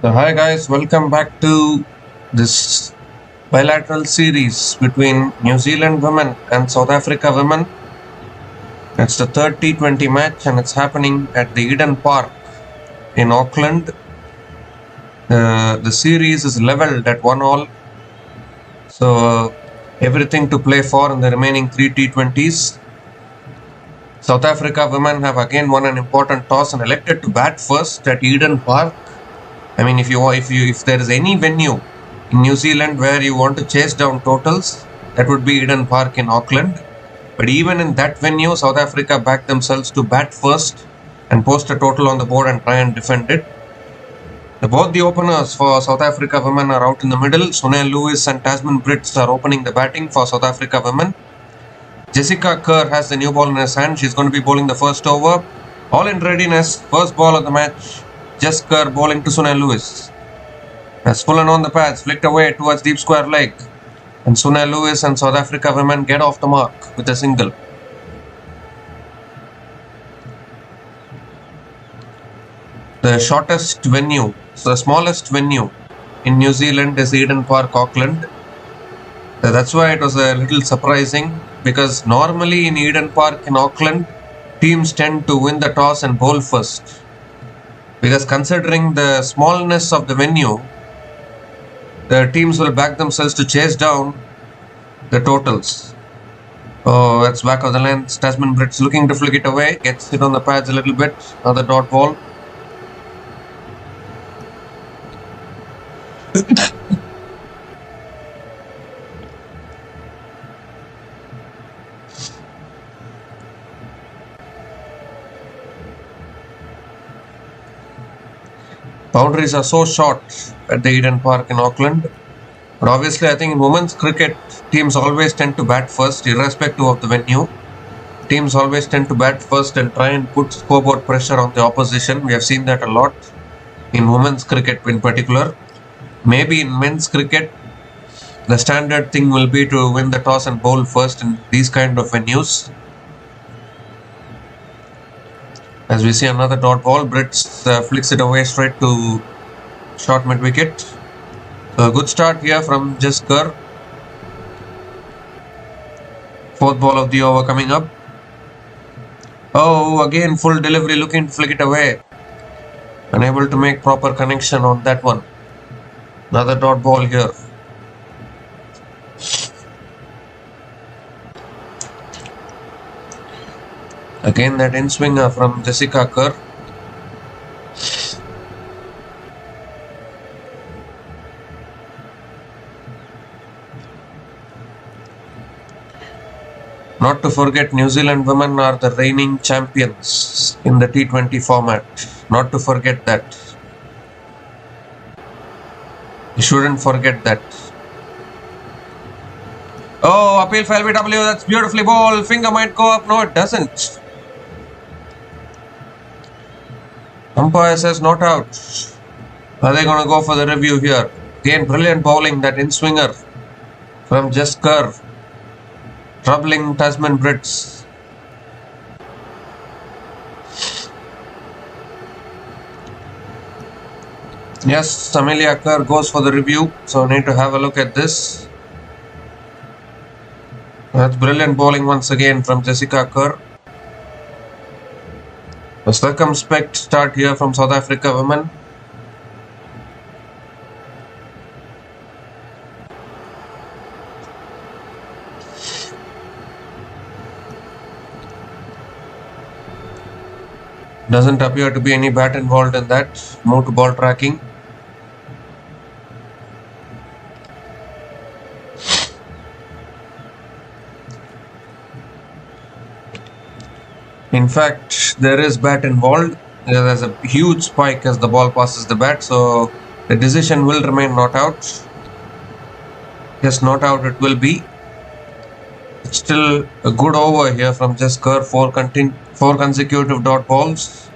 So hi guys, welcome back to this bilateral series between New Zealand women and South Africa women. It's the third T20 match and it's happening at the Eden Park in Auckland. The series is leveled at 1-all. So everything to play for in the remaining three T20s. South Africa women have again won an important toss and elected to bat first at Eden Park. I mean, if there is any venue in New Zealand where you want to chase down totals, that would be Eden Park in Auckland. But even in that venue, South Africa backed themselves to bat first and post a total on the board and try and defend it. Both the openers for South Africa women are out in the middle. Sunil Lewis and Tasman Brits are opening the batting for South Africa women. Jessica Kerr has the new ball in his hand. She's going to be bowling the first over. All in readiness. First ball of the match. Jess Kerr bowling to Sunil Lewis. Has Fullen on the pads, flicked away towards deep square leg. And Sunil Lewis and South Africa women get off the mark with a single. The shortest venue, so the smallest venue in New Zealand is Eden Park, Auckland. That's why it was a little surprising, because normally in Eden Park in Auckland, teams tend to win the toss and bowl first. Because considering the smallness of the venue, the teams will back themselves to chase down the totals. Oh, that's back of the length. Tasman Brits looking to flick it away. Gets hit on the pads a little bit. Another dot ball. Boundaries are so short at the Eden Park in Auckland. But obviously, I think in women's cricket, teams always tend to bat first, irrespective of the venue. Teams always tend to bat first and try and put scoreboard pressure on the opposition. We have seen that a lot in women's cricket in particular. Maybe in men's cricket, the standard thing will be to win the toss and bowl first in these kind of venues. As we see another dot ball, Brits flicks it away straight to short mid wicket. So a good start here from Jess Kerr. Fourth ball of the over coming up. Oh, again full delivery, looking to flick it away. Unable to make proper connection on that one. Another dot ball here. Again that in swinger from Jessica Kerr. Not to forget, New Zealand women are the reigning champions in the T20 format. Not to forget that. You shouldn't forget that. Oh, appeal for LBW. That's beautifully bowled. Finger might go up. No, it doesn't. Umpire says not out. Are they going to go for the review here? Again, brilliant bowling, that in swinger from Jess Kerr. Troubling Tasman Brits. Yes, Amelia Kerr goes for the review, so I need to have a look at this. That's brilliant bowling once again from Jessica Kerr. A circumspect start here from South Africa women. Doesn't appear to be any bat involved in that. Move to ball tracking. In fact, there is bat involved. There's a huge spike as the ball passes the bat, so the decision will remain not out. Yes, not out it will be. It's still a good over here from Jess Kerr. Four consecutive dot balls.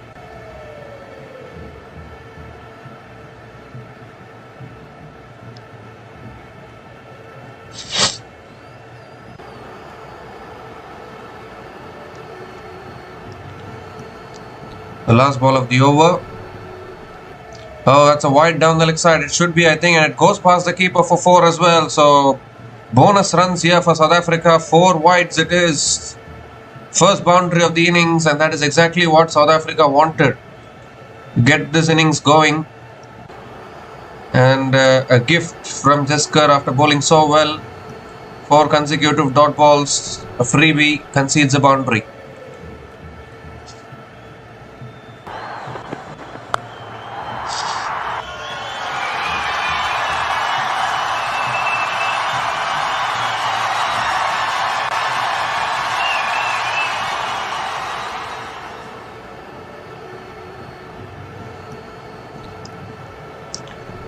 The last ball of the over. Oh, that's a wide down the leg side. It should be, I think, and it goes past the keeper for 4 as well. So bonus runs here for South Africa. 4 wides it is. First boundary of the innings, and that is exactly what South Africa wanted. Get this innings going. And a gift from Jesker after bowling so well. 4 consecutive dot balls. A freebie, concedes a boundary.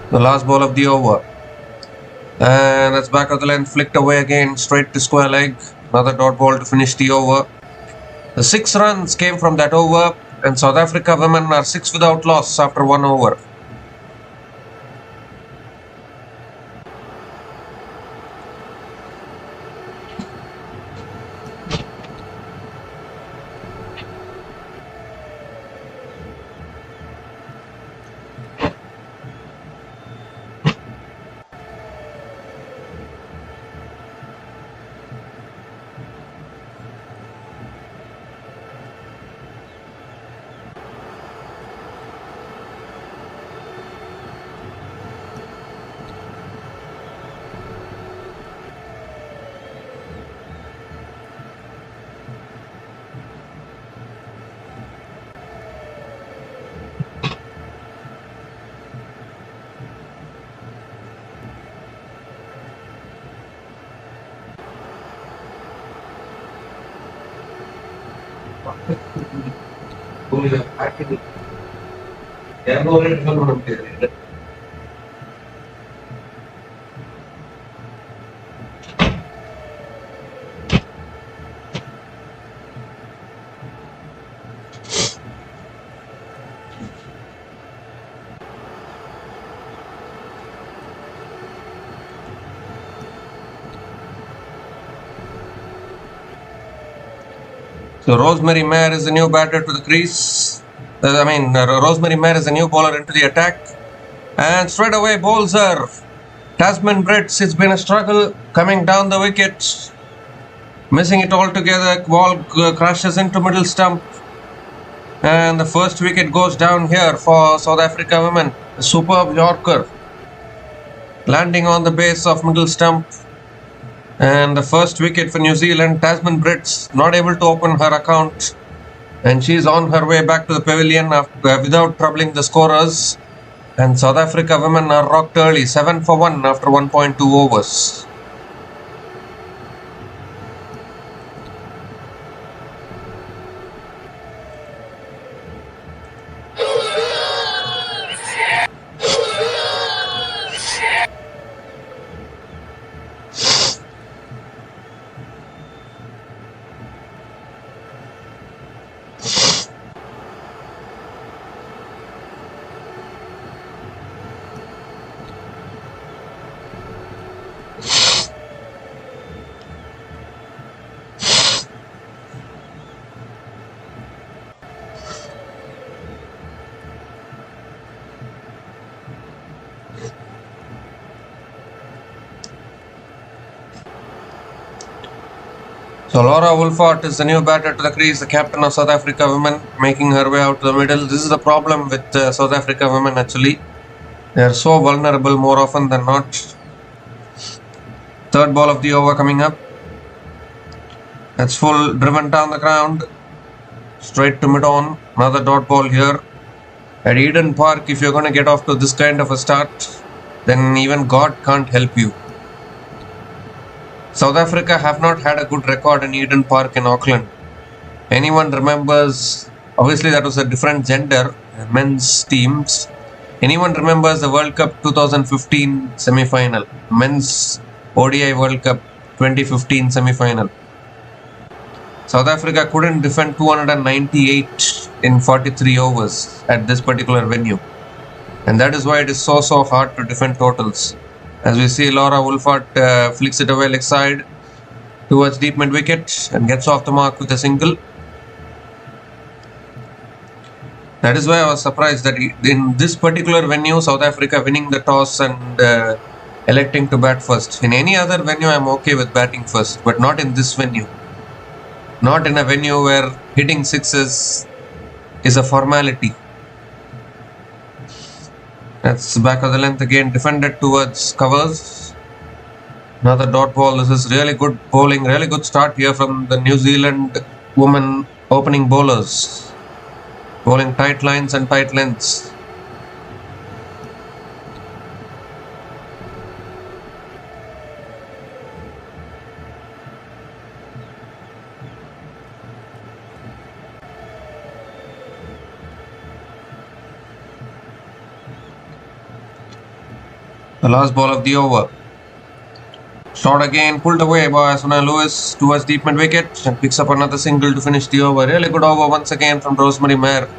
The last ball of the over. And that's back of the length, flicked away again, straight to square leg. Another dot ball to finish the over. The 6 runs came from that over, and South Africa women are 6 without loss after 1 over. So Rosemary Mayer is the new batter to the crease. Rosemary Mayer is the new bowler into the attack. And straight away bowls her. Tasman Brits, it's been a struggle coming down the wicket. Missing it altogether. Ball crashes into middle stump. And the first wicket goes down here for South Africa women. A superb Yorker. Landing on the base of middle stump. And the first wicket for New Zealand. Tasman Brits not able to open her account, and she's on her way back to the pavilion without troubling the scorers. And South Africa women are rocked early, 7 for 1 after 1.2 overs. So Laura Wolfart is the new batter to the crease, the captain of South Africa women, making her way out to the middle. This is the problem with South Africa women actually. They are so vulnerable more often than not. Third ball of the over coming up. That's full, driven down the ground. Straight to mid-on. Another dot ball here. At Eden Park, if you're going to get off to this kind of a start, then even God can't help you. South Africa have not had a good record in Eden Park in Auckland. Anyone remembers, obviously that was a different gender, men's teams. Anyone remembers the World Cup 2015 semi-final, men's ODI World Cup 2015 semi-final. South Africa couldn't defend 298 in 43 overs at this particular venue. And that is why it is so hard to defend totals. As we see, Laura Wolfart flicks it away leg side towards deep mid wicket and gets off the mark with a single. That is why I was surprised that in this particular venue, South Africa winning the toss and electing to bat first. In any other venue, I'm okay with batting first, but not in this venue. Not in a venue where hitting sixes is a formality. That's back of the length again, defended towards covers. Another dot ball. This is really good bowling, really good start here from the New Zealand women opening bowlers. Bowling tight lines and tight lengths. The last ball of the over. Shot again, pulled away by Suna Lewis towards deep mid wicket and picks up another single to finish the over. Really good over once again from Rosemary Mayer.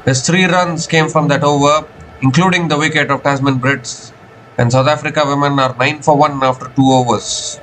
There's 3 runs came from that over, including the wicket of Tasman Brits. And South Africa women are 9 for 1 after 2 overs.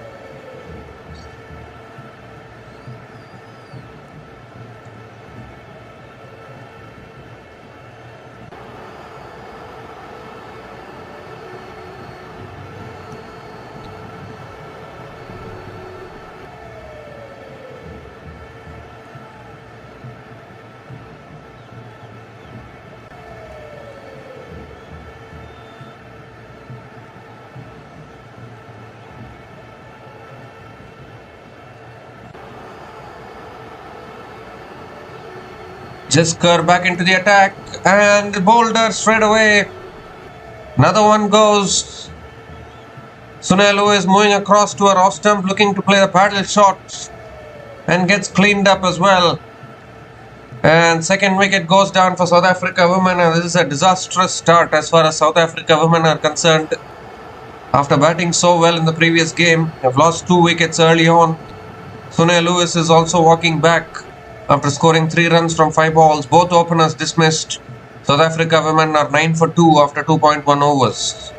Jisker back into the attack and the boulder straight away. Another one goes. Sunelu is moving across to her off stump looking to play the paddle shot and gets cleaned up as well. And second wicket goes down for South Africa women, and this is a disastrous start as far as South Africa women are concerned. After batting so well in the previous game, they've lost 2 wickets early on. Sunelu Lewis is also walking back after scoring 3 runs from 5 balls. Both openers dismissed. South Africa women are 9 for 2 after 2.1 overs.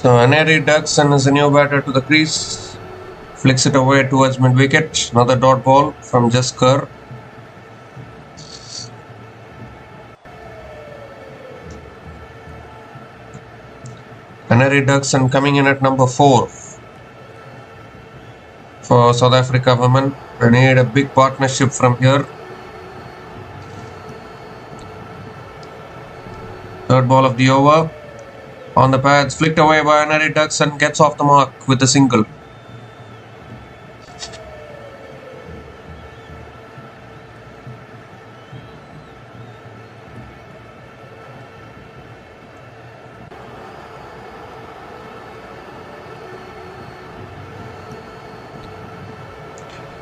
So Aneri Dugson is a new batter to the crease. Flicks it away towards mid-wicket. Another dot ball from Jisker. Aneri Dugson coming in at number 4 for South Africa women. They need a big partnership from here. Third ball of the over. On the pads, flicked away by Aneri Dugson, gets off the mark with a single.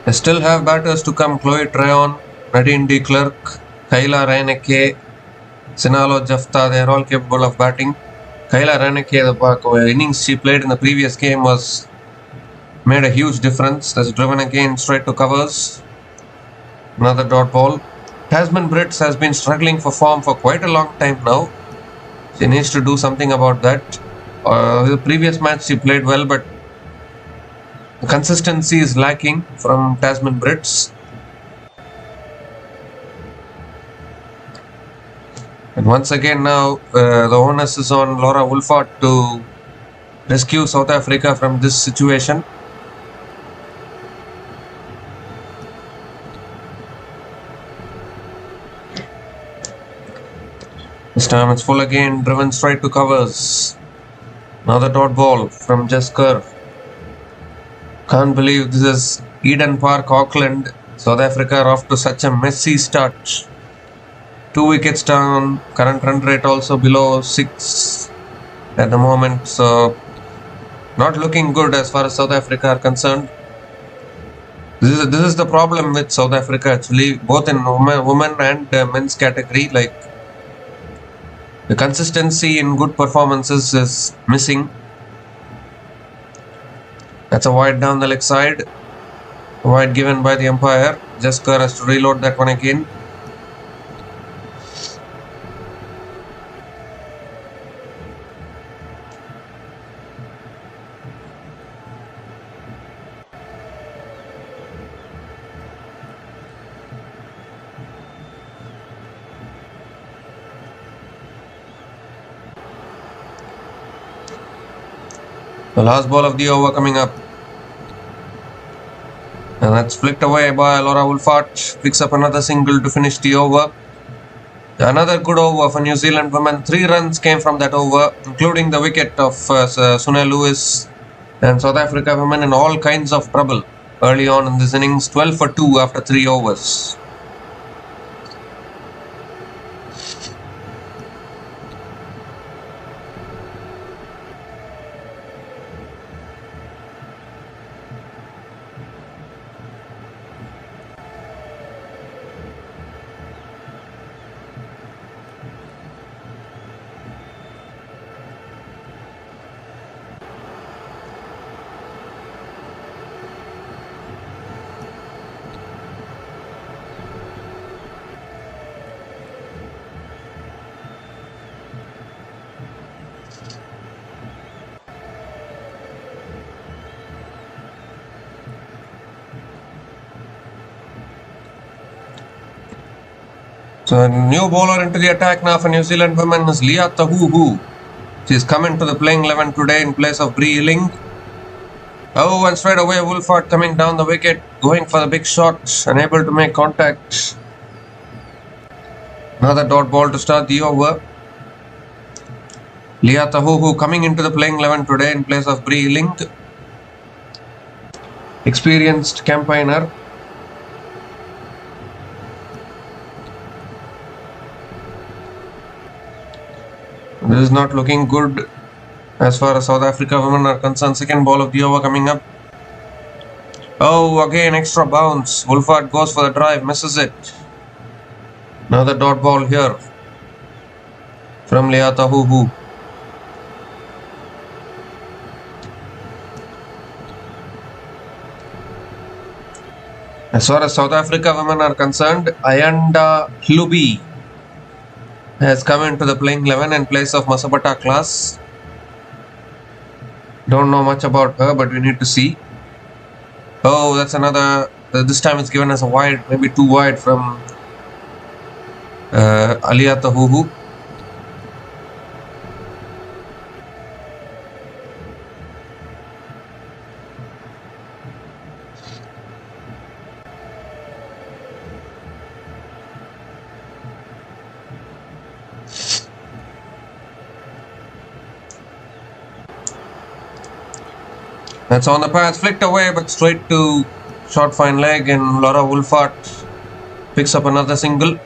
They still have batters to come. Chloe Trayon, Nadine de Klerk, Kayla Reineke, Sinalo Jafta, they are all capable of batting. Kayla Reineke, the innings she played in the previous game made a huge difference. That's driven again straight to covers. Another dot ball. Tasman Brits has been struggling for form for quite a long time now. She needs to do something about that. The previous match she played well, but the consistency is lacking from Tasman Brits. And once again now, the onus is on Laura Wolford to rescue South Africa from this situation. This time it's full again, driven straight to covers. Another dot ball from Jasker. Can't believe this is Eden Park, Auckland. South Africa are off to such a messy start. 2 wickets down, current run rate also below 6 at the moment, so not looking good as far as South Africa are concerned. This is the problem with South Africa actually, both in women and men's category. Like, the consistency in good performances is missing. That's a wide down the leg side. A wide given by the umpire. Jasker has to reload that one again. The last ball of the over coming up. And that's flicked away by Laura Wolfart. Picks up another single to finish the over. Another good over for New Zealand women. 3 runs came from that over, including the wicket of Sunil Lewis. And South Africa women in all kinds of trouble early on in this innings. 12 for 2 after 3 overs. So a new bowler into the attack now for New Zealand women is Leah Tahuhu. She's come into the playing 11 today in place of Bree Illing. Oh, and straight away Wolfart coming down the wicket, going for the big shot, unable to make contact. Another dot ball to start the over. Leah Tahuhu coming into the playing 11 today in place of Bree Illing. Experienced campaigner. This is not looking good as far as South Africa women are concerned. Second ball of the over coming up. Oh, again extra bounce. Wolfart goes for the drive, misses it. Another dot ball here from Leah Tahuhu. As far as South Africa women are concerned, Ayanda Hlubi has come into the playing 11 in place of Masabata Class. Don't know much about her, but we need to see. Oh, that's another. This time it's given as a wide, maybe too wide from Leah Tahuhu. That's on the path, flicked away, but straight to short fine leg, and Laura Wolfart picks up another single.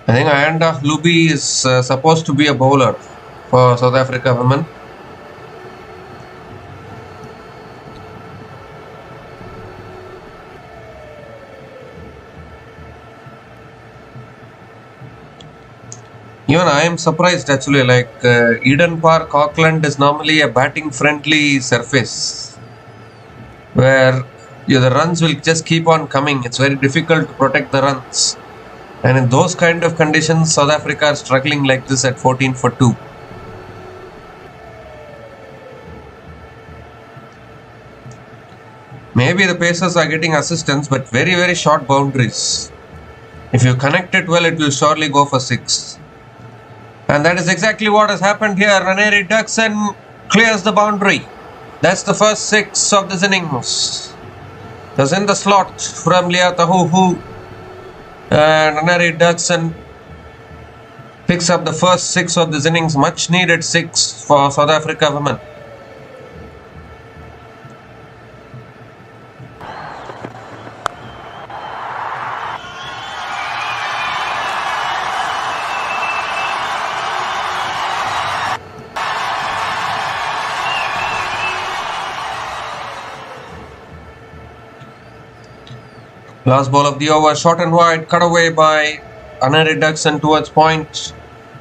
I think Ayanda Hlubi is supposed to be a bowler for South Africa women. Even I am surprised actually, like Eden Park, Auckland is normally a batting friendly surface where the runs will just keep on coming. It's very difficult to protect the runs. And in those kind of conditions, South Africa are struggling like this at 14 for 2. Maybe the pacers are getting assistance, but very, very short boundaries. If you connect it well, it will surely go for 6. And that is exactly what has happened here. Raneri ducks and clears the boundary. That's the first 6 of this innings. Was in the slot from Leah Tahuhu, and Nari Dodson picks up the first 6 of this innings. Much needed 6 for South Africa women. Last ball of the over, short and wide, cut away by Anari Dodson towards point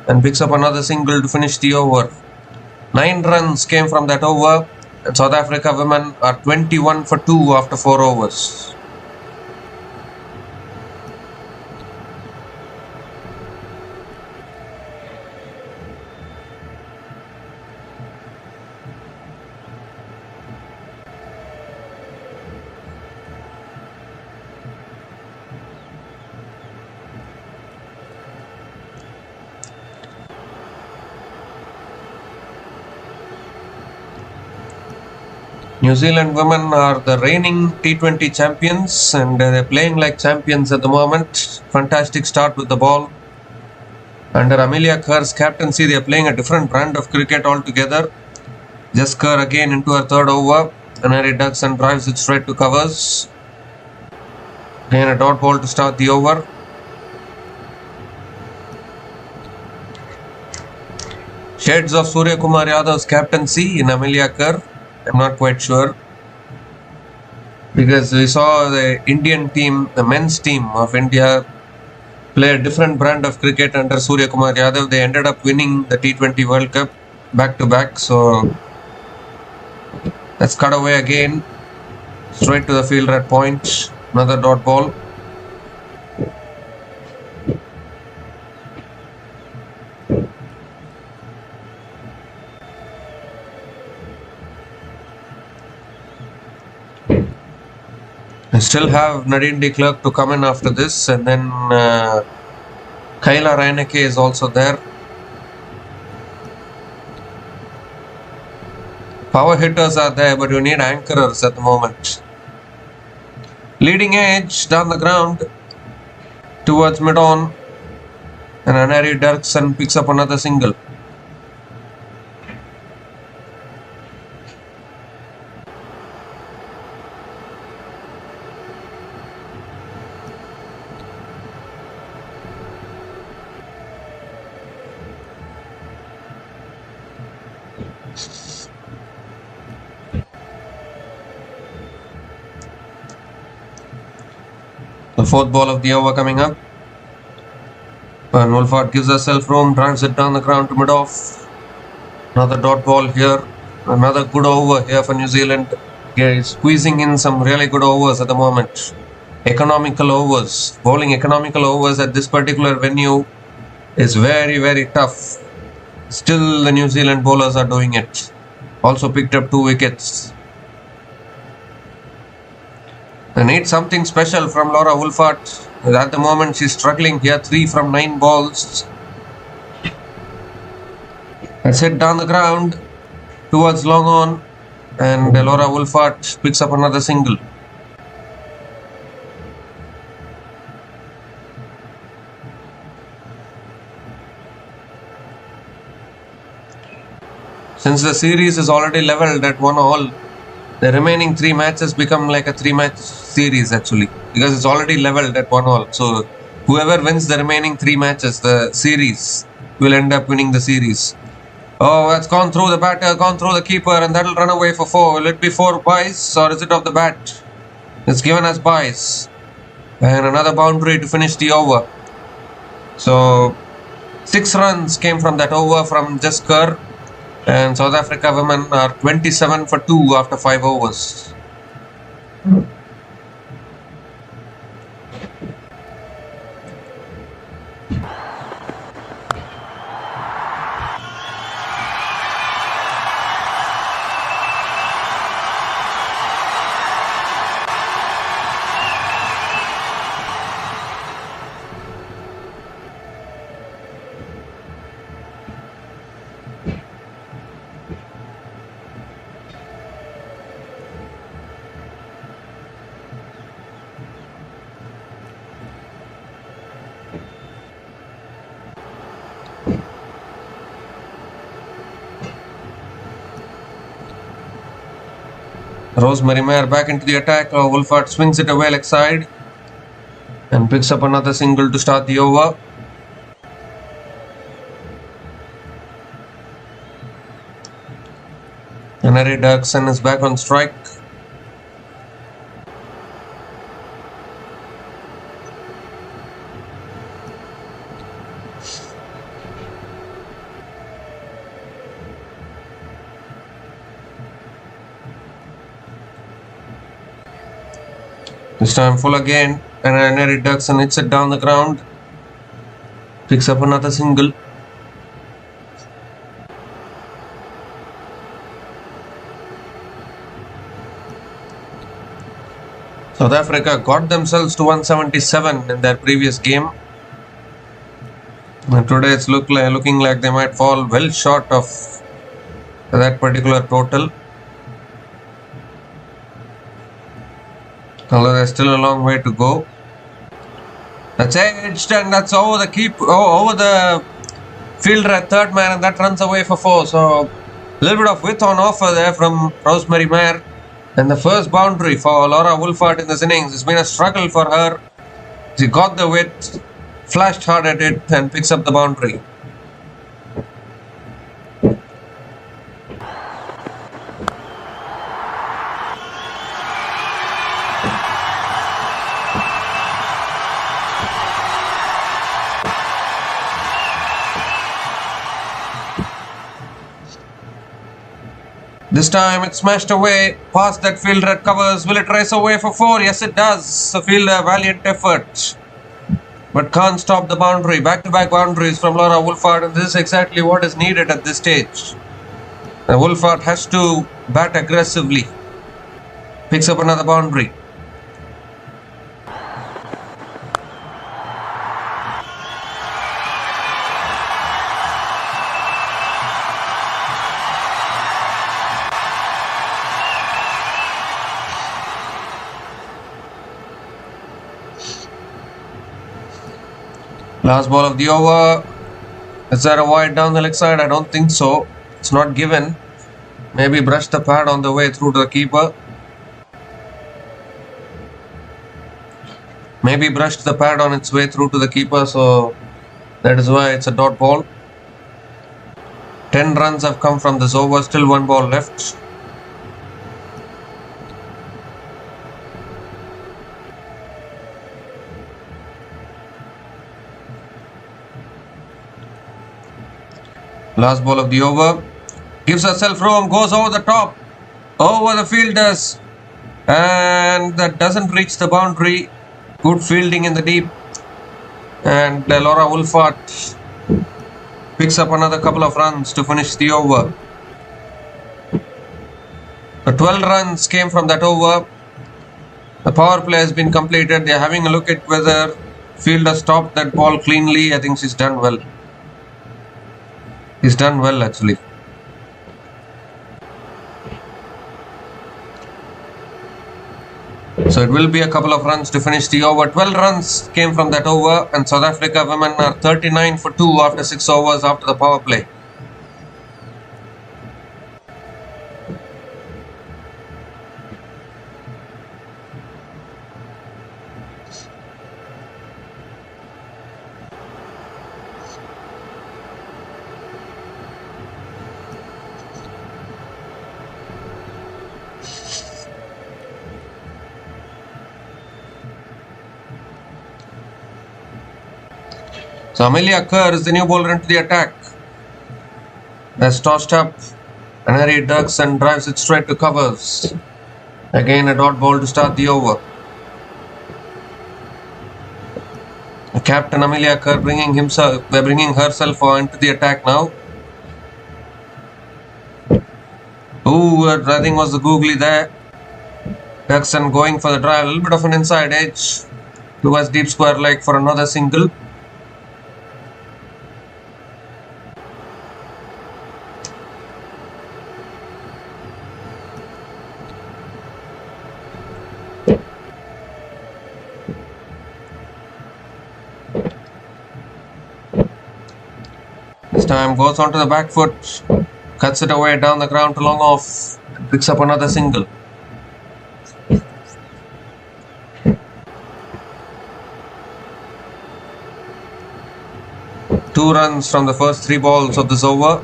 and picks up another single to finish the over. 9 runs came from that over, and South Africa women are 21 for 2 after 4 overs. New Zealand women are the reigning T20 champions, and they're playing like champions at the moment. Fantastic start with the ball. Under Amelia Kerr's captaincy, they're playing a different brand of cricket altogether. Jess Kerr again into her 3rd over. Anari Dodson drives it straight to covers. Again a dot ball to start the over. Shades of Surya Kumar Yadav's captaincy in Amelia Kerr. I'm not quite sure, because we saw the Indian team, the men's team of India, play a different brand of cricket under Surya Kumar Yadav. They ended up winning the T20 World Cup back to back. So let's cut away again, straight to the fielder at point. Another dot ball. I still have Nadine de Klerk to come in after this, and then Kayla Reineke is also there. Power hitters are there, but you need anchorers at the moment. Leading edge down the ground towards mid-on, and Anari Dodson picks up another single. The 4th ball of the over coming up. And Wolford gives herself room, drives it down the ground to mid-off. Another dot ball here. Another good over here for New Zealand. Squeezing in some really good overs at the moment. Economical overs. Bowling economical overs at this particular venue is very, very tough. Still the New Zealand bowlers are doing it. Also picked up 2 wickets. They need something special from Laura Wolford. At the moment she's struggling here. 3 from 9 balls. Let's hit down the ground towards long on, and Laura Wolford picks up another single. Since the series is already leveled at 1-all, the remaining 3 matches become like a 3-match series actually, because it's already leveled at 1-all. So whoever wins the remaining 3 matches, the series, will end up winning the series. Oh, it's gone through the batter, gone through the keeper, and that'll run away for 4. Will it be 4 byes, or is it off the bat? It's given as byes. And another boundary to finish the over. So 6 runs came from that over from Jess Kerr. And South Africa women are 27 for 2 after 5 overs. Rosemary Mare back into the attack. Wolfart swings it away leg side and picks up another single to start the over. Henry Dirksen is back on strike. This time full again, and Henry Dirksen hits it down the ground. Picks up another single. South Africa got themselves to 177 in their previous game. And today it's looking like they might fall well short of that particular total. Although there's still a long way to go. That's edged and that's over the fielder at third man, and that runs away for 4. So a little bit of width on offer there from Rosemary Mare. And the first boundary for Laura Wolfart in this innings. It's been a struggle for her. She got the width, flashed hard at it and picks up the boundary. This time it's smashed away past that fielder at covers. Will it race away for 4? Yes, it does. The fielder, valiant effort, but can't stop the boundary. Back-to-back boundaries from Laura Wolfart, and this is exactly what is needed at this stage. And Wolfart has to bat aggressively. Picks up another boundary. Last ball of the over. Is there a wide down the leg side? I don't think so. It's not given. Maybe brushed the pad on the way through to the keeper. Maybe brushed the pad on its way through to the keeper, so that is why it's a dot ball. 10 runs have come from this over. Still 1 ball left. Last ball of the over. Gives herself room, goes over the top, over the fielders, and that doesn't reach the boundary. Good fielding in the deep, and Laura Wolfart picks up another couple of runs to finish the over. The 12 runs came from that over. The power play has been completed. They are having a look at whether fielder stopped that ball cleanly. I think she's done well. He's done well actually. So it will be a couple of runs to finish the over. 12 runs came from that over, and South Africa women are 39 for 2 after 6 overs after the power play. So Amelia Kerr is the new bowler into the attack. That's tossed up, and Henry Dirksen drives it straight to covers. Again a dot ball to start the over. The captain Amelia Kerr bringing herself into the attack now. Ooh, I think was the googly there. Dirksen going for the drive, a little bit of an inside edge towards deep square leg for another single. This time goes onto the back foot, cuts it away down the ground to long off, and picks up another single. 2 runs from the first 3 balls of this over.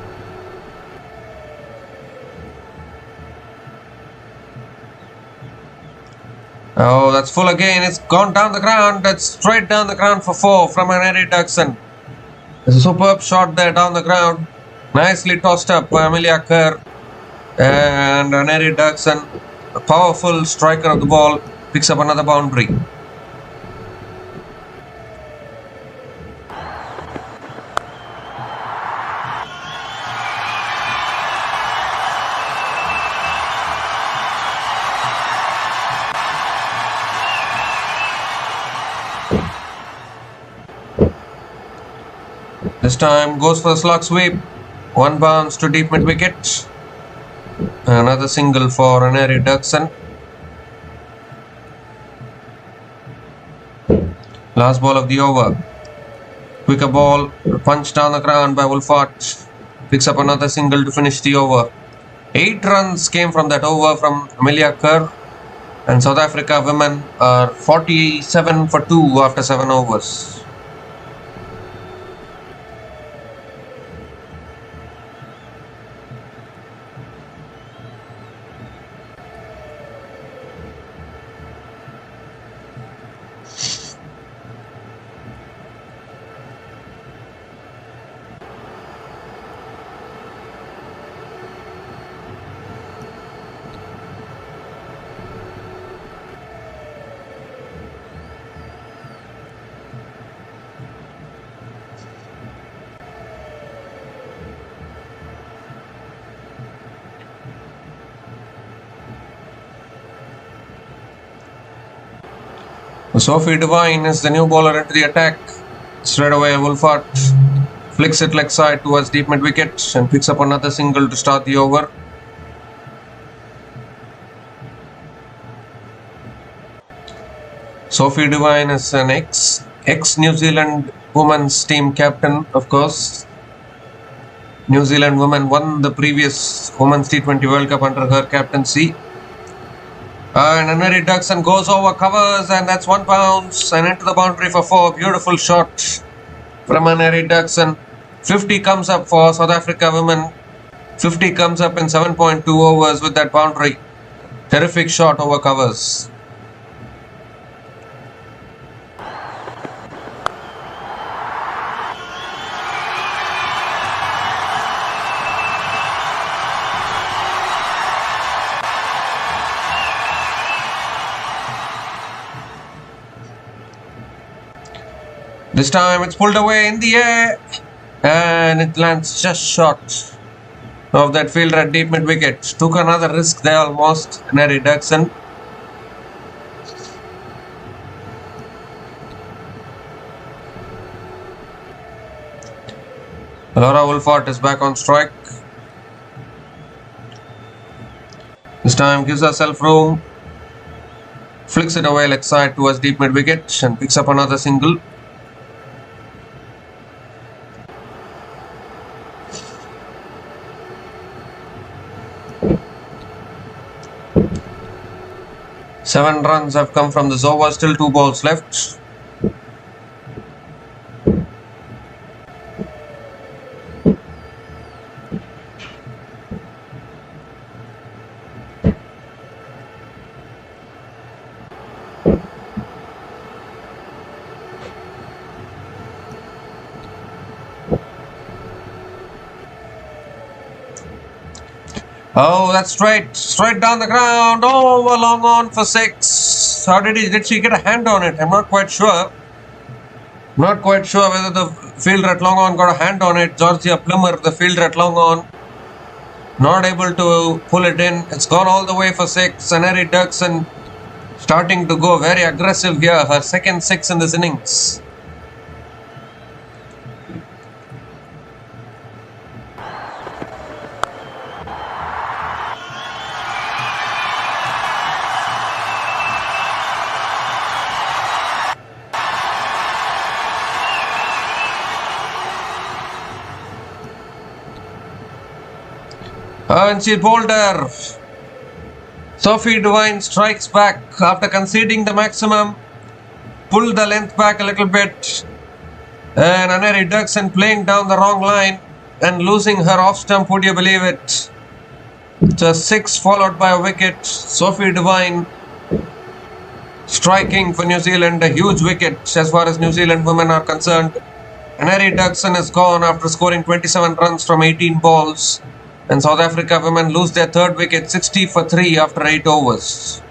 Oh, that's full again. It's gone down the ground. That's straight down the ground for 4 from Henry Duxon. It's a superb shot there down the ground. Nicely tossed up by Amelia Kerr. And Henry Duxon, a powerful striker of the ball, picks up another boundary. This time goes for the slog sweep. 1 bounce to deep mid wicket. Another single for Henry Duxon. Last ball of the over. Quicker ball, punch down the ground by Wolfart. Picks up another single to finish the over. 8 runs came from that over from Amelia Kerr. And South Africa women are 47 for 2 after 7 overs. Sophie Devine is the new bowler into the attack. Straight away, Wolfart flicks it leg side towards deep mid wicket and picks up another single to start the over. Sophie Devine is an ex-New Zealand women's team captain, of course. New Zealand women won the previous Women's T20 World Cup under her captaincy. And Henry Duxon goes over, covers, and that's 1 bounce and into the boundary for 4. Beautiful shot from Henry Duxon. 50 comes up for South Africa women. 50 comes up in 7.2 overs with that boundary. Terrific shot over covers. This time it's pulled away in the air and it lands just short of that fielder at deep mid wicket. Took another risk there almost, Henry Duxon. Laura Wolfart is back on strike. This time gives herself room, flicks it away leg side towards deep mid wicket and picks up another single. Seven runs have come from this over, still 2 balls left. Oh, that's straight down the ground. Oh, a long on for 6. How did she get a hand on it? I'm not quite sure. Not quite sure whether the fielder at long on got a hand on it. Georgia Plummer, the fielder at long on, not able to pull it in. It's gone all the way for 6. And Henry Duxon starting to go very aggressive here. Her second 6 in this innings. And she bowled her. Sophie Devine strikes back after conceding the maximum. Pulled the length back a little bit. And Aneri Duxon playing down the wrong line and losing her off stump, would you believe it? It's a 6 followed by a wicket. Sophie Devine striking for New Zealand, a huge wicket as far as New Zealand women are concerned. Aneri Duxon is gone after scoring 27 runs from 18 balls. And South Africa women lose their third wicket, 60 for 3 after 8 overs.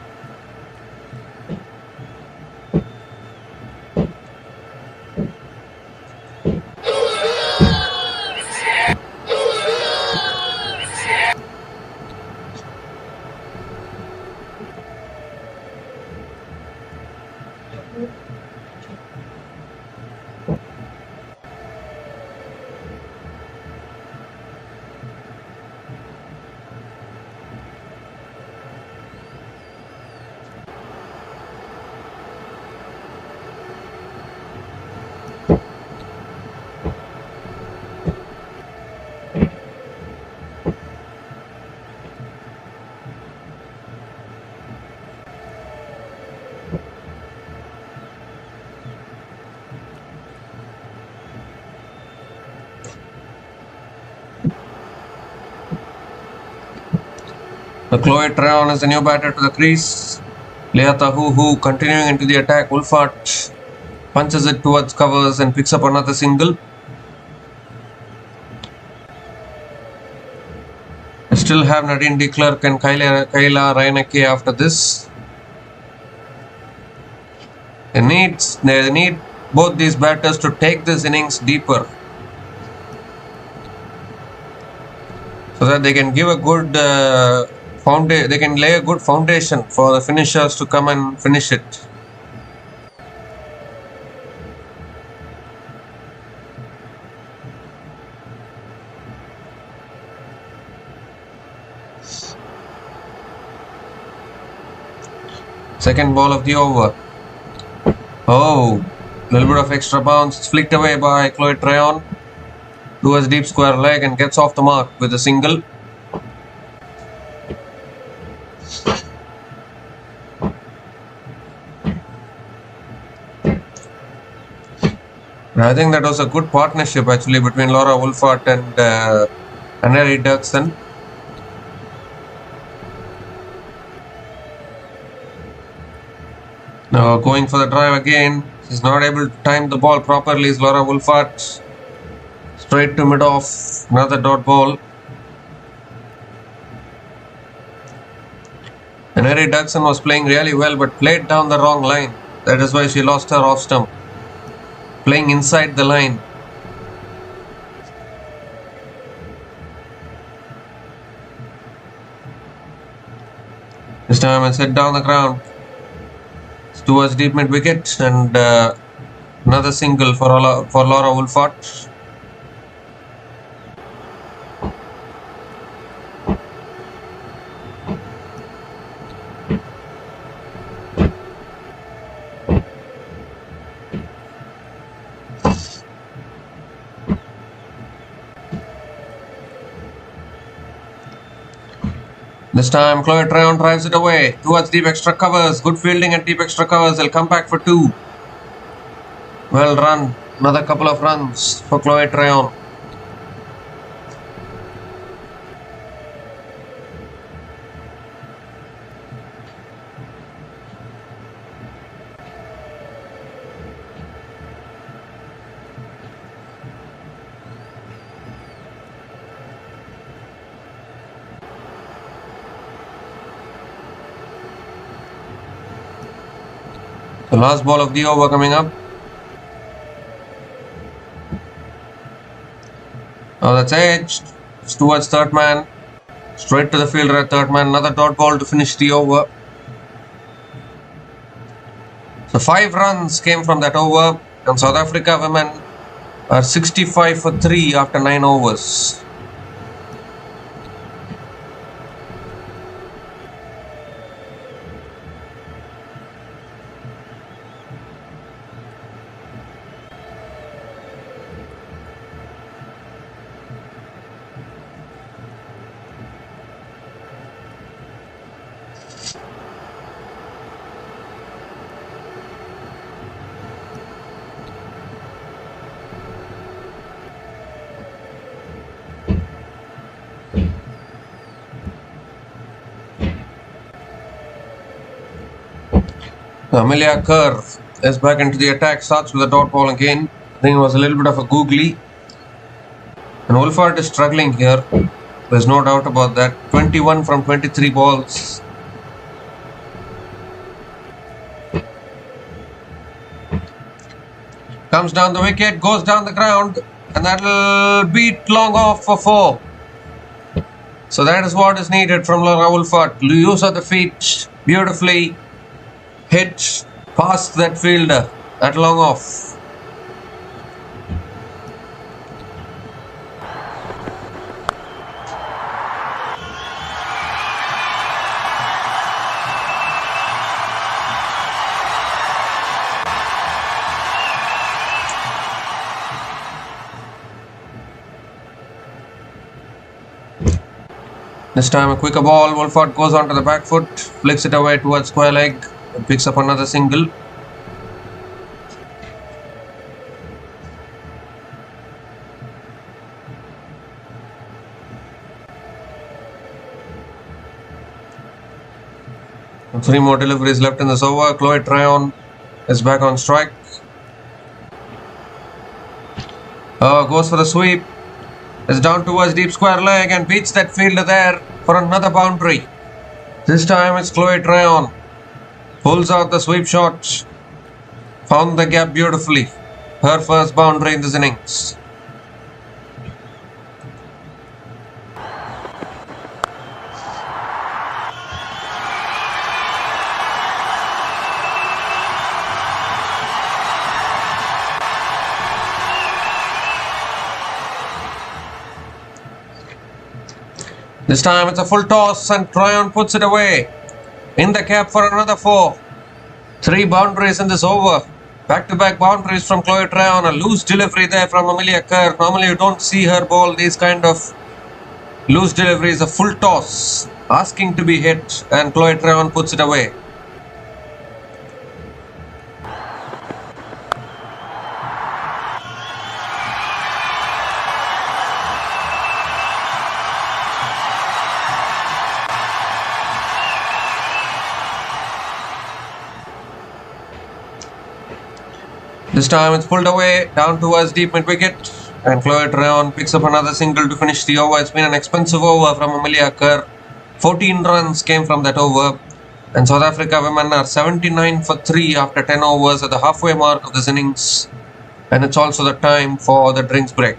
Chloe Trayon is the new batter to the crease. Leah Tahuhu continuing into the attack. Wolfart punches it towards covers and picks up another single. I still have Nadine de Klerk and Kayla Reinecke after this. They need both these batters to take this innings deeper, so that they can give a good they can lay a good foundation for the finishers to come and finish it. Second ball of the over. Oh, a little bit of extra bounce. It's flicked away by Chloe Trayon towards deep square leg and gets off the mark with a single. I think that was a good partnership actually between Laura Wolfart and Aneri Duxon. Now going for the drive again. She's not able to time the ball properly. Is Laura Wolfart. Straight to mid-off. Another dot ball. Aneri Duxon was playing really well but played down the wrong line. That is why she lost her off stump. Playing inside the line. This time it's hit down the ground. It's towards deep mid wicket and another single for Laura Wolfart. This time Chloe Trayon drives it away towards deep extra covers. Good fielding at deep extra covers. They'll come back for 2. Well run. Another couple of runs for Chloe Trayon. The last ball of the over coming up. Now that's edged. It's towards third man. Straight to the fielder at third man. Another dot ball to finish the over. So 5 runs came from that over. And South Africa women are 65 for 3 after 9 overs. Amelia Kerr is back into the attack, starts with a dot ball again. I think it was a little bit of a googly. And Wolford is struggling here. There's no doubt about that. 21 from 23 balls. Comes down the wicket, goes down the ground, and that'll beat long off for 4. So that is what is needed from Laura Wolford. Use of the feet, beautifully hit past that fielder at long off. This time a quicker ball. Wolford goes onto the back foot, flicks it away towards square leg, and picks up another single. And 3 more deliveries left in this over. Chloe Tryon is back on strike. Goes for the sweep. Is down towards deep square leg and beats that fielder there for another boundary. This time it's Chloe Tryon. Pulls out the sweep shot. Found the gap beautifully. Her first boundary in this innings. This time it's a full toss and Tryon puts it away. In the cap for another 4. 3 boundaries in this over. Back-to-back boundaries from Chloe Tryon. A loose delivery there from Amelia Kerr. Normally you don't see her ball these kind of loose deliveries. A full toss. Asking to be hit and Chloe Tryon puts it away. This time it's pulled away down towards deep mid wicket and Chloe Tryon picks up another single to finish the over. It's been an expensive over from Amelia Kerr. 14 runs came from that over and South Africa women are 79 for 3 after 10 overs at the halfway mark of this innings, and it's also the time for the drinks break.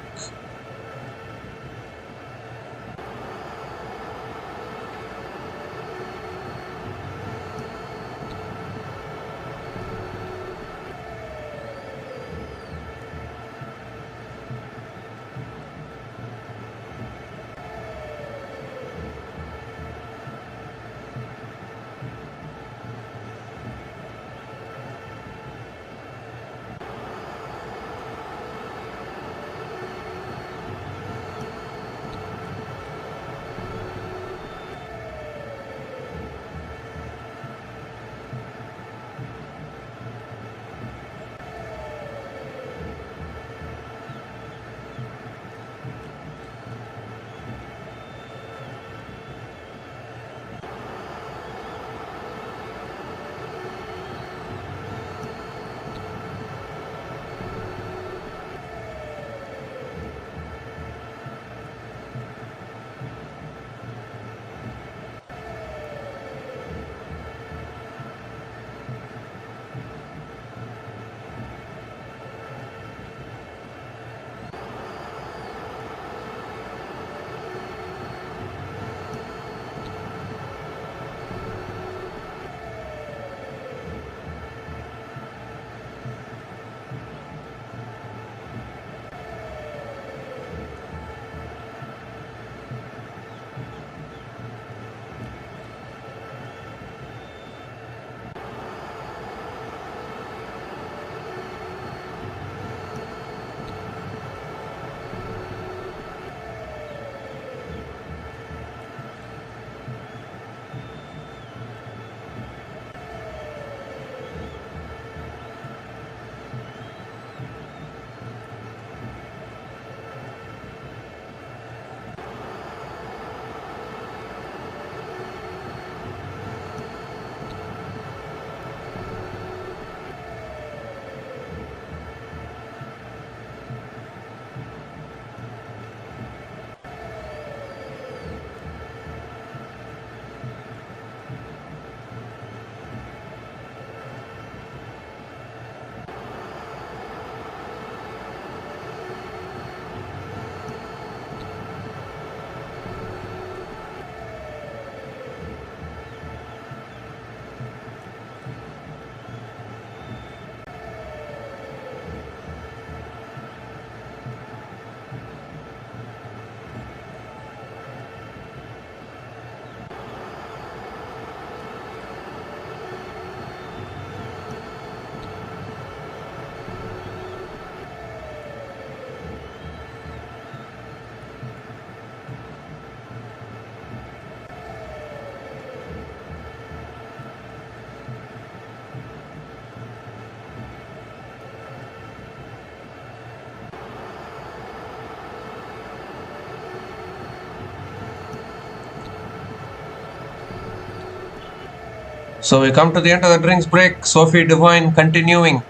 So we come to the end of the drinks break. Sophie Devine continuing.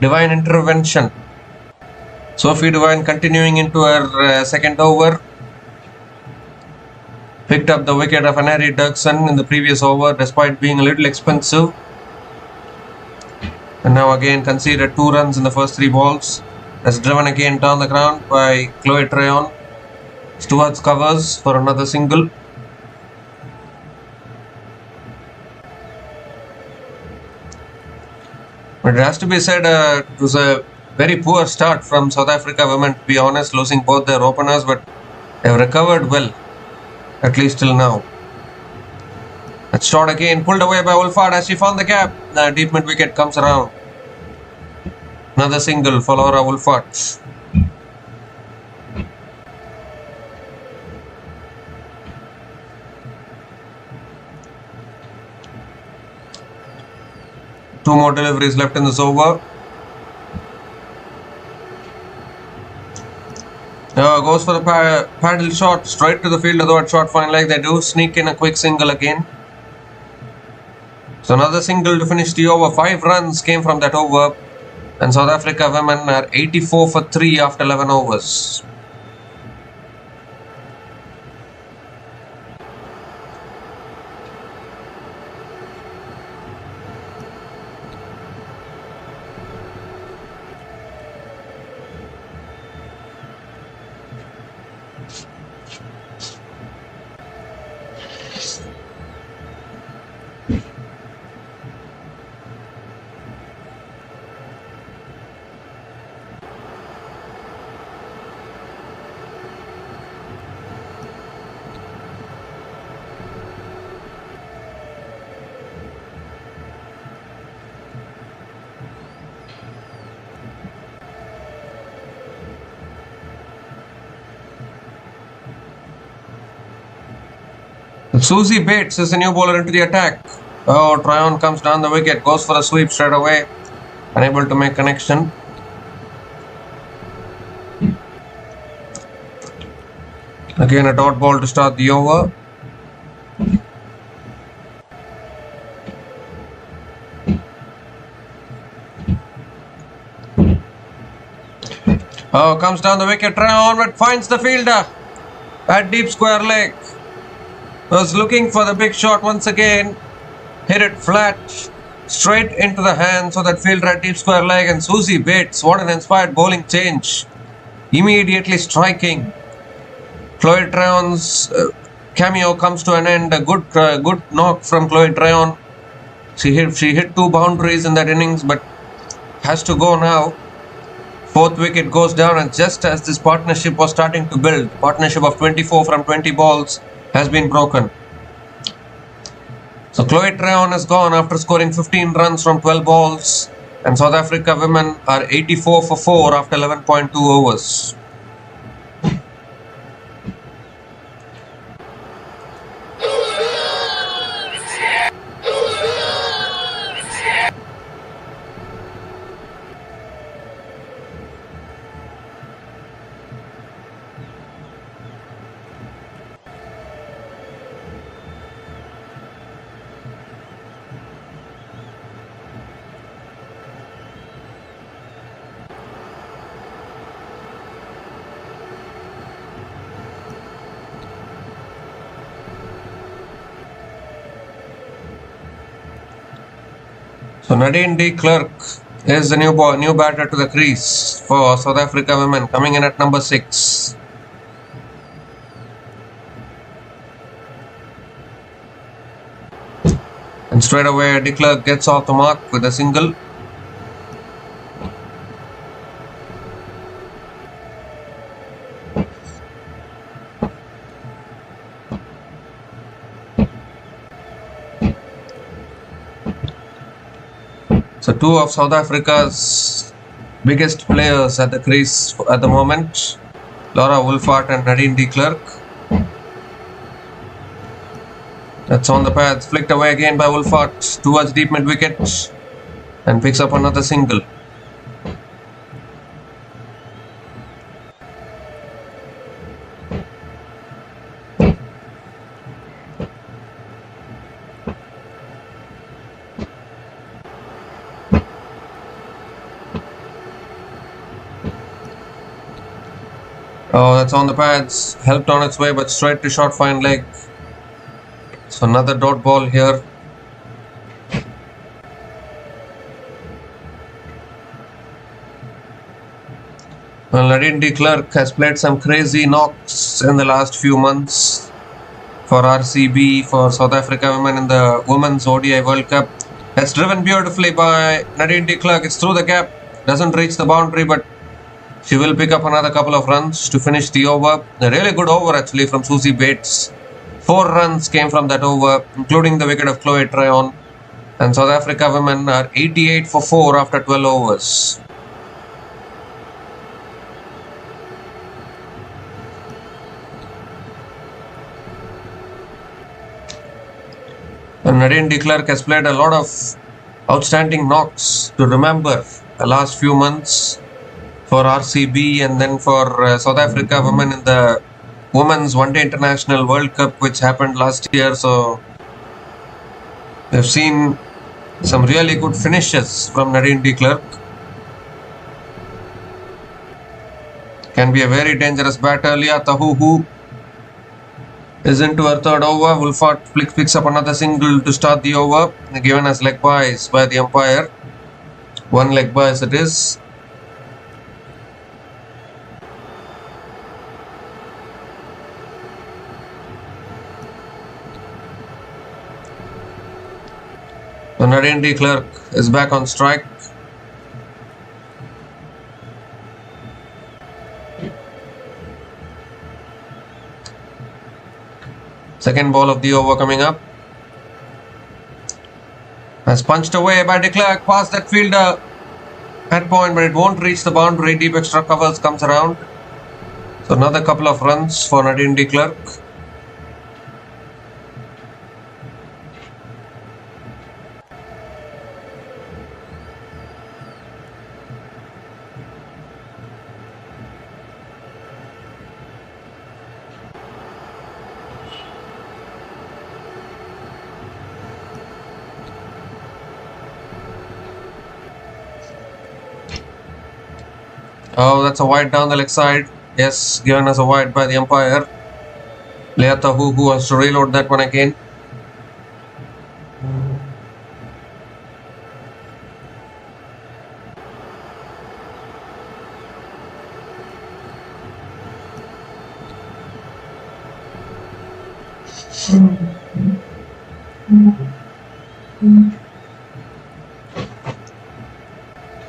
Divine intervention. Sophie Devine continuing into her second over. Picked up the wicket of Anari Dirksen in the previous over despite being a little expensive. And now again conceded 2 runs in the first 3 balls. That's driven again down the ground by Chloe Trayon. Stewart's covers for another single. But it has to be said, it was a very poor start from South Africa women, to be honest, losing both their openers, but they've recovered well, at least till now. That shot again pulled away by Wolford as she found the gap. The deep mid wicket comes around. Another single for Laura Wolford. Two more deliveries left in this over. Goes for the paddle shot straight to the field, although at short fine leg they do sneak in a quick single again. So another single to finish the over. 5 runs came from that over, and South Africa women are 84 for 3 after 11 overs. Susie Bates is the new bowler into the attack. Oh, Trayon comes down the wicket, goes for a sweep straight away, unable to make connection. Again a dot ball to start the over. Oh, comes down the wicket, Trayon, but finds the fielder at deep square leg. Was looking for the big shot once again. Hit it flat, straight into the hands of that fielder at deep square leg. And Susie Bates, what an inspired bowling change. Immediately striking. Chloe Trayon's cameo comes to an end. A good knock from Chloe Trayon. She hit 2 boundaries in that innings, but has to go now. 4th wicket goes down, and just as this partnership was starting to build, partnership of 24 from 20 balls has been broken. So Chloe Trayon has gone after scoring 15 runs from 12 balls, and South Africa women are 84 for 4 after 11.2 overs. So Nadine de Klerk is the new batter to the crease for South Africa women, coming in at number 6. And straight away de Klerk gets off the mark with a single. So 2 of South Africa's biggest players at the crease at the moment, Laura Wolford and Nadine de Klerk. That's on the pads, flicked away again by Wolford towards deep mid wicket and picks up another single. Oh, that's on the pads. Helped on its way, but straight to short fine leg. So another dot ball here. Well, Nadine de Klerk has played some crazy knocks in the last few months for RCB, for South Africa women in the Women's ODI World Cup. That's driven beautifully by Nadine de Klerk. It's through the gap. Doesn't reach the boundary, but she will pick up another couple of runs to finish the over. A really good over actually from Susie Bates. 4 runs came from that over, including the wicket of Chloe Tryon. And South Africa women are 88 for 4 after 12 overs. And Nadine de Klerk has played a lot of outstanding knocks to remember the last few months for RCB and then for South Africa women in the Women's One Day International World Cup, which happened last year. So we've seen some really good finishes from Nadine de Klerk. Can be a very dangerous batter. Leah Tahuhu is into her third over. Wolfart picks up another single to start the over, given as leg byes by the umpire. 1 leg by as it is. So Nadine de Klerk is back on strike. Second ball of the over coming up. Has punched away by de Klerk past that fielder at point, but it won't reach the boundary. Deep extra covers comes around. So another couple of runs for Nadine de Klerk. Oh, that's a wide down the leg side. Yes, given as a wide by the umpire. Leah Tahuhu has to reload that one again.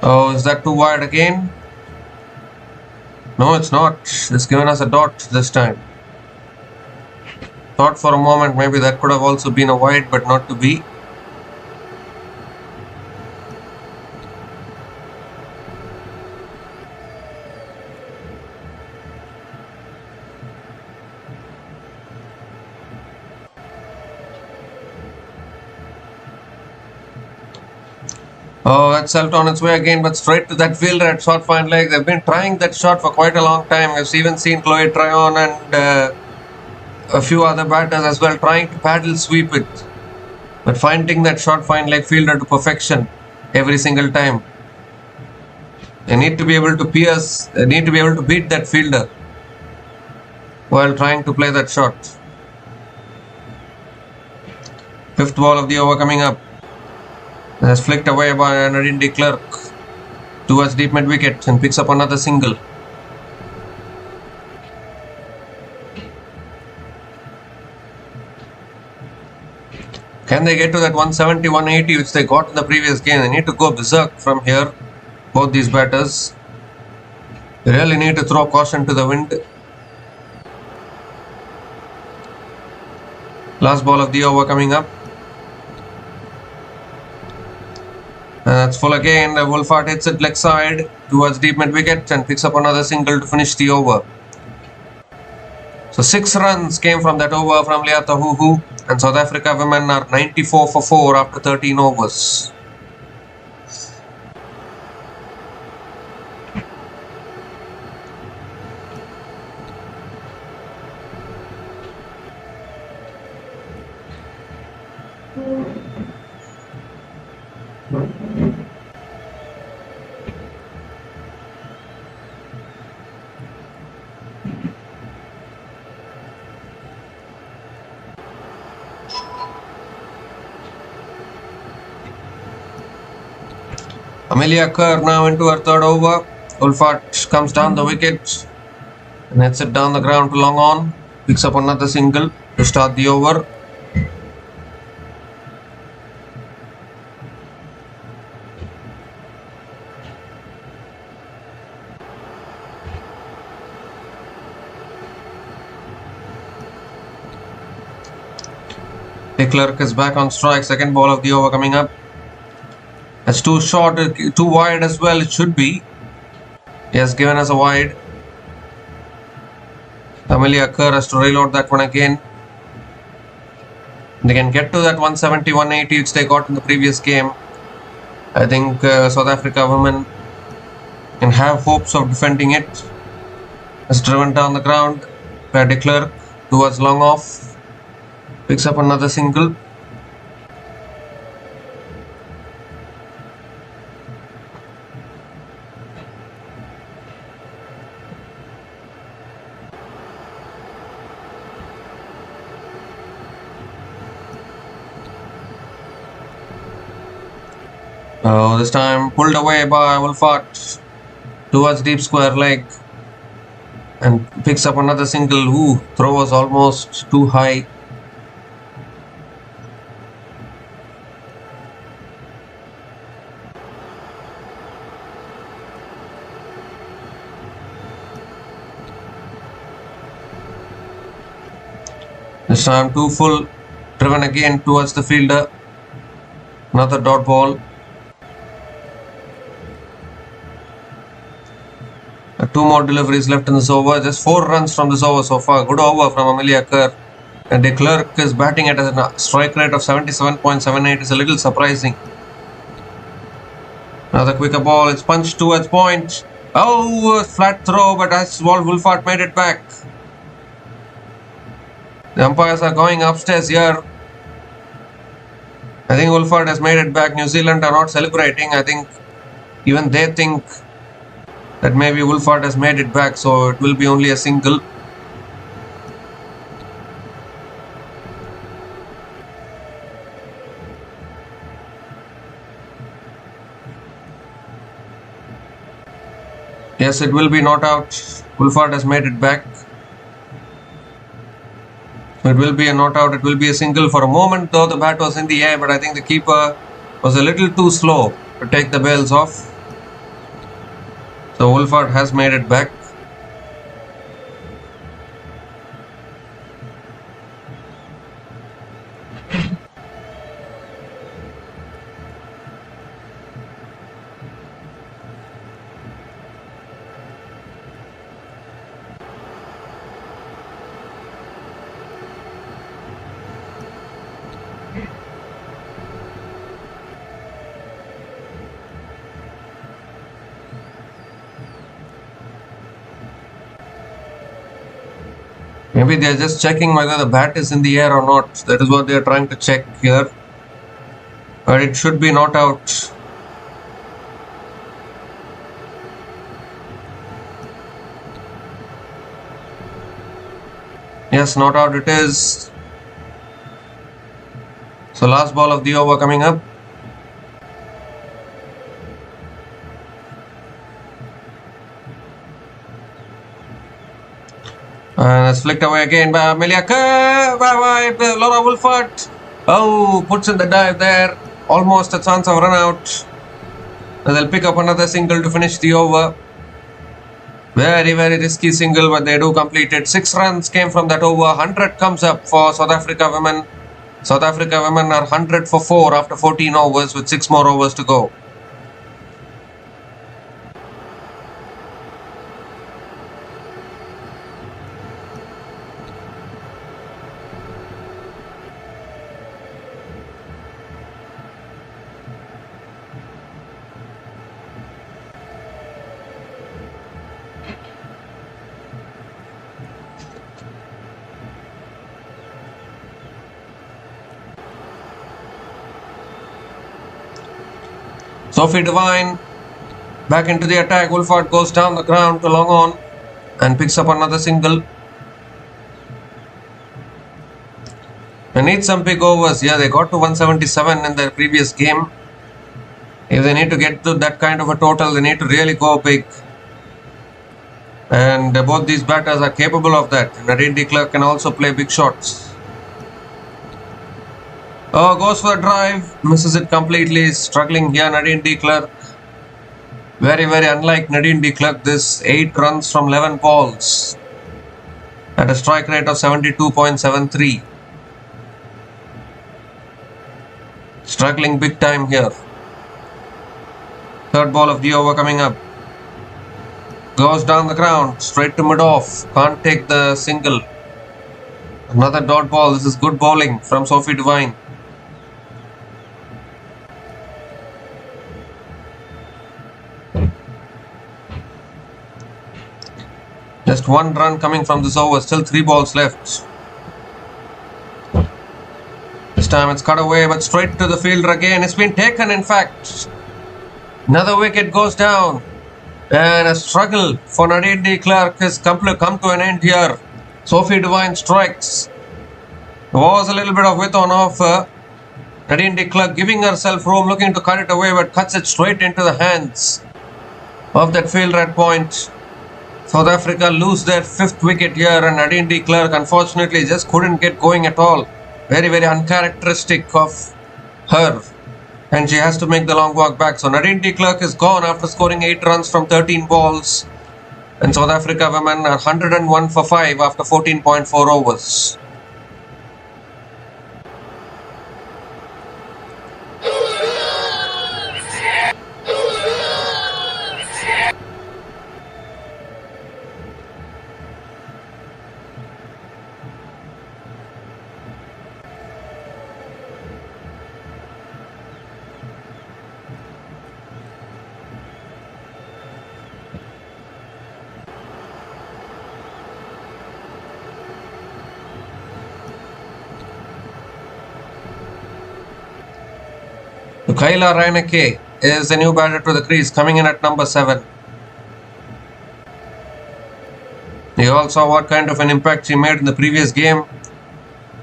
Oh, is that too wide again? No, it's not. It's given us a dot this time. Thought for a moment maybe that could have also been a wide, but not to be. Oh, that's helped on its way again, but straight to that fielder at short fine leg. They've been trying that shot for quite a long time. We've even seen Chloe Tryon and a few other batters as well trying to paddle sweep it, but finding that short fine leg fielder to perfection every single time. They need to be able to pierce, they need to be able to beat that fielder while trying to play that shot. Fifth ball of the over coming up. Has flicked away by Nadine de Klerk towards deep mid wicket and picks up another single. Can they get to that 170, 180 which they got in the previous game? They need to go berserk from here, both these batters. They really need to throw caution to the wind. Last ball of the over coming up. And that's full again. Wolfart hits it leg side towards deep mid wicket and picks up another single to finish the over. So 6 runs came from that over from Leah Tahuhu, and South Africa women are 94 for 4 after 13 overs. Amelia Kerr now into her third over. Wolfart comes down the wicket and hits it down the ground to long on. Picks up another single to start the over. De Klerk is back on strike. Second ball of the over coming up. It's too short, too wide as well. It should be. He has given us a wide. Amelia Kerr has to reload that one again. They can get to that 170, 180 which they got in the previous game. I think South Africa women can have hopes of defending it. It's driven down the ground by De Klerk towards long off. Picks up another single. This time pulled away by Wolfart towards deep square leg and picks up another single. Ooh, throw was almost too high. This time too full, driven again towards the fielder. Another dot ball. Two more deliveries left in this over. Just 4 runs from this over so far. Good over from Amelia Kerr. And De Klerk is batting at a strike rate of 77.78. It's a little surprising. Another quicker ball. It's punched towards point. Oh, flat throw, but as Wolfart made it back. The umpires are going upstairs here. I think Wolfart has made it back. New Zealand are not celebrating. I think even they think that maybe Wolfart has made it back, so it will be only a single. Yes, it will be not out. Wolfart has made it back. It will be a not out. It will be a single. For a moment though, the bat was in the air, but I think the keeper was a little too slow to take the bails off. So Wolfart has made it back. Maybe they are just checking whether the bat is in the air or not. That is what they are trying to check here. But it should be not out. Yes, not out it is. So last ball of the over coming up. And it's flicked away again by Amelia Kerr. By Laura Wolfart. Oh, puts in the dive there. Almost a chance of run out. And they'll pick up another single to finish the over. Very, very risky single, but they do complete it. 6 runs came from that over. 100 comes up for South Africa women. South Africa women are 100 for 4 after 14 overs with 6 more overs to go. Sophie Devine back into the attack. Wolfart goes down the ground to long on and picks up another single. They need some big overs. Yeah, they got to 177 in their previous game. If they need to get to that kind of a total, they need to really go big. And both these batters are capable of that. Nadine de Klerk can also play big shots. Oh, goes for a drive, misses it completely, struggling here Nadine de Klerk. Very, very unlike Nadine de Klerk, this 8 runs from 11 balls at a strike rate of 72.73. Struggling big time here. Third ball of the over coming up. Goes down the ground, straight to mid-off. Can't take the single. Another dot ball. This is good bowling from Sophie Devine. Just 1 run coming from this over. Still 3 balls left. This time it's cut away, but straight to the fielder again. It's been taken, in fact. Another wicket goes down. And a struggle for Nadine de Klerk has come to an end here. Sophie Devine strikes. There was a little bit of width on offer. Nadine de Klerk giving herself room, looking to cut it away, but cuts it straight into the hands of that fielder at point. South Africa lose their 5th wicket here, and Nadine de Klerk unfortunately just couldn't get going at all. Very, very uncharacteristic of her. And she has to make the long walk back. So Nadine de Klerk is gone after scoring 8 runs from 13 balls. And South Africa women are 101 for 5 after 14.4 overs. Kyla Reineke is the new batter to the crease, coming in at number 7. You all saw what kind of an impact she made in the previous game.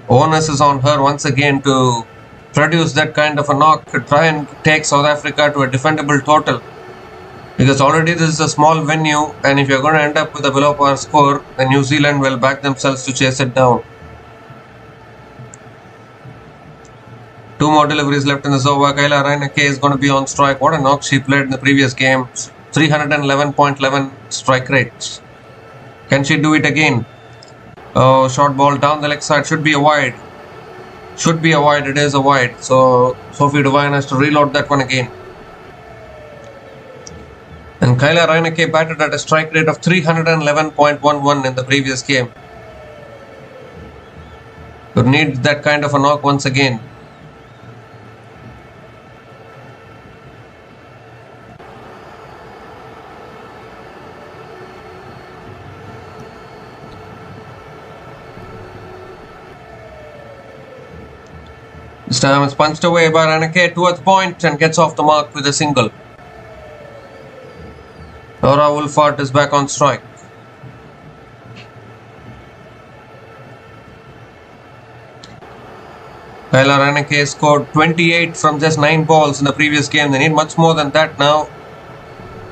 Onus is on her once again to produce that kind of a knock to try and take South Africa to a defendable total. Because already this is a small venue, and if you're going to end up with a below par score, then New Zealand will back themselves to chase it down. 2 more deliveries left in this over. Kyla Reineke is going to be on strike. What a knock she played in the previous game. 311.11 strike rate. Can she do it again? Oh, short ball down the leg side. Should be a wide. Should be a wide. It is a wide. So Sophie Devine has to reload that one again. And Kyla Reineke batted at a strike rate of 311.11 in the previous game. Could need that kind of a knock once again. This time it's punched away by Reineke towards point and gets off the mark with a single. Laura Wolfart is back on strike. Kyla Reineke scored 28 from just 9 balls in the previous game. They need much more than that now.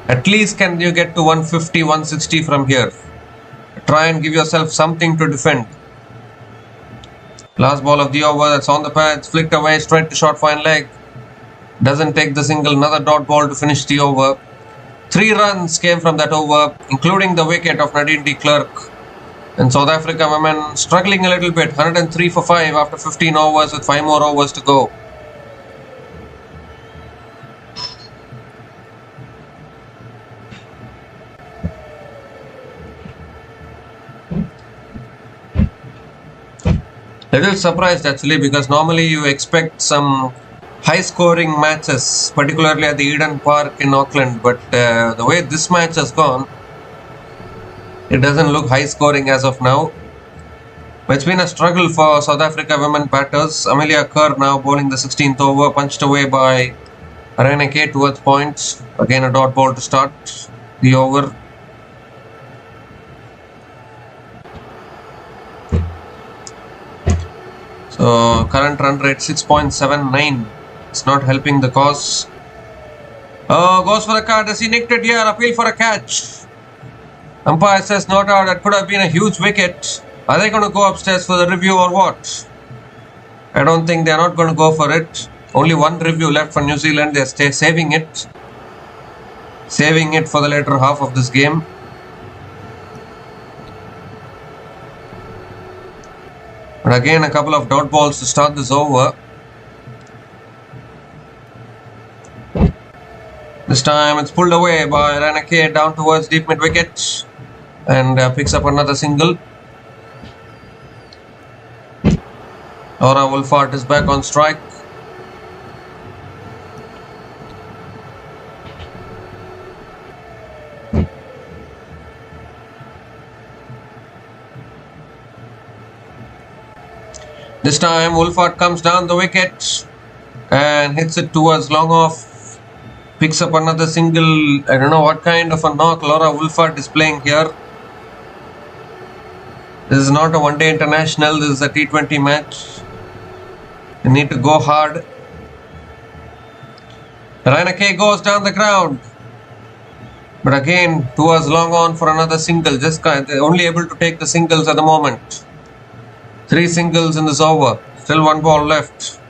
At least can you get to 150, 160 from here. Try and give yourself something to defend. Last ball of the over, that's on the pads, flicked away straight to short fine leg. Doesn't take the single, another dot ball to finish the over. 3 runs came from that over, including the wicket of Nadine de Klerk. And South Africa women struggling a little bit, 103 for 5 after 15 overs with 5 more overs to go. Little surprised actually, because normally you expect some high scoring matches, particularly at the Eden Park in Auckland, but the way this match has gone, it doesn't look high scoring as of now. But it's been a struggle for South Africa women batters. Amelia Kerr now bowling the 16th over, punched away by Reineke towards points. Again a dot ball to start the over. So current run rate 6.79. It's not helping the cause. Oh, goes for the card. Does he nicked it here? Appeal for a catch. Umpire says not out. That could have been a huge wicket. Are they going to go upstairs for the review or what? I don't think they're not going to go for it. Only one review left for New Zealand. They're saving it. Saving it for the later half of this game. But again, a couple of dot balls to start this over. This time it's pulled away by Ranake down towards deep mid wicket and picks up another single. Laura Wolfart is back on strike. This time Wolfart comes down the wicket and hits it towards long off. Picks up another single. I don't know what kind of a knock Laura Wolfart is playing here. This is not a one-day international. This is a T20 match. You need to go hard. Ranake goes down the ground. But again, towards long on for another single. Just only able to take the singles at the moment. 3 singles in this over. Still 1 ball left.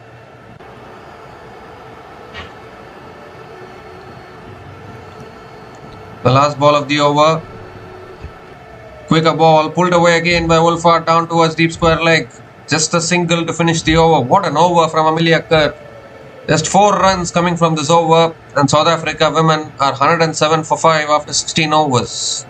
The last ball of the over. Quicker ball pulled away again by Wolfart down towards deep square leg. Just a single to finish the over. What an over from Amelia Kerr. Just 4 runs coming from this over, and South Africa women are 107 for 5 after 16 overs.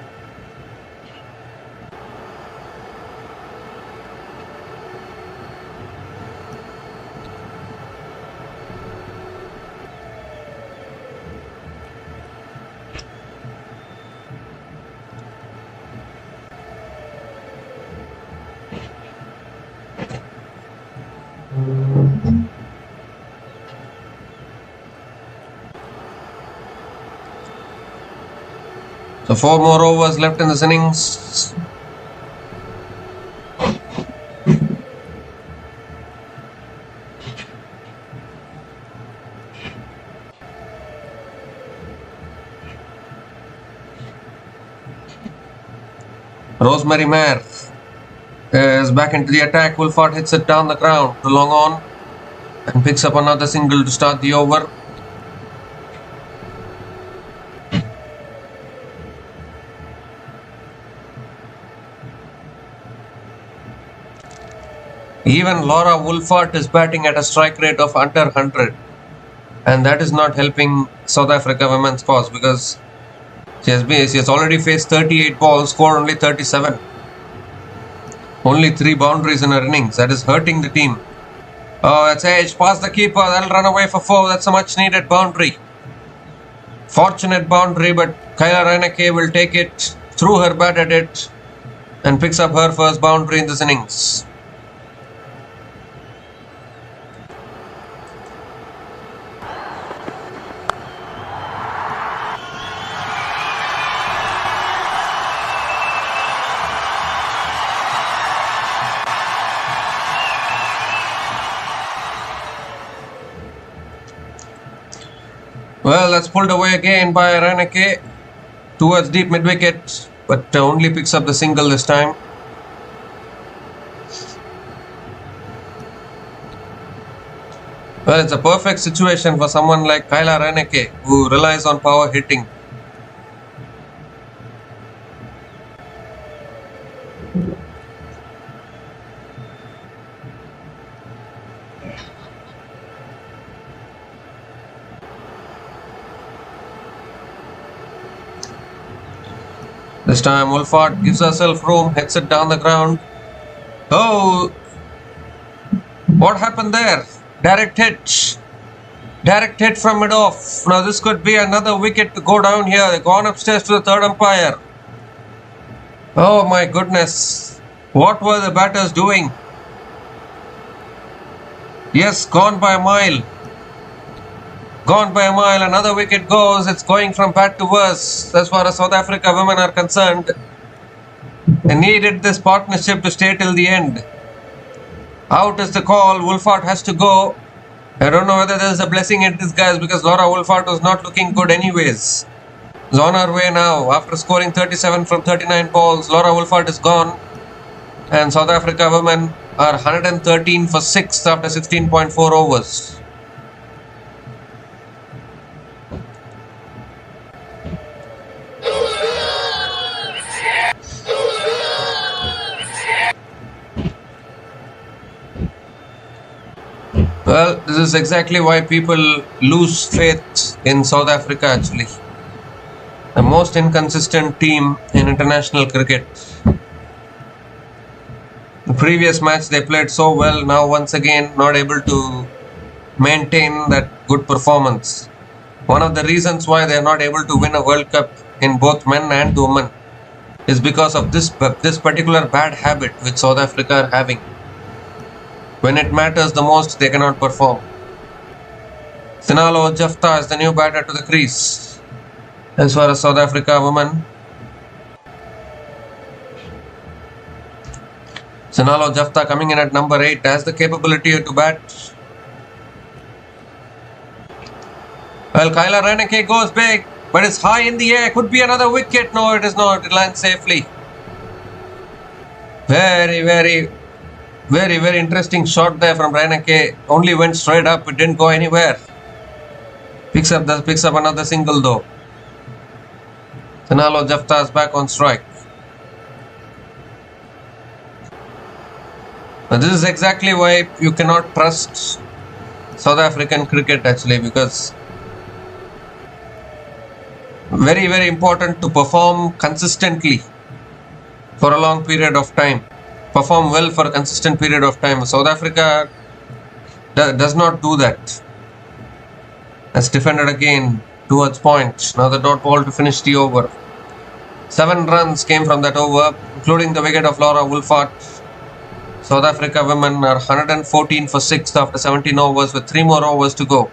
So 4 more overs left in this innings. Rosemary Mayer is back into the attack. Wolfart hits it down the ground to long on and picks up another single to start the over. Even Laura Wolfart is batting at a strike rate of under 100, and that is not helping South Africa women's cause because she has already faced 38 balls, scored only 37. Only 3 boundaries in her innings. That is hurting the team. Oh, that's edge past the keeper. That'll run away for 4. That's a much needed boundary. Fortunate boundary, but Kyla Ranake will take it, threw her bat at it, and picks up her first boundary in this innings. Well, that's pulled away again by Ranake towards deep mid-wicket, but only picks up the single this time. Well, it's a perfect situation for someone like Kyla Ranake, who relies on power hitting. This time Wolfart gives herself room, hits it down the ground. Oh, what happened there? Direct hit. Direct hit from mid-off. Now this could be another wicket to go down here. They've gone upstairs to the third umpire. Oh my goodness. What were the batters doing? Yes, gone by a mile. Gone by a mile. Another wicket goes. It's going from bad to worse as far as South Africa women are concerned. They needed this partnership to stay till the end. Out is the call. Wolfart has to go. I don't know whether there's a blessing in disguise because Laura Wolfart was not looking good anyways. Is on her way now. After scoring 37 from 39 balls, Laura Wolfart is gone. And South Africa women are 113 for 6 after 16.4 overs. Well, this is exactly why people lose faith in South Africa actually. The most inconsistent team in international cricket. The previous match they played so well, now once again not able to maintain that good performance. One of the reasons why they are not able to win a World Cup in both men and women is because of this particular bad habit which South Africa are having. When it matters the most, they cannot perform. Sinalo Jafta is the new batter to the crease. As far as South Africa women, Sinalo Jafta coming in at number 8 has the capability to bat. Well, Kyla Reneke goes big, but it's high in the air. Could be another wicket. No, it is not. It lands safely. Very interesting shot there from Reneke. Only went straight up. It didn't go anywhere. Picks up another single though. Sinalo Jafta is back on strike. Now this is exactly why you cannot trust South African cricket actually, because very important to perform consistently for a long period of time. Perform well for a consistent period of time. South Africa does not do that. Has defended again towards point. Now the dot ball to finish the over. 7 runs came from that over, including the wicket of Laura Wolfart. South Africa women are 114 for 6 after 17 overs with 3 more overs to go.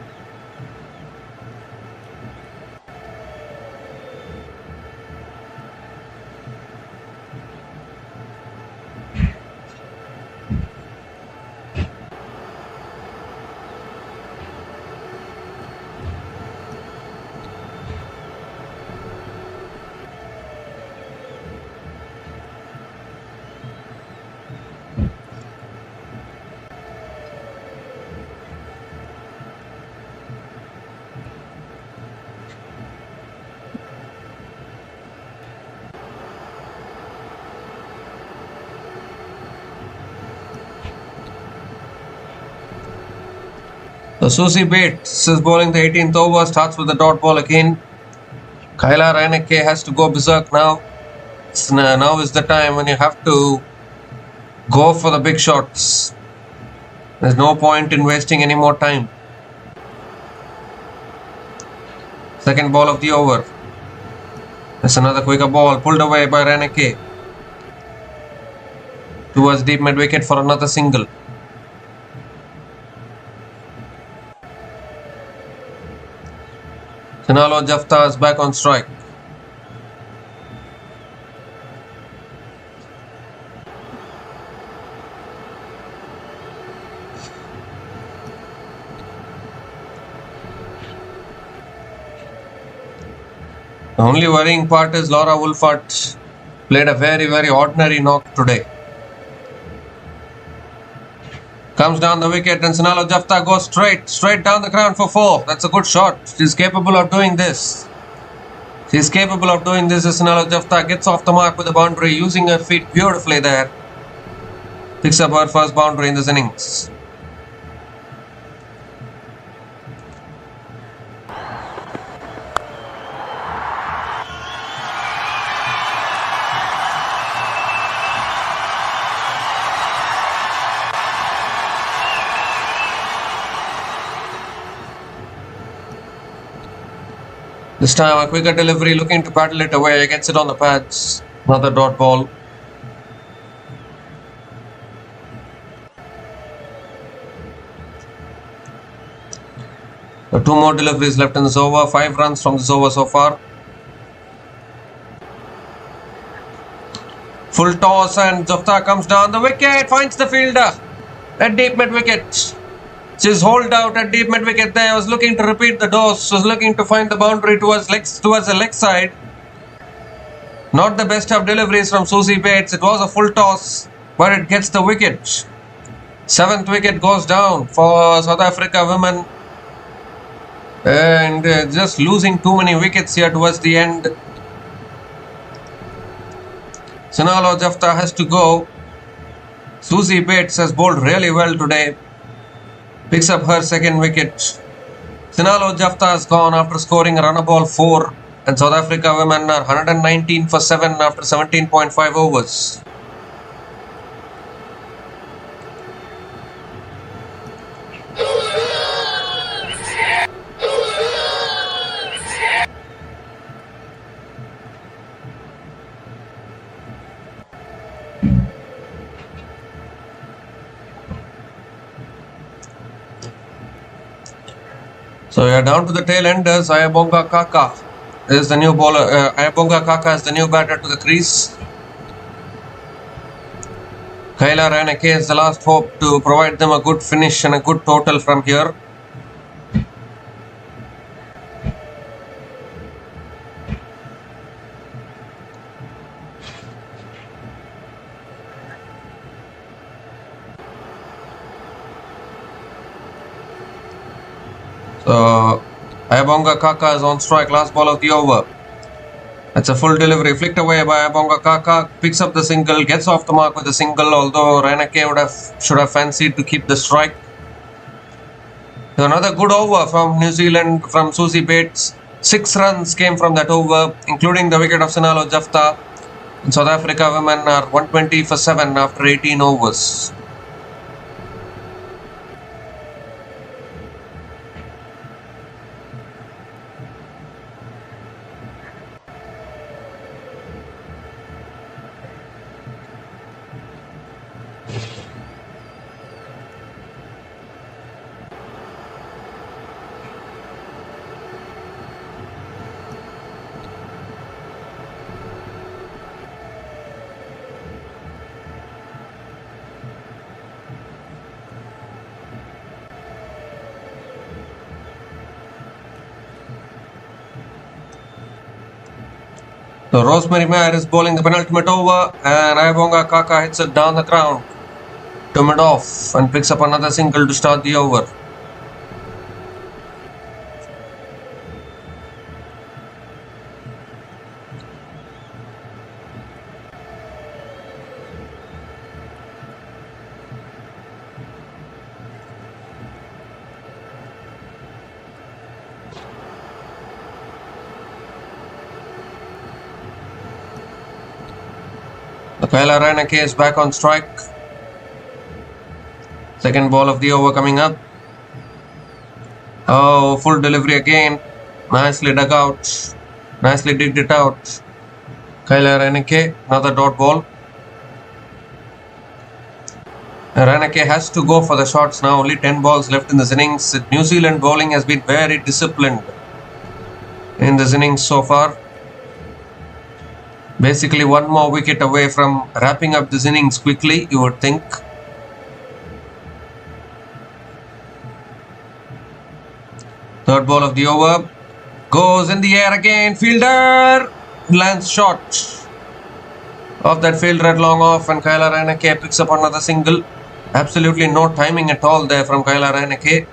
So Susie Bates is bowling the 18th over, starts with the dot ball again. Kyla Reneke has to go berserk now. Now is the time when you have to go for the big shots. There's no point in wasting any more time. Second ball of the over. There's another quicker ball pulled away by Reneke towards deep mid wicket for another single. Sinalo Jafta is back on strike. The only worrying part is Laura Wolfart played a very ordinary knock today. Comes down the wicket and Sinalo Jafta goes straight down the ground for 4. That's a good shot. She's capable of doing this. She's capable of doing this as Sinalo Jafta gets off the mark with the boundary, using her feet beautifully there. Picks up her first boundary in this innings. This time a quicker delivery, looking to battle it away, gets it on the pads. Another dot ball. So 2 more deliveries left in this over. 5 runs from this over so far. Full toss and Jafta comes down the wicket, finds the fielder at deep mid wicket. She's holed out at deep mid wicket there. Was looking to repeat the dose. Was looking to find the boundary towards the leg side. Not the best of deliveries from Susie Bates. It was a full toss, but it gets the wicket. 7th wicket goes down for South Africa women. And just losing too many wickets here towards the end. Sinalo Jafta has to go. Susie Bates has bowled really well today. Picks up her 2nd wicket. Sinalo Jafta has gone after scoring a run ball 4. And South Africa women are 119 for 7 after 17.5 overs. So we are down to the tail enders. Ayabonga Kaka is the new bowler. Ayabonga Kaka is the new batter to the crease. Kayla Raneke is the last hope to provide them a good finish and a good total from here. So Ayabonga Kaka is on strike, last ball of the over. That's a full delivery, flicked away by Ayabonga Kaka, picks up the single, gets off the mark with a single, although Raneke should have fancied to keep the strike. So another good over from New Zealand, from Susie Bates. 6 runs came from that over, including the wicket of Sinalo Jafta. And South Africa women are 120 for 7 after 18 overs. So Rosemary Mayer is bowling the penultimate over, and Ayabonga Kaka hits it down the ground to mid-off and picks up another single to start the over. Kayla Raneke is back on strike. 2nd ball of the over coming up. Oh, full delivery again. Nicely dug out. Nicely digged it out. Kayla Raneke, another dot ball. Raneke has to go for the shots now. Only 10 balls left in this innings. New Zealand bowling has been very disciplined in this innings so far. Basically 1 more wicket away from wrapping up this innings quickly, you would think. Third ball of the over. Goes in the air again. Fielder lands short of that fielder at long off, and Kayla Raneke picks up another single. Absolutely no timing at all there from Kayla Raneke.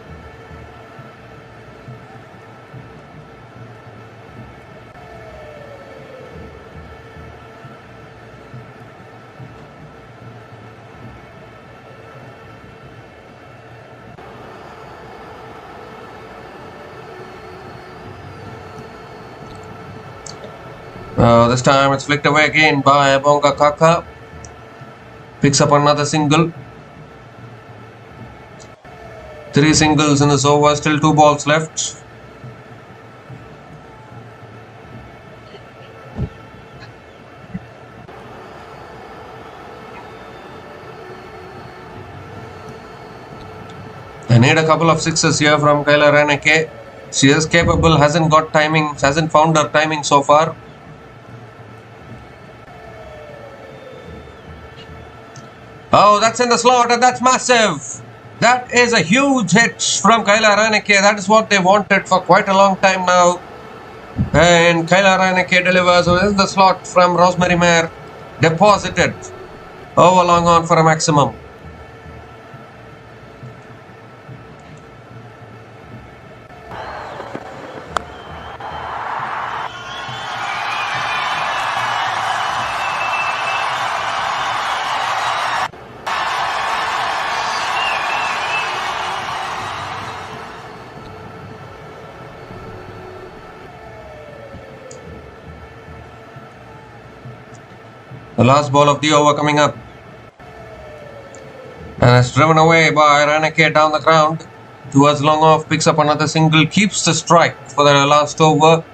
This time it's flicked away again by Ayabonga Kaka. Picks up another single. 3 singles in this over, still 2 balls left. They need a couple of sixes here from Kayla Raneke. She is capable, hasn't got timing, hasn't found her timing so far. Oh, that's in the slot and that's massive. That is a huge hit from Kailar Raneke. That is what they wanted for quite a long time now. And Kailar Raneke delivers in the slot from Rosemary Mare. Deposited over long on for a maximum. The last ball of the over coming up. And it's driven away by Raneke down the ground. Towards long off, picks up another single, keeps the strike for the last over.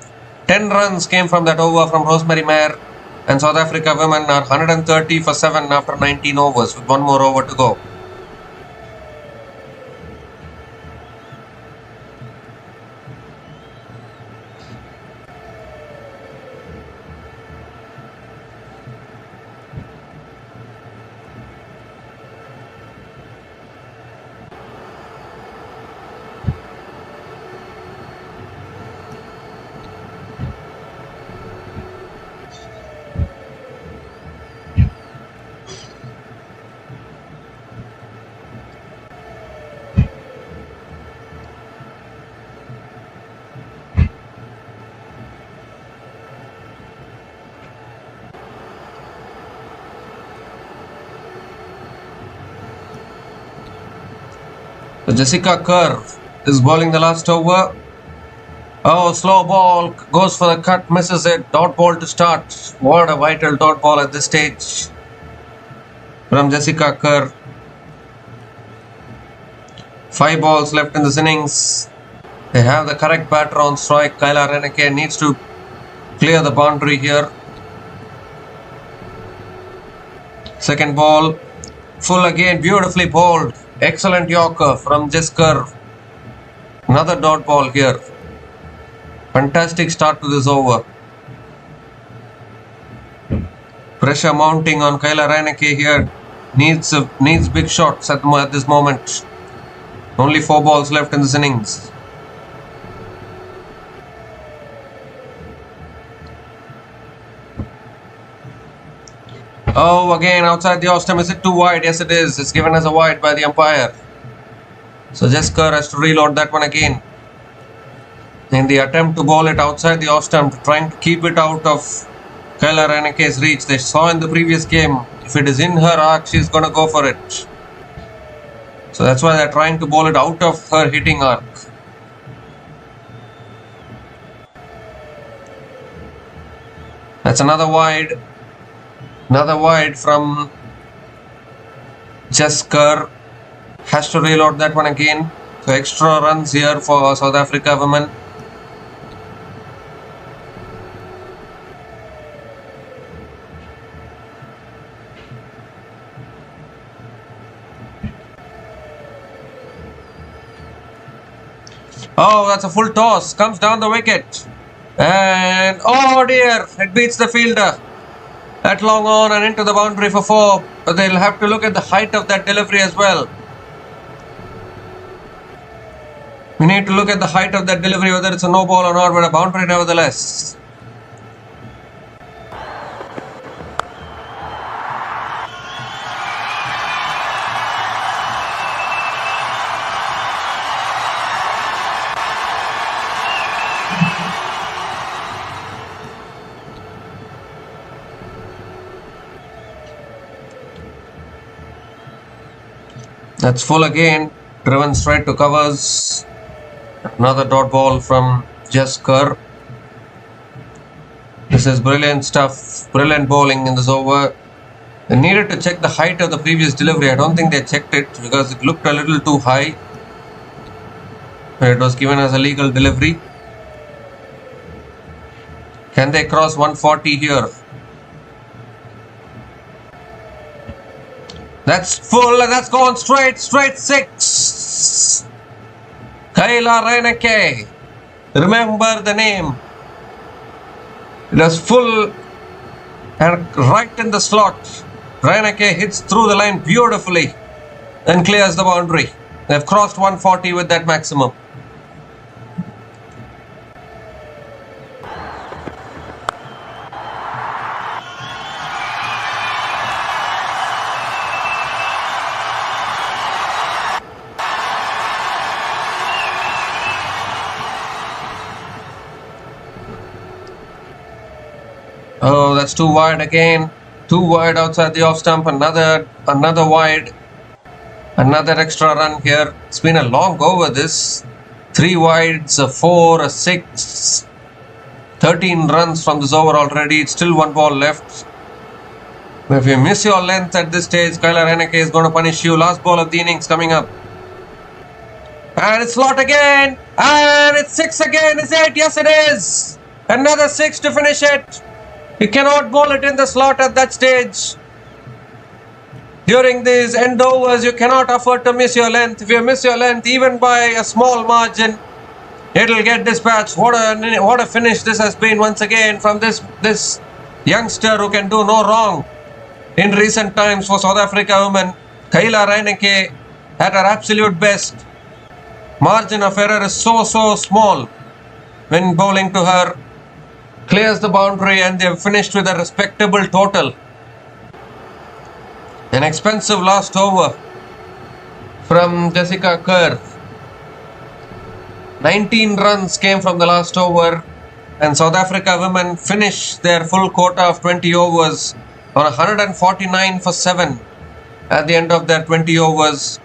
10 runs came from that over from Rosemary Mare. And South Africa women are 130 for 7 after 19 overs with one more over to go. So Jessica Kerr is bowling the last over. Oh, slow ball, goes for the cut, misses it. Dot ball to start. What a vital dot ball at this stage from Jessica Kerr. 5 balls left in this innings. They have the correct batter on strike. Kailar Raneke needs to clear the boundary here. Second ball, full again, beautifully bowled. Excellent Yorker from Jessica. Another dot ball here. Fantastic start to this over. Pressure mounting on Kailar Raneke here. Needs big shots at this moment. Only 4 balls left in this innings. Oh, again outside the off stump. Is it too wide? Yes, it is. It's given as a wide by the umpire. So Jessica has to reload that one again. In the attempt to bowl it outside the off stump, trying to keep it out of Kailar Raneke's reach. They saw in the previous game, if it is in her arc, she's going to go for it. So that's why they're trying to bowl it out of her hitting arc. That's another wide. Another wide from Jessica. Has to reload that one again. So extra runs here for South Africa women. Oh, that's a full toss. Comes down the wicket. And oh dear, it beats the fielder. That long on and into the boundary for 4. But they'll have to look at the height of that delivery as well. We need to look at the height of that delivery, whether it's a no ball or not, but a boundary nevertheless. That's full again, driven straight to covers. Another dot ball from Jessica. This is brilliant stuff, brilliant bowling in this over. They needed to check the height of the previous delivery. I don't think they checked it because it looked a little too high. It was given as a legal delivery. Can they cross 140 here? That's full and that's gone straight 6. Kailar Raneke. Remember the name. It was full and right in the slot. Raneke hits through the line beautifully and clears the boundary. They've crossed 140 with that maximum. Oh, that's too wide again. Too wide outside the off stump. Another wide. Another extra run here. It's been a long over this. 3 wides, a 4, a 6. 13 runs from this over already. It's still 1 ball left. If you miss your length at this stage, Kyler Henneke is going to punish you. Last ball of the innings coming up. And it's slot again. And it's 6 again. Is it? Yes, it is. Another 6 to finish it. You cannot bowl it in the slot at that stage. During these end overs, you cannot afford to miss your length. If you miss your length, even by a small margin, it'll get dispatched. What a finish this has been once again from this youngster who can do no wrong. In recent times for South Africa women, Kyler Henneke at her absolute best. Margin of error is so small when bowling to her. Clears the boundary and they have finished with a respectable total. An expensive last over from Jessica Kerr. 19 runs came from the last over and South Africa women finished their full quota of 20 overs on 149 for 7 at the end of their 20 overs.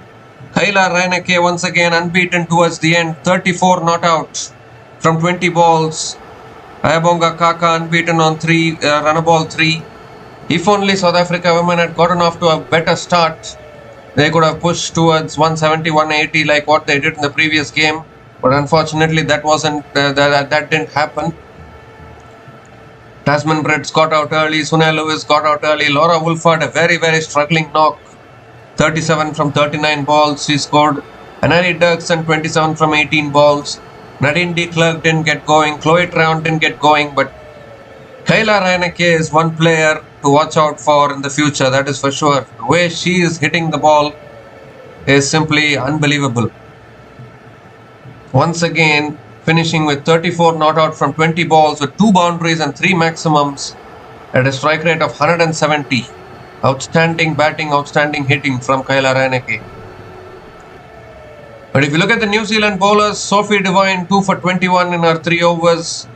Kyler Henneke once again unbeaten towards the end, 34 not out from 20 balls. Ayabonga Kaka unbeaten on 3, run ball 3. If only South Africa women had gotten off to a better start, they could have pushed towards 170, 180 like what they did in the previous game. But unfortunately, that didn't happen. Tasman Bretts got out early. Sunil Lewis got out early. Laura Wolford, a very struggling knock. 37 from 39 balls she scored. Anneli Dirksen, 27 from 18 balls. Nadine de Klerk didn't get going. Chloe Trayon didn't get going. But Kyler Henneke is one player to watch out for in the future, that is for sure. The way she is hitting the ball is simply unbelievable. Once again, finishing with 34 not out from 20 balls with 2 boundaries and 3 maximums at a strike rate of 170. Outstanding batting, outstanding hitting from Kyler Henneke. But if you look at the New Zealand bowlers, Sophie Devine 2 for 21 in her 3 overs.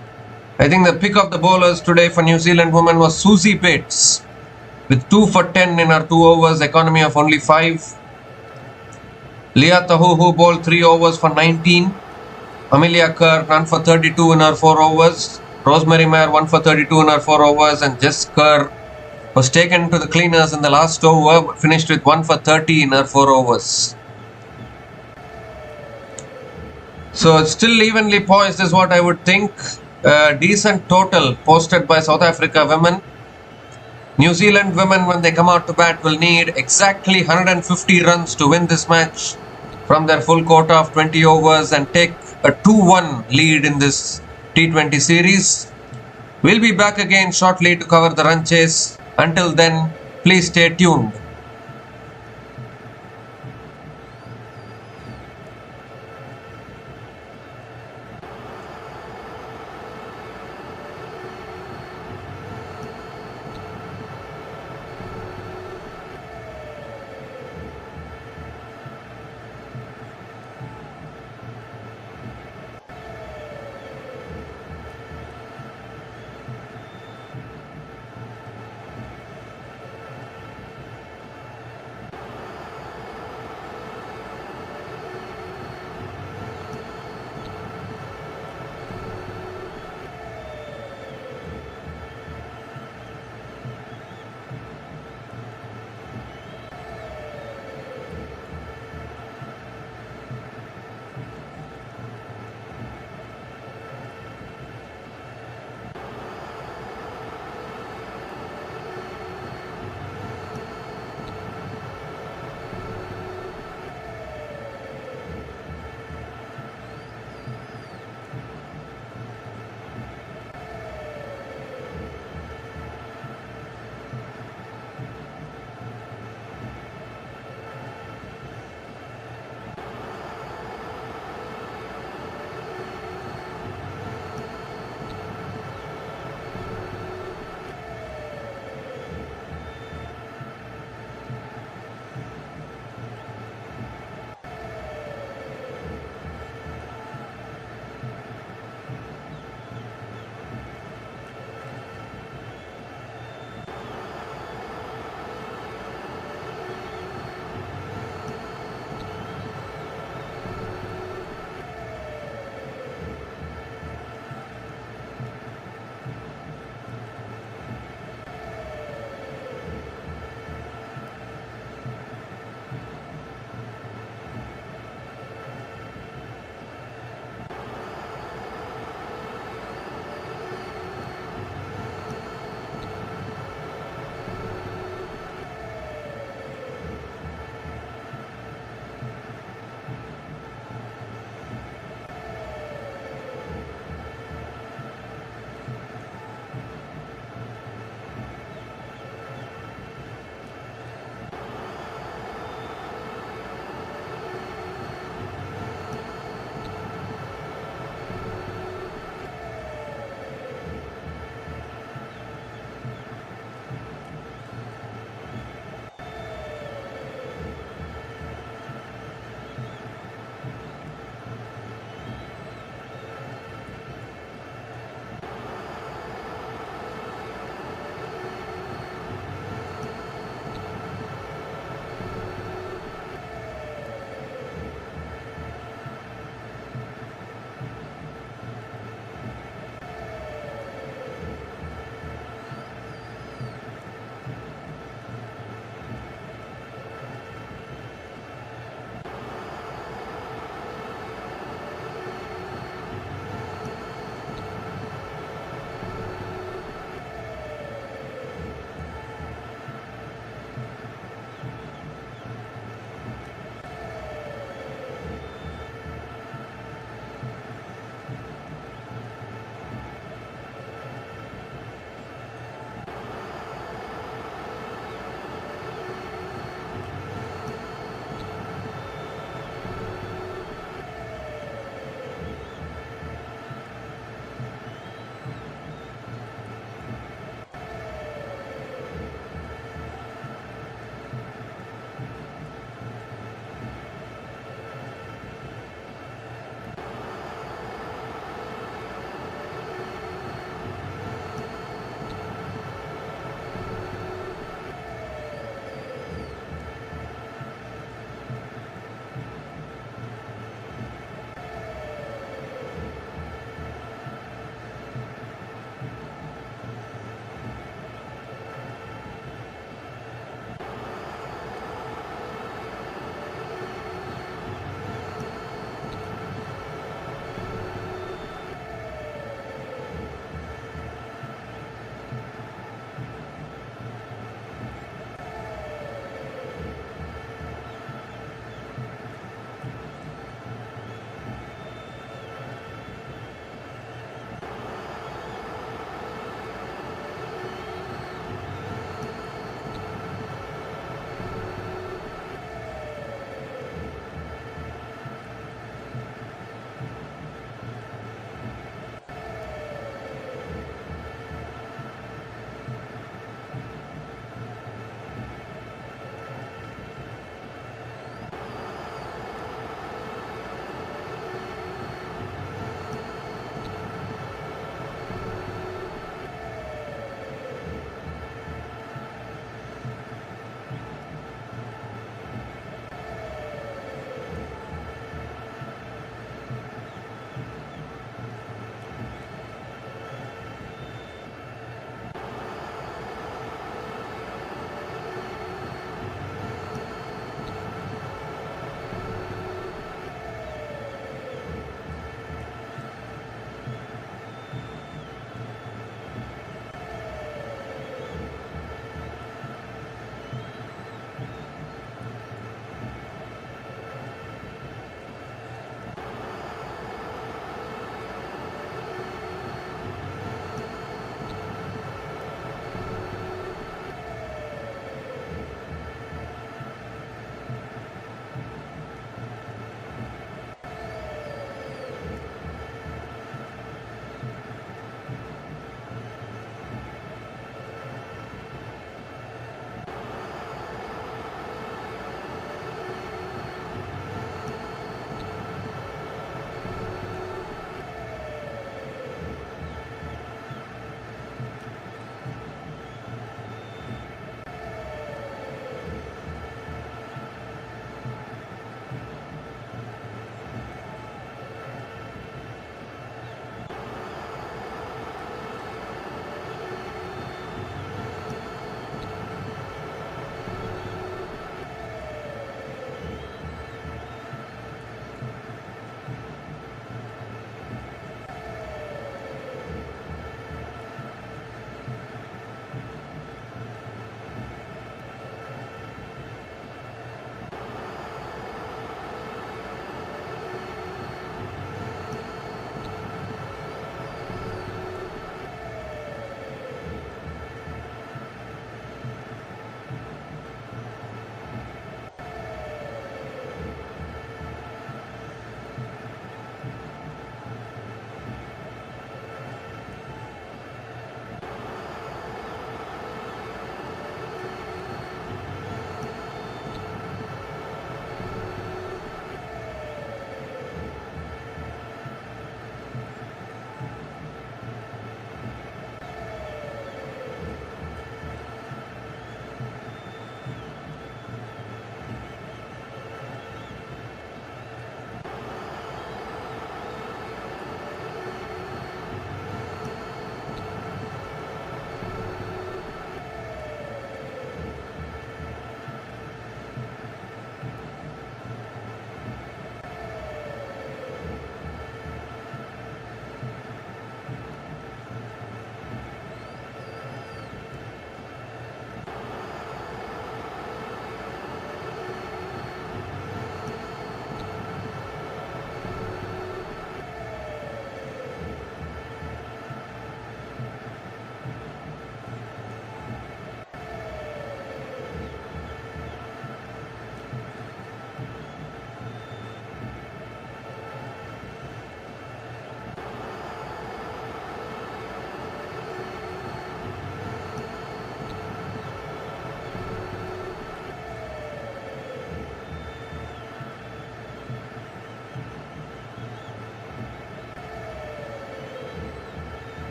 I think the pick of the bowlers today for New Zealand women was Susie Bates with 2 for 10 in her 2 overs, economy of only 5. Leah Tahuhu bowled 3 overs for 19. Amelia Kerr none for 32 in her 4 overs. Rosemary Mayer 1 for 32 in her 4 overs, and Jess Kerr was taken to the cleaners in the last over but finished with 1 for 30 in her 4 overs. So it's still evenly poised is what I would think. Decent total posted by South Africa women. New Zealand women, when they come out to bat, will need exactly 150 runs to win this match from their full quota of 20 overs and take a 2-1 lead in this T20 series. We'll be back again shortly to cover the run chase. Until then, please stay tuned.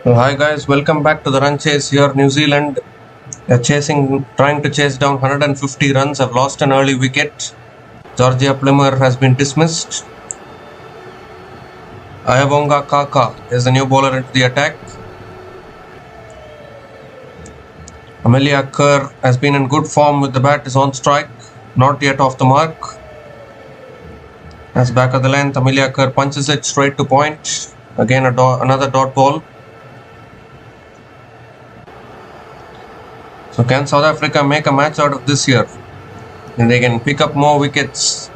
So hi guys, welcome back to the run chase here. New Zealand trying to chase down 150 runs, have lost an early wicket. Georgia Plummer has been dismissed. Ayabonga Kaka is the new bowler into the attack. Amelia Kerr has been in good form with the bat, is on strike, not yet off the mark. As back of the length, Amelia Kerr punches it straight to point. Again another dot ball. So can South Africa make a match out of this here? And they can pick up more wickets,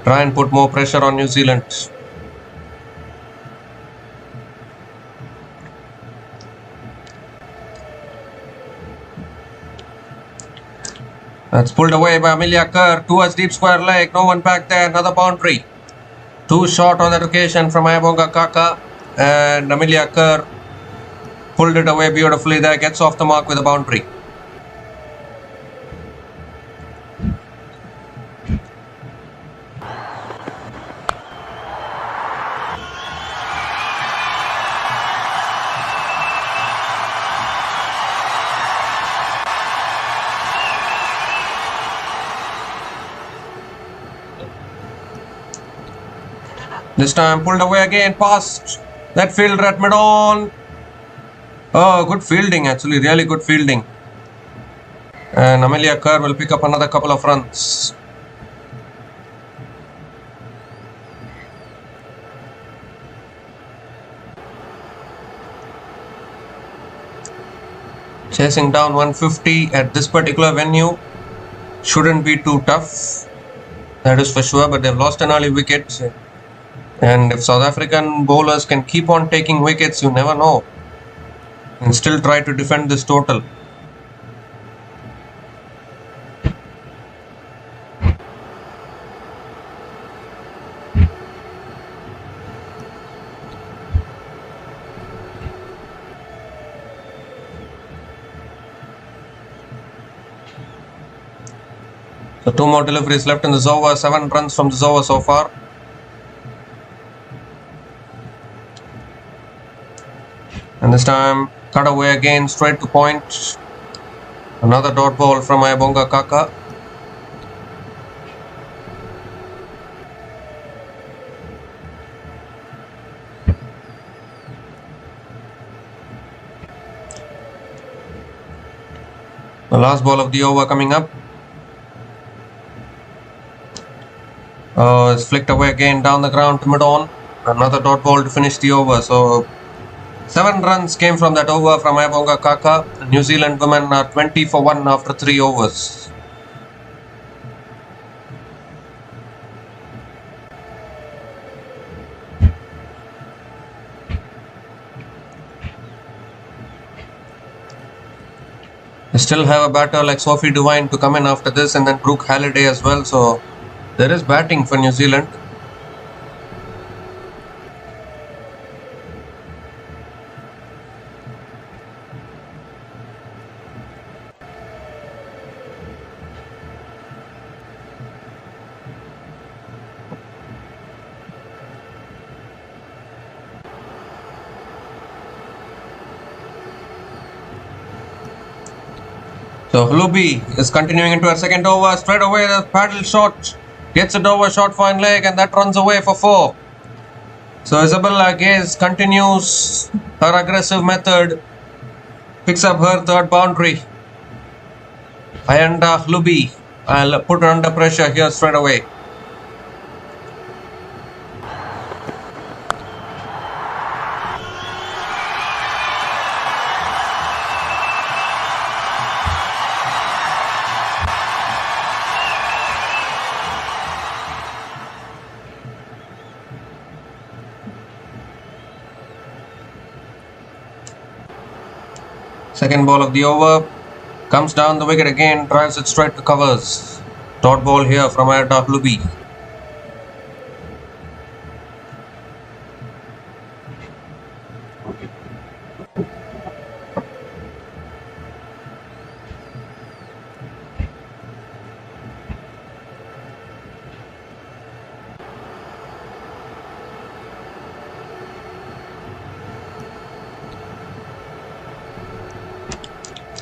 try and put more pressure on New Zealand. That's pulled away by Amelia Kerr towards deep square leg. No one back there. Another boundary. Too short on that occasion from Ayabonga Kaka. And Amelia Kerr pulled it away beautifully there. Gets off the mark with a boundary. This time pulled away again, past that fielder at mid-on. Oh, good fielding actually, really good fielding. And Amelia Kerr will pick up another couple of runs. Chasing down 150 at this particular venue shouldn't be too tough, that is for sure, but they've lost an early wicket. And if South African bowlers can keep on taking wickets, you never know, and still try to defend this total. So 2 more deliveries left in this over, 7 runs from this over so far. And this time, cut away again, straight to point. Another dot ball from Ayabonga Kaka. The last ball of the over coming up. It's flicked away again down the ground to mid-on. Another dot ball to finish the over. So 7 runs came from that over from Ayabonga Kaka. The New Zealand women are 20 for 1 after 3 overs. They still have a batter like Sophie Devine to come in after this, and then Brooke Halliday as well. So there is batting for New Zealand. So Hlubi is continuing into her second over. Straight away the paddle shot. Gets it over short fine leg, and that runs away for 4. So Isabella Gaze continues her aggressive method. Picks up her third boundary. Ayanda Hlubi, I'll put her under pressure here straight away. Second ball of the over, comes down the wicket again, drives it straight to covers. Dot ball here from Ayanda Hlubi.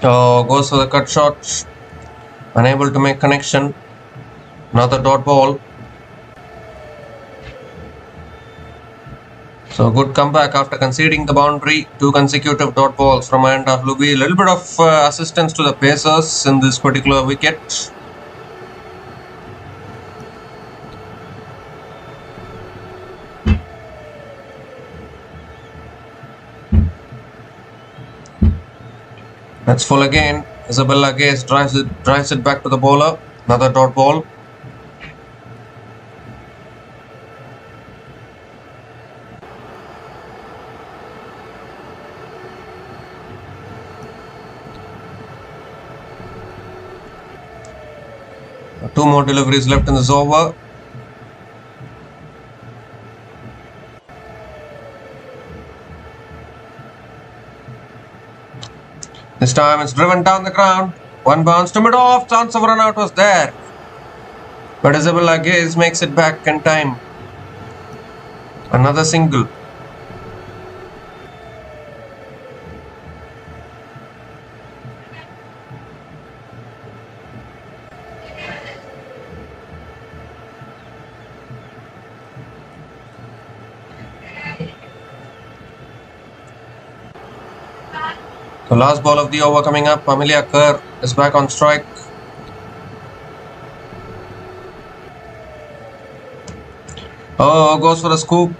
Goes for the cut shot. Unable to make connection. Another dot ball. So good comeback after conceding the boundary. 2 consecutive dot balls from end of Luby. A little bit of assistance to the pacers in this particular wicket. That's full again. Isabella Gaze drives it back to the bowler. Another dot ball. Two more deliveries left in this over. This time it's driven down the ground. One bounce to mid-off. Chance of run out was there. But Isabella Gaze makes it back in time. Another single. The last ball of the over coming up. Amelia Kerr is back on strike. Oh, goes for a scoop.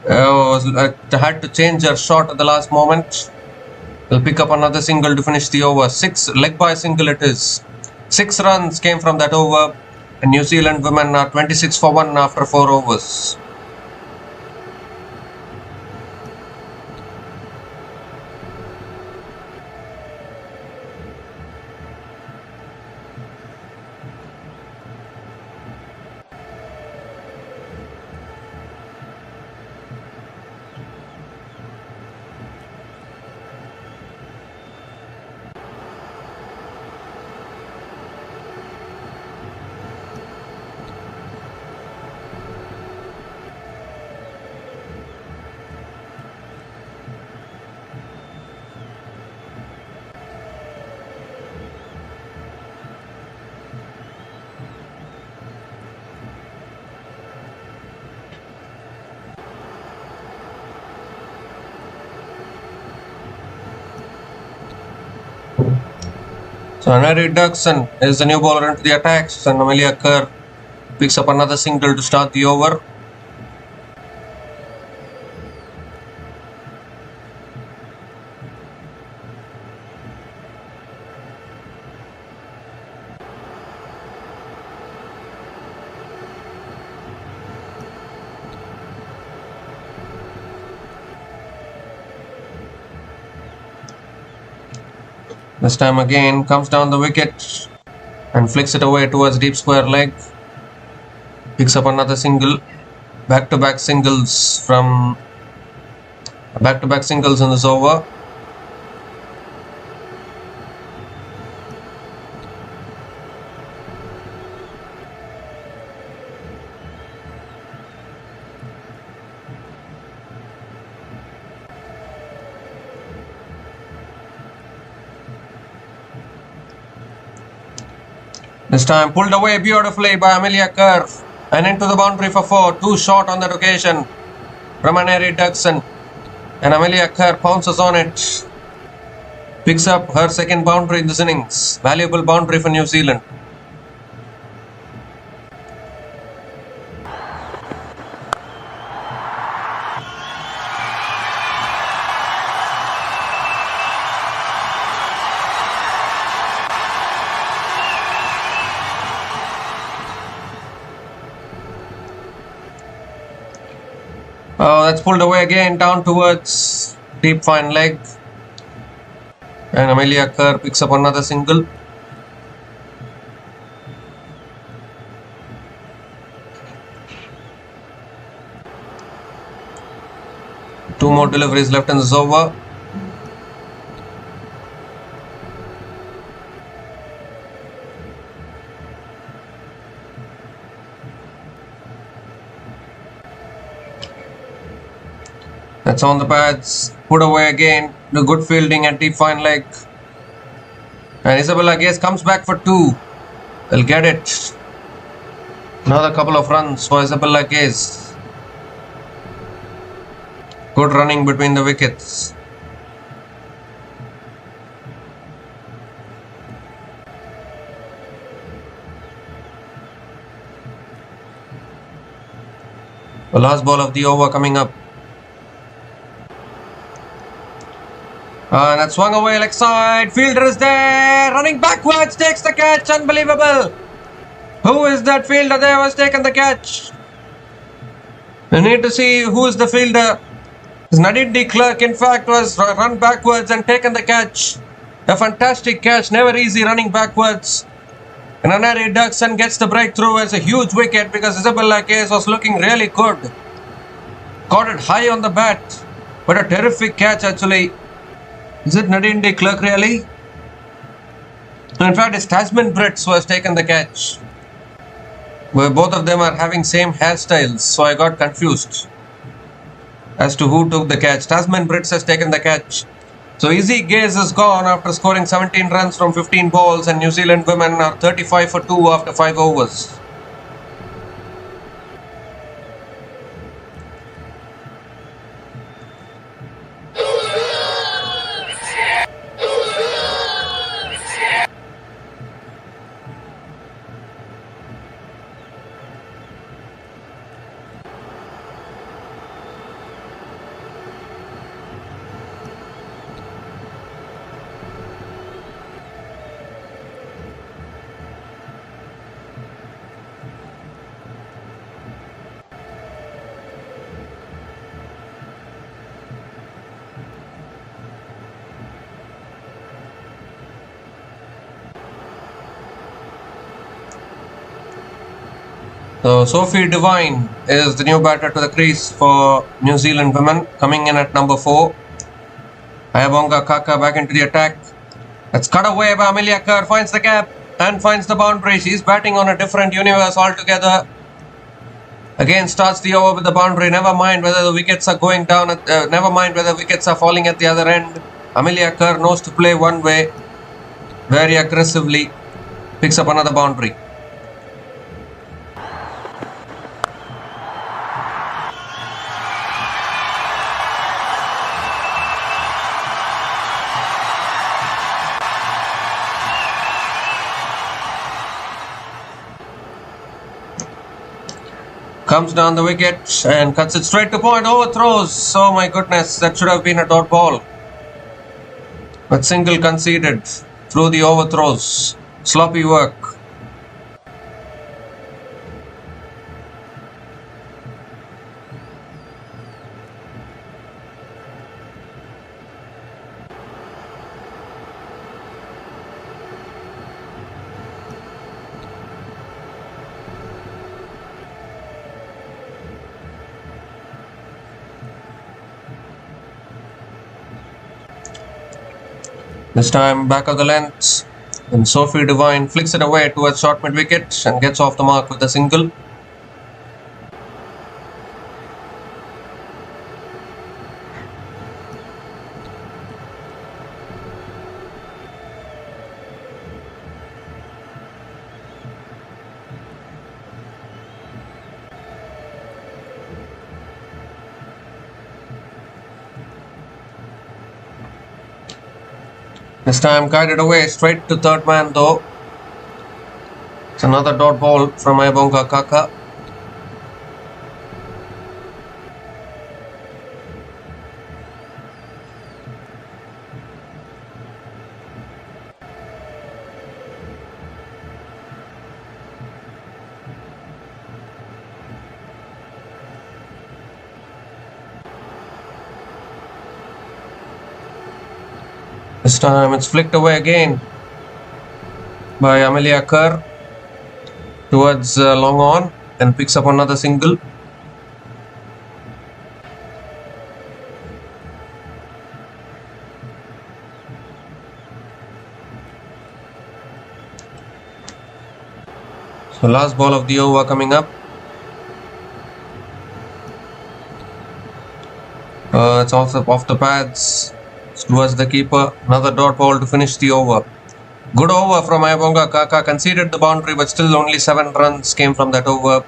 Had to change her shot at the last moment. Will pick up another single to finish the over. 6 leg by single it is. 6 runs came from that over. And New Zealand women are 26 for 1 after 4 overs. So Henry Dugson is the new bowler into the attacks, and Amelia Kerr picks up another single to start the over. This time again comes down the wicket and flicks it away towards deep square leg. Picks up another single. Back-to-back singles in this over. This time pulled away beautifully by Amelia Kerr and into the boundary for 4. Too short on that occasion from Henry Dugson, and Amelia Kerr pounces on it. Picks up her second boundary in this innings. Valuable boundary for New Zealand. Oh, that's pulled away again down towards deep fine leg. And Amelia Kerr picks up another single. Two more deliveries left in this over. That's on the pads. Put away again. The good fielding at deep fine leg. And Isabella Gaze comes back for 2. They'll get it. Another couple of runs for Isabella Gaze. Good running between the wickets. The last ball of the over coming up. And that's swung away leg side. Fielder is there. Running backwards. Takes the catch. Unbelievable. Who is that fielder there who has taken the catch? We need to see who is the fielder. Nadine de Klerk, in fact, was run backwards and taken the catch. A fantastic catch. Never easy running backwards. And Anari Duxon gets the breakthrough as a huge wicket because Isabella Case was looking really good. Caught it high on the bat. But a terrific catch actually. Is it Nadine de Klerk really? No, in fact, it's Tasman Brits who has taken the catch. Where both of them are having same hairstyles, so I got confused as to who took the catch. Tasman Brits has taken the catch. So Easy Gaze is gone after scoring 17 runs from 15 balls, and New Zealand women are 35 for 2 after 5 overs. So Sophie Devine is the new batter to the crease for New Zealand women, coming in at number 4. Ayabonga Kaka back into the attack. That's cut away by Amelia Kerr, finds the gap and finds the boundary. She's batting on a different universe altogether. Again starts the over with the boundary. Never mind whether the wickets are going down. Never mind whether wickets are falling at the other end. Amelia Kerr knows to play one way very aggressively. Picks up another boundary. Comes down the wicket and cuts it straight to point. Overthrows. Oh my goodness, that should have been a dot ball. But single conceded through the overthrows. Sloppy work. This time back of the length, and Sophie Devine flicks it away towards short mid wicket and gets off the mark with a single. This time guided away straight to third man though. It's another dot ball from Ayabonga Kaka. This time it's flicked away again by Amelia Kerr towards long on and picks up another single. So last ball of the over coming up. It's off the pads. Towards the keeper, another dot ball to finish the over. Good over from Ayabonga Kaka. Conceded the boundary, but still only 7 runs came from that over.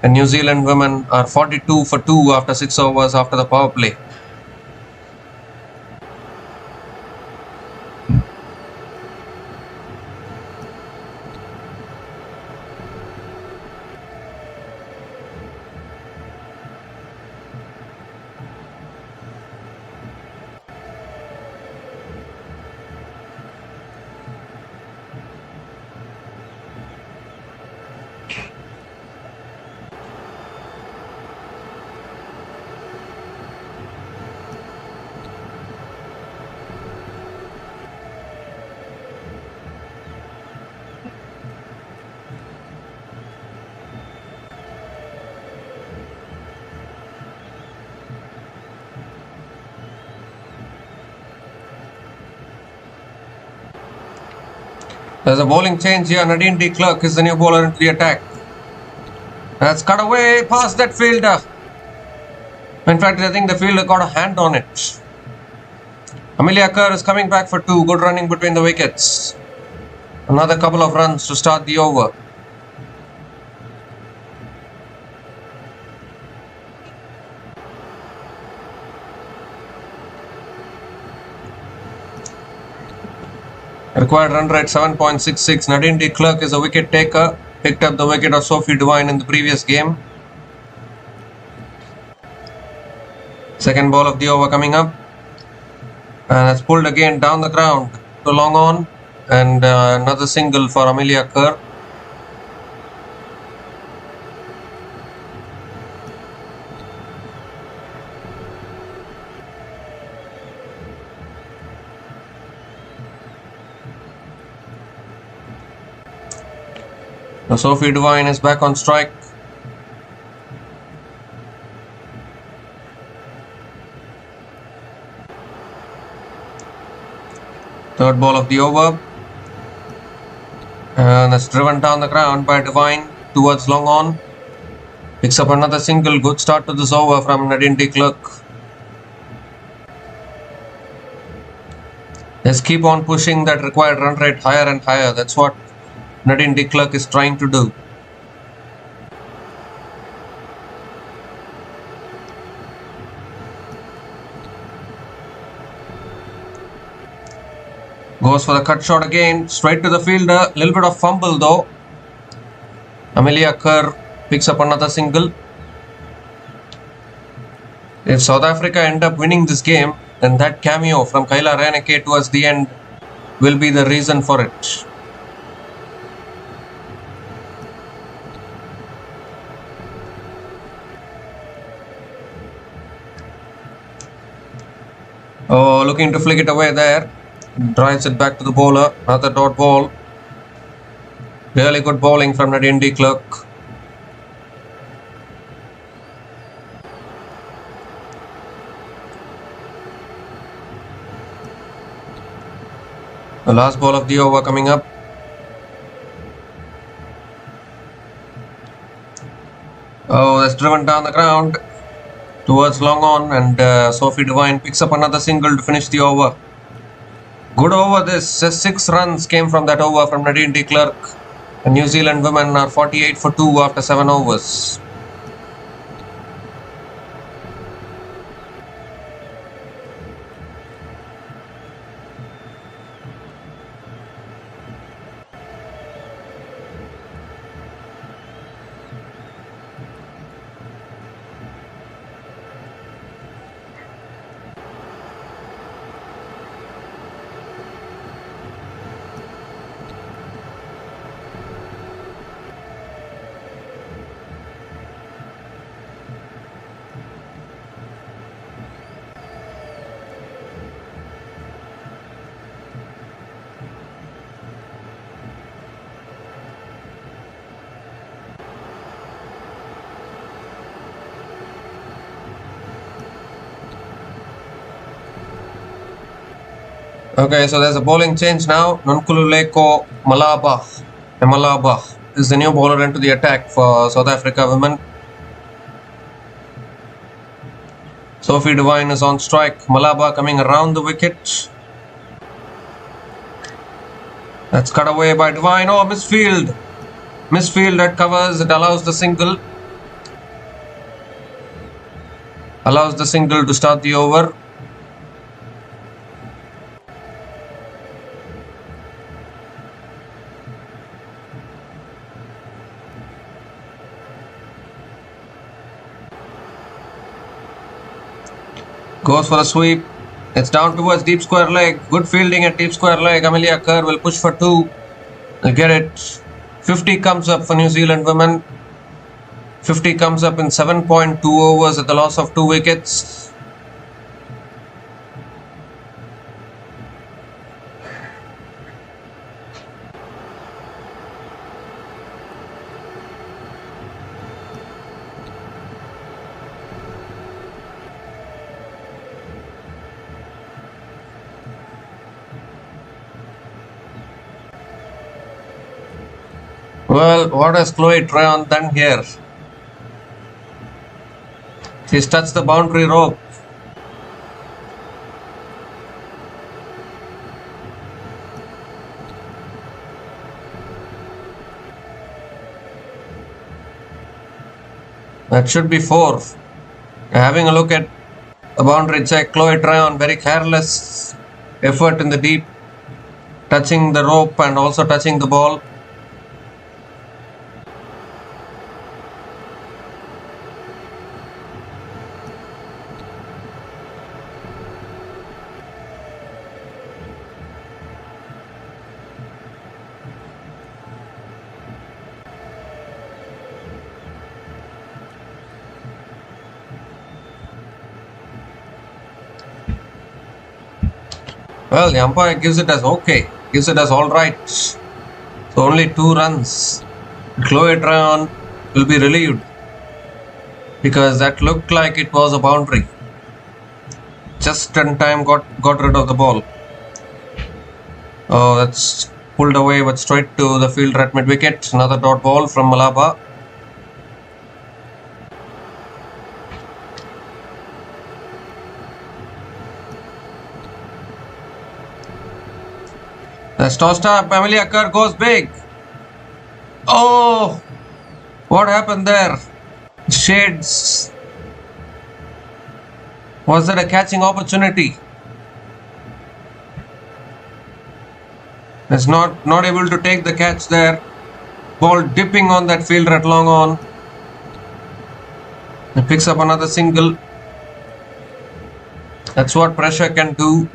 And New Zealand women are 42 for 2 after 6 overs after the power play. There's a bowling change here. Nadine de Klerk is the new bowler into the attack. That's cut away past that fielder. In fact, I think the fielder got a hand on it. Amelia Kerr is coming back for 2. Good running between the wickets. Another couple of runs to start the over. Required run rate 7.66. Nadine de Klerk is a wicket taker. Picked up the wicket of Sophie Devine in the previous game. Second ball of the over coming up. And it's pulled again down the ground to long on. And another single for Amelia Kerr. Now Sophie Devine is back on strike. Third ball of the over. And it's driven down the ground by Devine towards long on. Picks up another single. Good start to this over from Nadine de Klerk. Let's keep on pushing that required run rate higher and higher. That's what Nadine de Klerk is trying to do. Goes for the cut shot again, straight to the fielder. Little bit of fumble though. Amelia Kerr picks up another single. If South Africa end up winning this game, then that cameo from Kaila Reineke towards the end will be the reason for it. Oh, looking to flick it away there. Drives it back to the bowler. Another dot ball. Really good bowling from Nadine de Klerk. The last ball of the over coming up. Oh, that's driven down the ground towards long on, and Sophie Devine picks up another single to finish the over. Good over this. Just 6 runs came from that over from Nadine de Klerk. And New Zealand women are 48 for 2 after 7 overs. Okay, so there's a bowling change now. Nonkululeko Malaba is the new bowler into the attack for South Africa women. Sophie Devine is on strike. Malaba coming around the wicket. That's cut away by Divine. Oh, misfield. Misfield that covers. It allows the single. Allows the single to start the over. Goes for a sweep. It's down towards deep square leg. Good fielding at deep square leg. Amelia Kerr will push for 2. Will get it. 50 comes up for New Zealand women. 50 comes up in 7.2 overs at the loss of 2 wickets. Well, what has Chloe Tryon done here? She's touched the boundary rope. That should be 4. Having a look at the boundary check, Chloe Tryon, very careless effort in the deep, touching the rope and also touching the ball. Well, the umpire gives it as okay, gives it as alright. So only 2 runs. Chloe Tryon will be relieved because that looked like it was a boundary. Just in time got rid of the ball. Oh, that's pulled away but straight to the fielder at mid wicket. Another dot ball from Malaba. That's tossed up. Amelia Kerr goes big. Oh, what happened there? Shades. Was that a catching opportunity? It's not able to take the catch there. Ball dipping on that fielder at long on. It picks up another single. That's what pressure can do.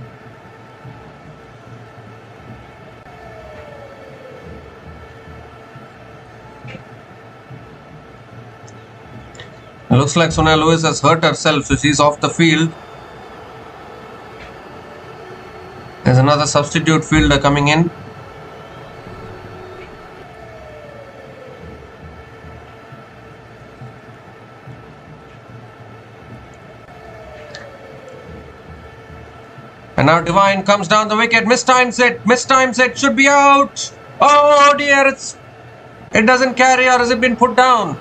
It looks like Sonia Lewis has hurt herself, so she's off the field. There's another substitute fielder coming in. And now Divine comes down the wicket, mistimes it, should be out. Oh dear, it doesn't carry, or has it been put down?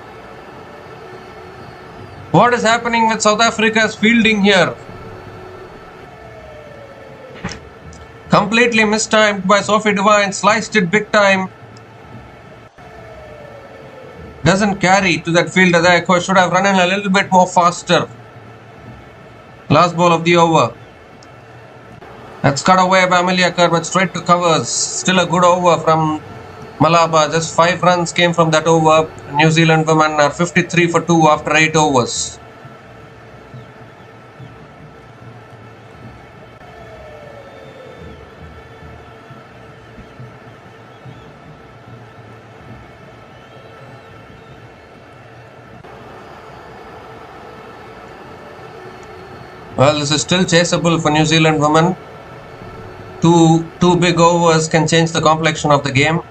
What is happening with South Africa's fielding here? Completely mistimed by Sophie Devine, sliced it big time. Doesn't carry to that fielder there. Should have run in a little bit more faster. Last ball of the over. That's cut away by Amelia Kerr, but straight to covers. Still a good over from Malaba. Just 5 runs came from that over. New Zealand women are 53 for 2 after 8 overs. Well, this is still chaseable for New Zealand women. Two big overs can change the complexion of the game.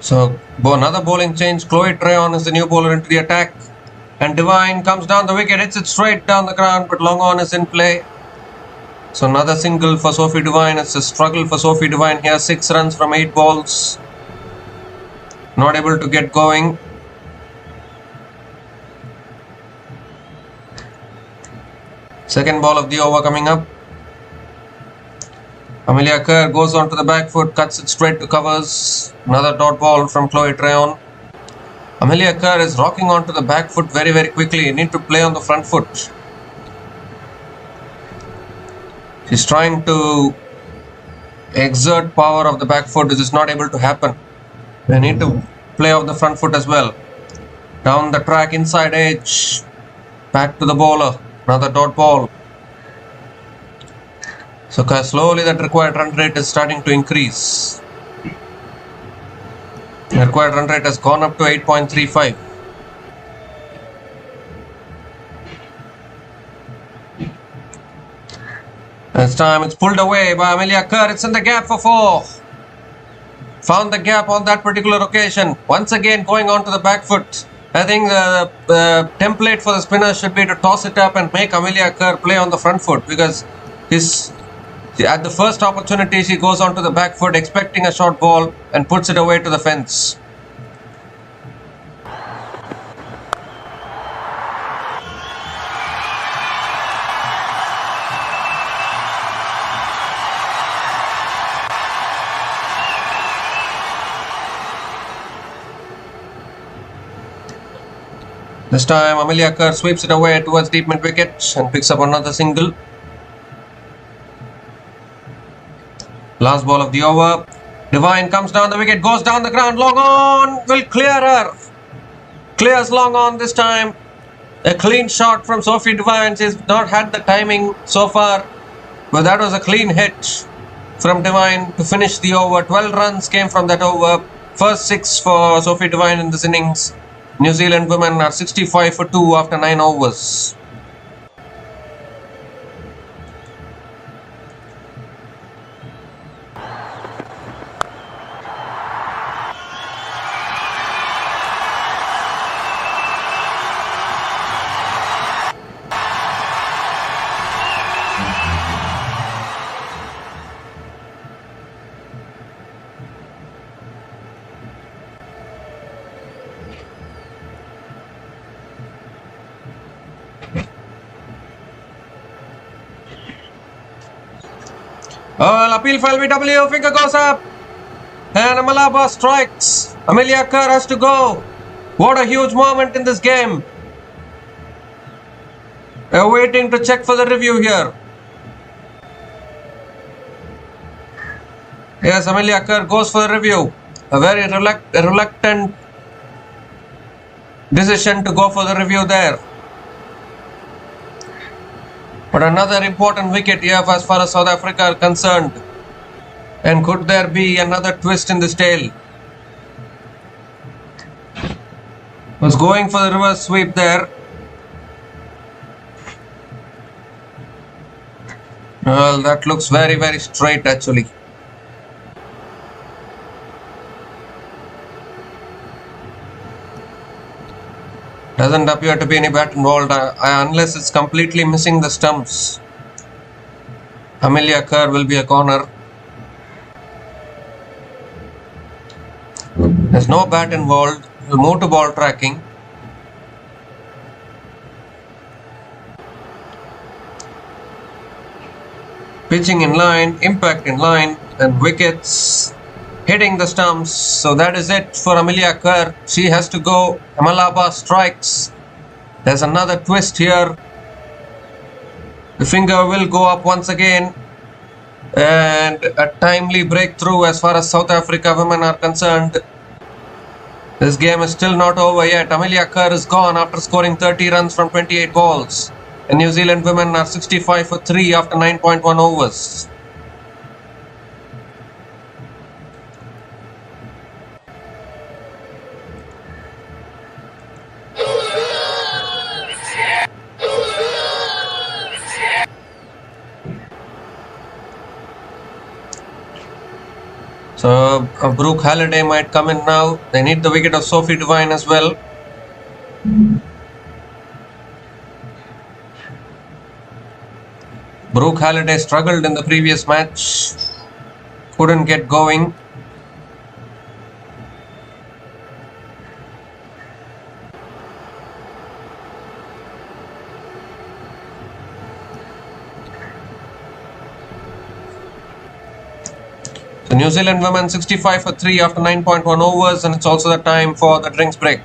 So another bowling change. Chloe Trayon is the new bowler into the attack. And Divine comes down the wicket, hits it straight down the ground, but long on is in play. So another single for Sophie Devine. It's a struggle for Sophie Devine here. 6 runs from 8 balls. Not able to get going. Second ball of the over coming up. Amelia Kerr goes onto the back foot, cuts it straight to covers. Another dot ball from Chloe Trayon. Amelia Kerr is rocking onto the back foot very, very quickly. You need to play on the front foot. She's trying to exert power of the back foot, which is not able to happen. They need to play off the front foot as well. Down the track, inside edge. Back to the bowler. Another dot ball. So slowly that required run rate is starting to increase. The required run rate has gone up to 8.35. This time it's pulled away by Amelia Kerr. It's in the gap for 4. Found the gap on that particular occasion. Once again going on to the back foot. I think the template for the spinner should be to toss it up and make Amelia Kerr play on the front foot, because at the first opportunity she goes on to the back foot expecting a short ball and puts it away to the fence. This time Amelia Kerr sweeps it away towards deep mid wicket and picks up another single. Last ball of the over. Devine comes down the wicket, goes down the ground, long on, will clear her. Clears long on this time. A clean shot from Sophie Devine. She's not had the timing so far, but that was a clean hit from Devine to finish the over. 12 runs came from that over. First 6 for Sophie Devine in this innings. New Zealand women are 65 for 2 after 9 overs. Well, appeal for LBW, finger goes up, and Amalaba strikes. Amelia Kerr has to go. What a huge moment in this game. They're waiting to check for the review here. Yes, Amelia Kerr goes for the review. A very reluctant decision to go for the review there. But another important wicket here as far as South Africa are concerned. And could there be another twist in this tale? Was going for the reverse sweep there. Well, that looks very, very straight actually. Doesn't appear to be any bat involved unless it's completely missing the stumps. Amelia Kerr will be a corner. There's no bat involved. We'll move to ball tracking. Pitching in line, impact in line, and wickets hitting the stumps. So that is it for Amelia Kerr. She has to go. Amalaba strikes. There's another twist here. The finger will go up once again. And a timely breakthrough as far as South Africa women are concerned. This game is still not over yet. Amelia Kerr is gone after scoring 30 runs from 28 balls. And New Zealand women are 65 for 3 after 9.1 overs. So Brooke Halliday might come in now. They need the wicket of Sophie Devine as well. Brooke Halliday struggled in the previous match. Couldn't get going. So New Zealand women 65 for 3 after 9.1 overs, and it's also the time for the drinks break.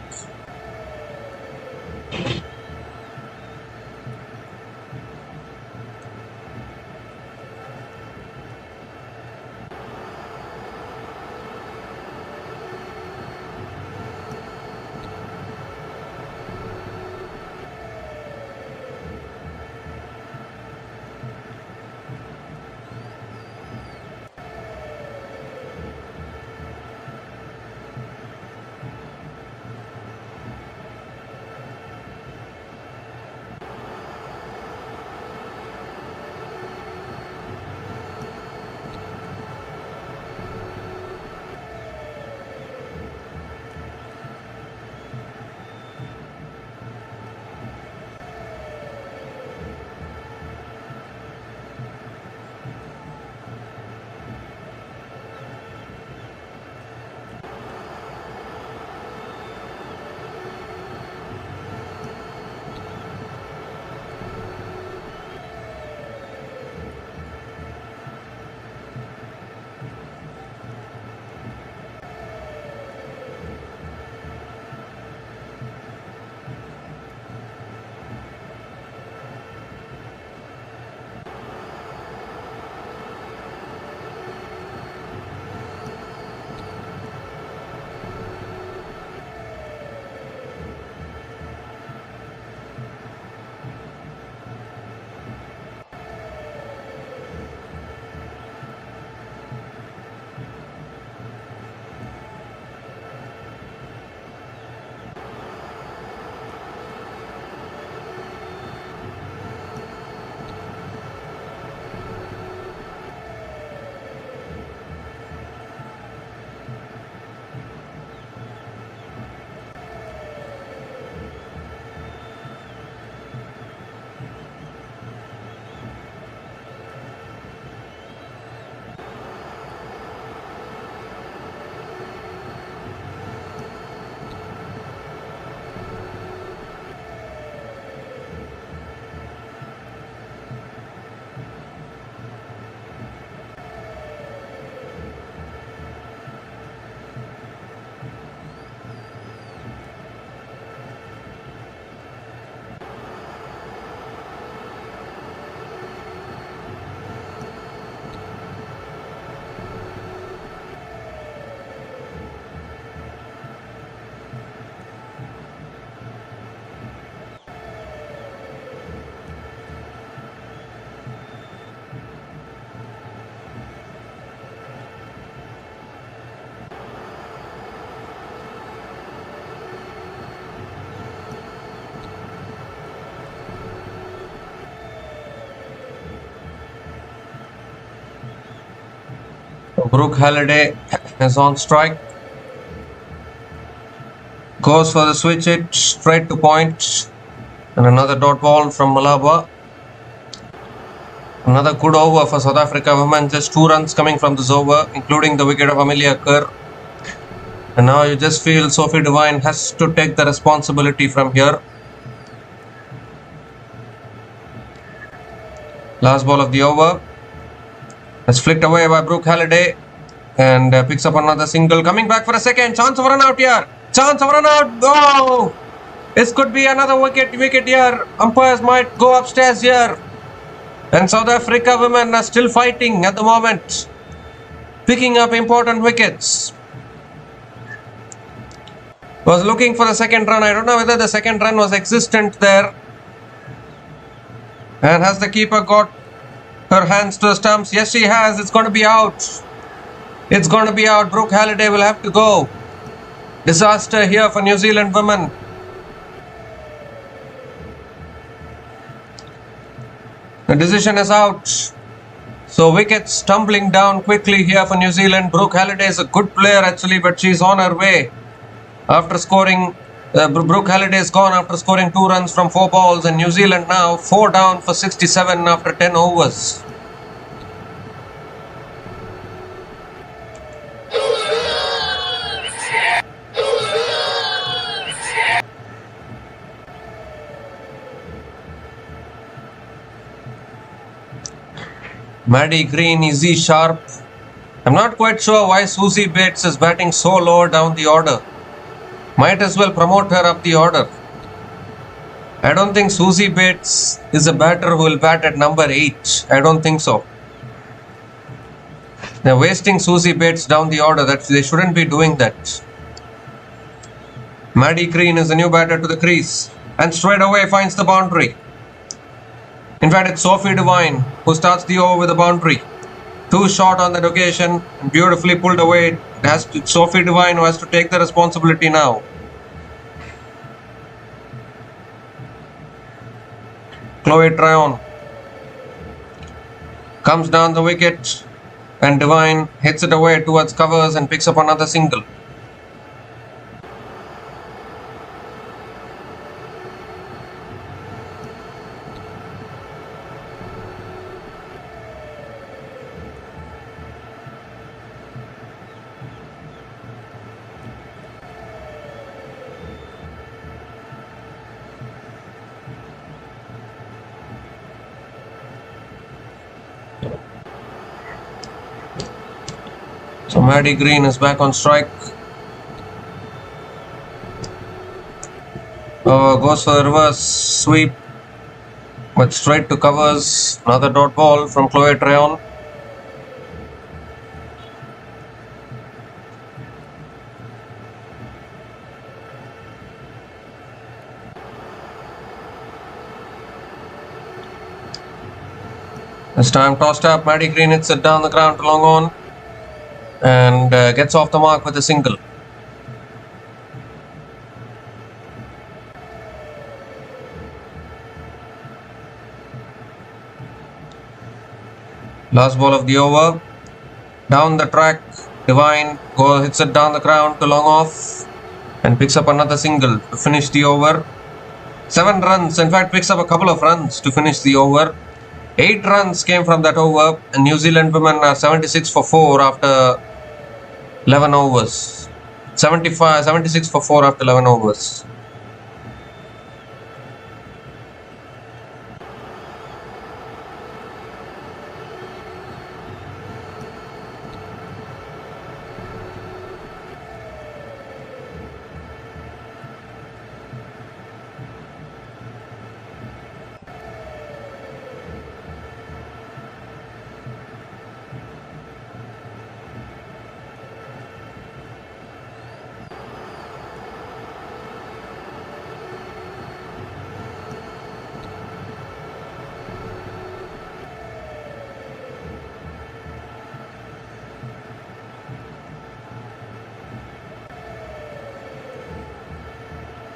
Brooke Halliday is on strike. Goes for the switch hit straight to point. And another dot ball from Malaba. Another good over for South Africa women. Just 2 runs coming from this over, including the wicket of Amelia Kerr. And now you just feel Sophie Devine has to take the responsibility from here. Last ball of the over. It's flicked away by Brooke Halliday and picks up another single. Coming back for a second. Chance of run out here. Chance of run out. Oh! This could be another wicket here. Umpires might go upstairs here. And South Africa women are still fighting at the moment. Picking up important wickets. Was looking for the second run. I don't know whether the second run was existent there. And has the keeper got her hands to the stumps? Yes, she has. It's going to be out. It's going to be out. Brooke Halliday will have to go. Disaster here for New Zealand women. The decision is out. So wickets tumbling down quickly here for New Zealand. Brooke Halliday is a good player actually, but she's on her way after scoring. Brooke Halliday is gone after scoring 2 runs from 4 balls, and New Zealand now 4 down for 67 after 10 overs. Maddie Green, Izzy Sharp. I'm not quite sure why Susie Bates is batting so low down the order. Might as well promote her up the order. I don't think Susie Bates is a batter who will bat at number 8. I don't think so. They're wasting Susie Bates down the order. They shouldn't be doing that. Maddie Green is a new batter to the crease and straight away finds the boundary. In fact, it's Sophie Devine who starts the over with a boundary. Too short on that occasion, beautifully pulled away. Sophie Devine who has to take the responsibility now. Chloe Tryon comes down the wicket and Devine hits it away towards covers and picks up another single. So Maddie Green is back on strike. Goes for the reverse sweep, but straight to covers. Another dot ball from Chloe Tryon. This time tossed up, Maddie Green hits it down the ground to long on and gets off the mark with a single. Last ball of the over. Down the track, Devine hits it down the ground to long off and picks up another single to finish the over. 7 runs, in fact picks up a couple of runs to finish the over. 8 runs came from that over, and New Zealand women are 76 for 4 after 11 overs. 76 for 4 after 11 overs.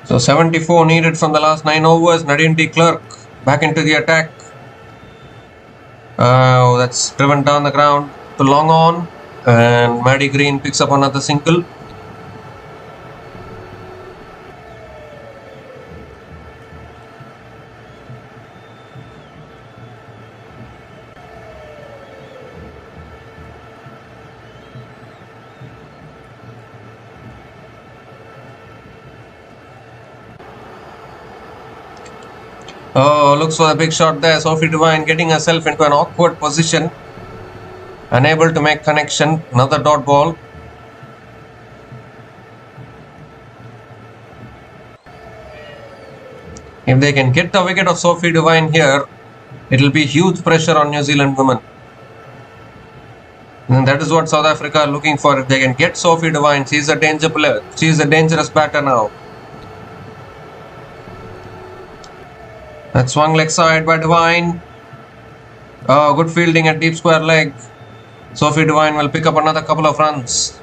So 74 needed from the last 9 overs. Nadine T. Clark back into the attack. That's driven down the ground to long on, and Maddie Green picks up another single. Oh, looks for a big shot there. Sophie Devine getting herself into an awkward position. Unable to make connection. Another dot ball. If they can get the wicket of Sophie Devine here, it will be huge pressure on New Zealand women. And that is what South Africa are looking for. If they can get Sophie Devine, she is a danger player. She is a dangerous batter now. That swung leg side by Devine. Oh, good fielding at deep square leg. Sophie Devine will pick up another couple of runs.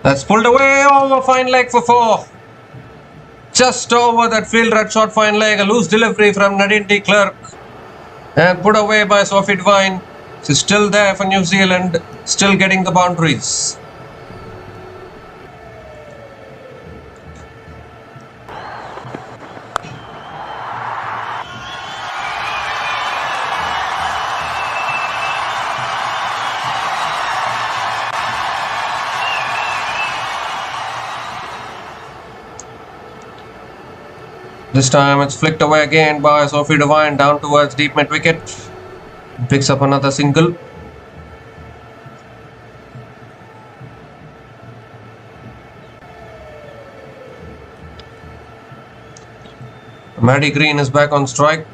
That's pulled away over fine leg for 4. Just over that field red short fine leg. A loose delivery from Nadine de Klerk. And put away by Sophie Devine. She's still there for New Zealand. Still getting the boundaries. This time it's flicked away again by Sophie Devine down towards deep mid wicket. Picks up another single. Maddie Green is back on strike.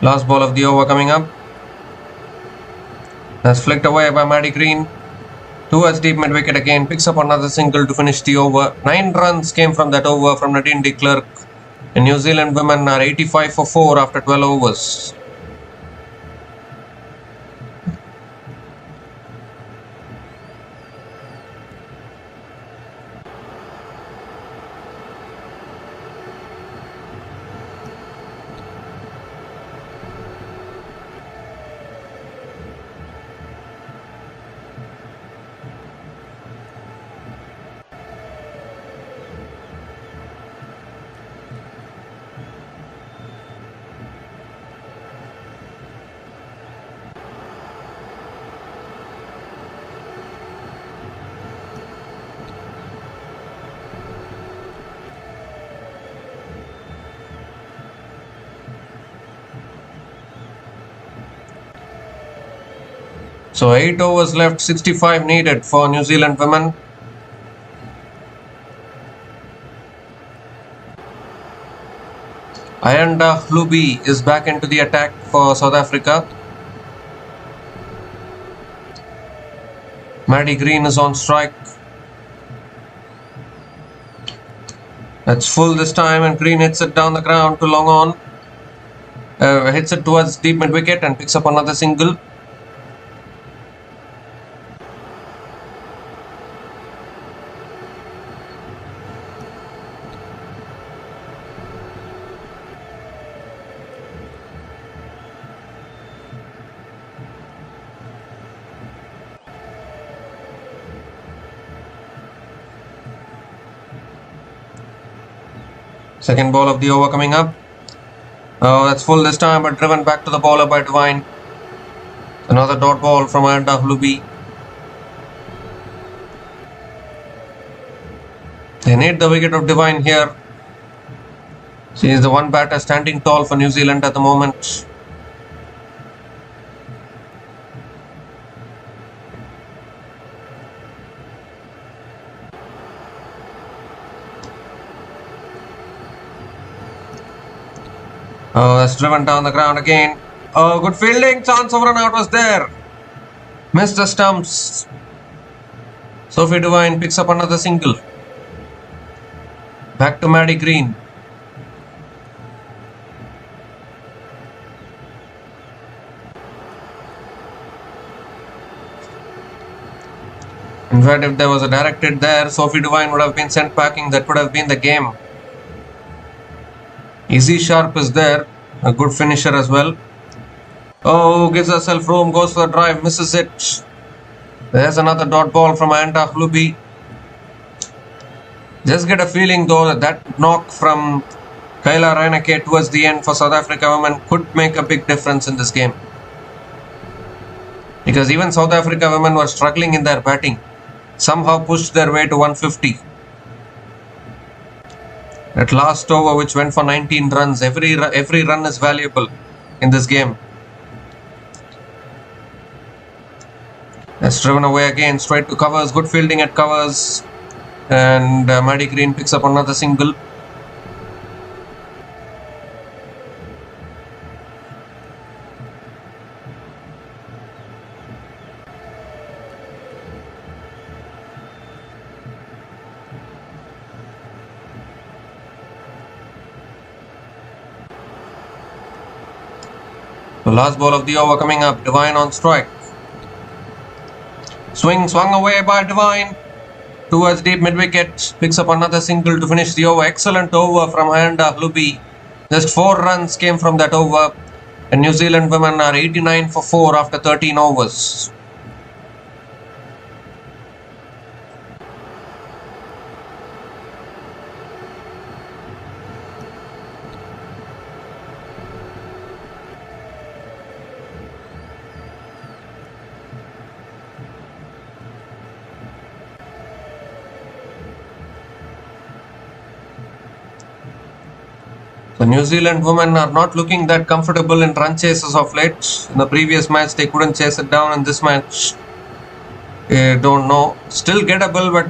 Last ball of the over coming up. That's flicked away by Maddie Green. Towards deep mid wicket again, picks up another single to finish the over. 9 runs came from that over from Nadine de Klerk. And New Zealand women are 85 for 4 after 12 overs. So 8 overs left, 65 needed for New Zealand women. Ayanda Hlubi is back into the attack for South Africa. Maddie Green is on strike. That's full this time and Green hits it down the ground to long on. Hits it towards deep mid wicket and picks up another single. Second ball of the over coming up. That's full this time but driven back to the bowler by Devine. Another dot ball from Ayanda Hlubi. They need the wicket of Devine here. She is the one batter standing tall for New Zealand at the moment. That's driven down the ground again. Good fielding. Chance of run out was there. Missed the stumps. Sophie Devine picks up another single. Back to Maddie Green. In fact, if there was a direct hit there, Sophie Devine would have been sent packing. That would have been the game. Easy Sharp is there. A good finisher as well. Oh, gives herself room, goes for a drive, misses it. There's another dot ball from Ayanda Hlubi. Just get a feeling though that knock from Kayla Reineke towards the end for South Africa women could make a big difference in this game. Because even South Africa women were struggling in their batting. Somehow pushed their way to 150. That last over which went for 19 runs. Every run is valuable in this game. That's driven away again, straight to covers. Good fielding at covers. And Maddie Green picks up another single. The last ball of the over coming up. Devine on strike. Swung away by Divine towards deep mid-wicket. Picks up another single to finish the over. Excellent over from Ayanda Hlubi. Just 4 runs came from that over. And New Zealand women are 89 for 4 after 13 overs. The New Zealand women are not looking that comfortable in run chases of late. In the previous match, they couldn't chase it down. In this match, don't know. Still gettable, but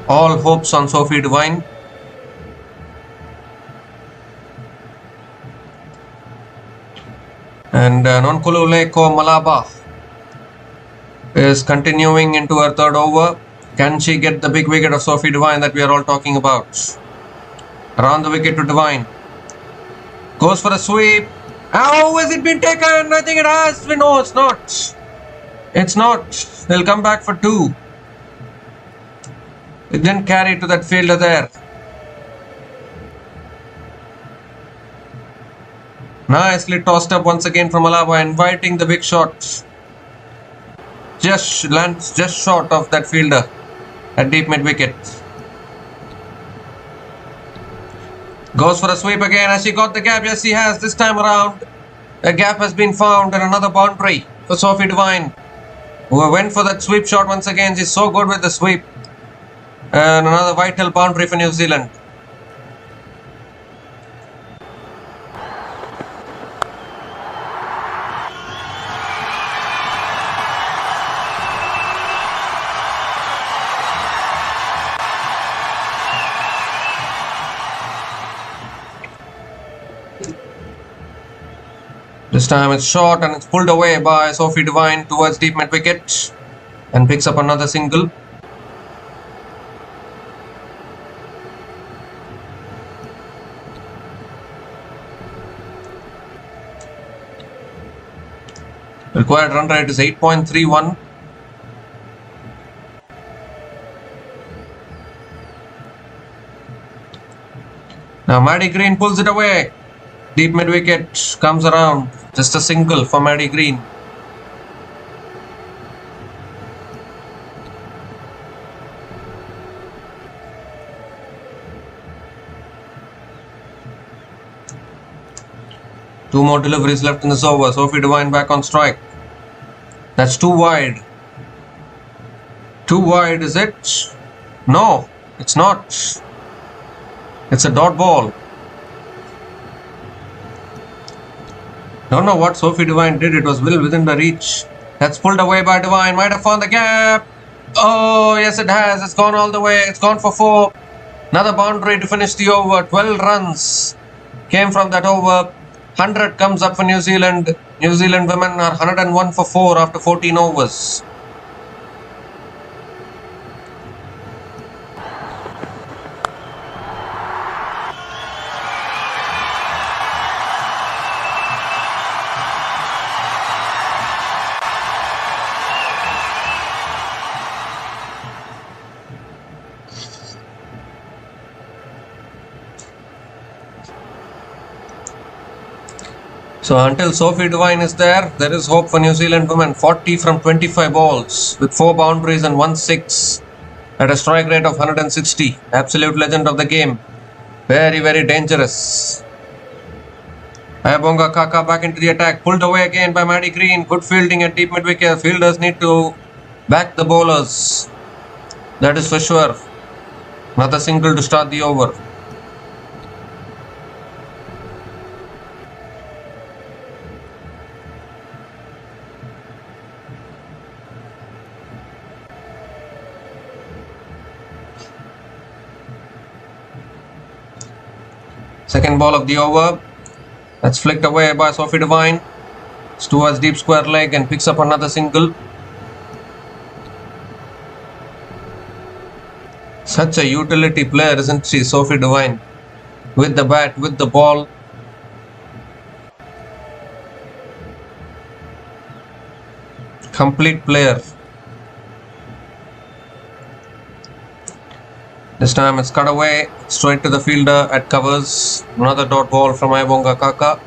all hopes on Sophie Devine. And Nonkululeko Malaba is continuing into her 3rd over. Can she get the big wicket of Sophie Devine that we are all talking about? Around the wicket to Devine. Goes for a sweep. How has it been taken? I think it has. No, it's not. It's not. They'll come back for 2. It didn't carry to that fielder there. Nicely tossed up once again from Alaba, inviting the big shot. Just lands just short of that fielder at deep mid wicket. Goes for a sweep again. Has she got the gap? Yes, she has. This time around, a gap has been found and another boundary for Sophie Devine, who went for that sweep shot once again. She's so good with the sweep. And another vital boundary for New Zealand. This time it's short and it's pulled away by Sophie Devine towards deep mid wicket and picks up another single. Required run rate is 8.31. Now Maddie Green pulls it away. Deep mid wicket comes around. Just a single for Maddie Green. Two more deliveries left in this over. Sophie Devine back on strike. That's too wide. Too wide, is it? No, it's not. It's a dot ball. Don't know what Sophie Devine did. It was well within the reach. That's pulled away by Devine. Might have found the gap. Oh, yes, it has. It's gone all the way. It's gone for 4. Another boundary to finish the over. 12 runs came from that over. 100 comes up for New Zealand. New Zealand women are 101 for 4 after 14 overs. So until Sophie Devine is there is hope for New Zealand women. 40 from 25 balls with 4 boundaries and 1 6 at a strike rate of 160. Absolute legend of the game. Very, very dangerous. Ayabonga Kaka back into the attack. Pulled away again by Maddie Green. Good fielding at deep mid wicket. Fielders need to back the bowlers. That is for sure. Another single to start the over. Second ball of the over. That's flicked away by Sophie Devine. It's towards deep square leg and picks up another single. Such a utility player, isn't she, Sophie Devine? With the bat, with the ball. Complete player. This time it's cut away straight to the fielder at covers. Another dot ball from Ayabonga Kaka.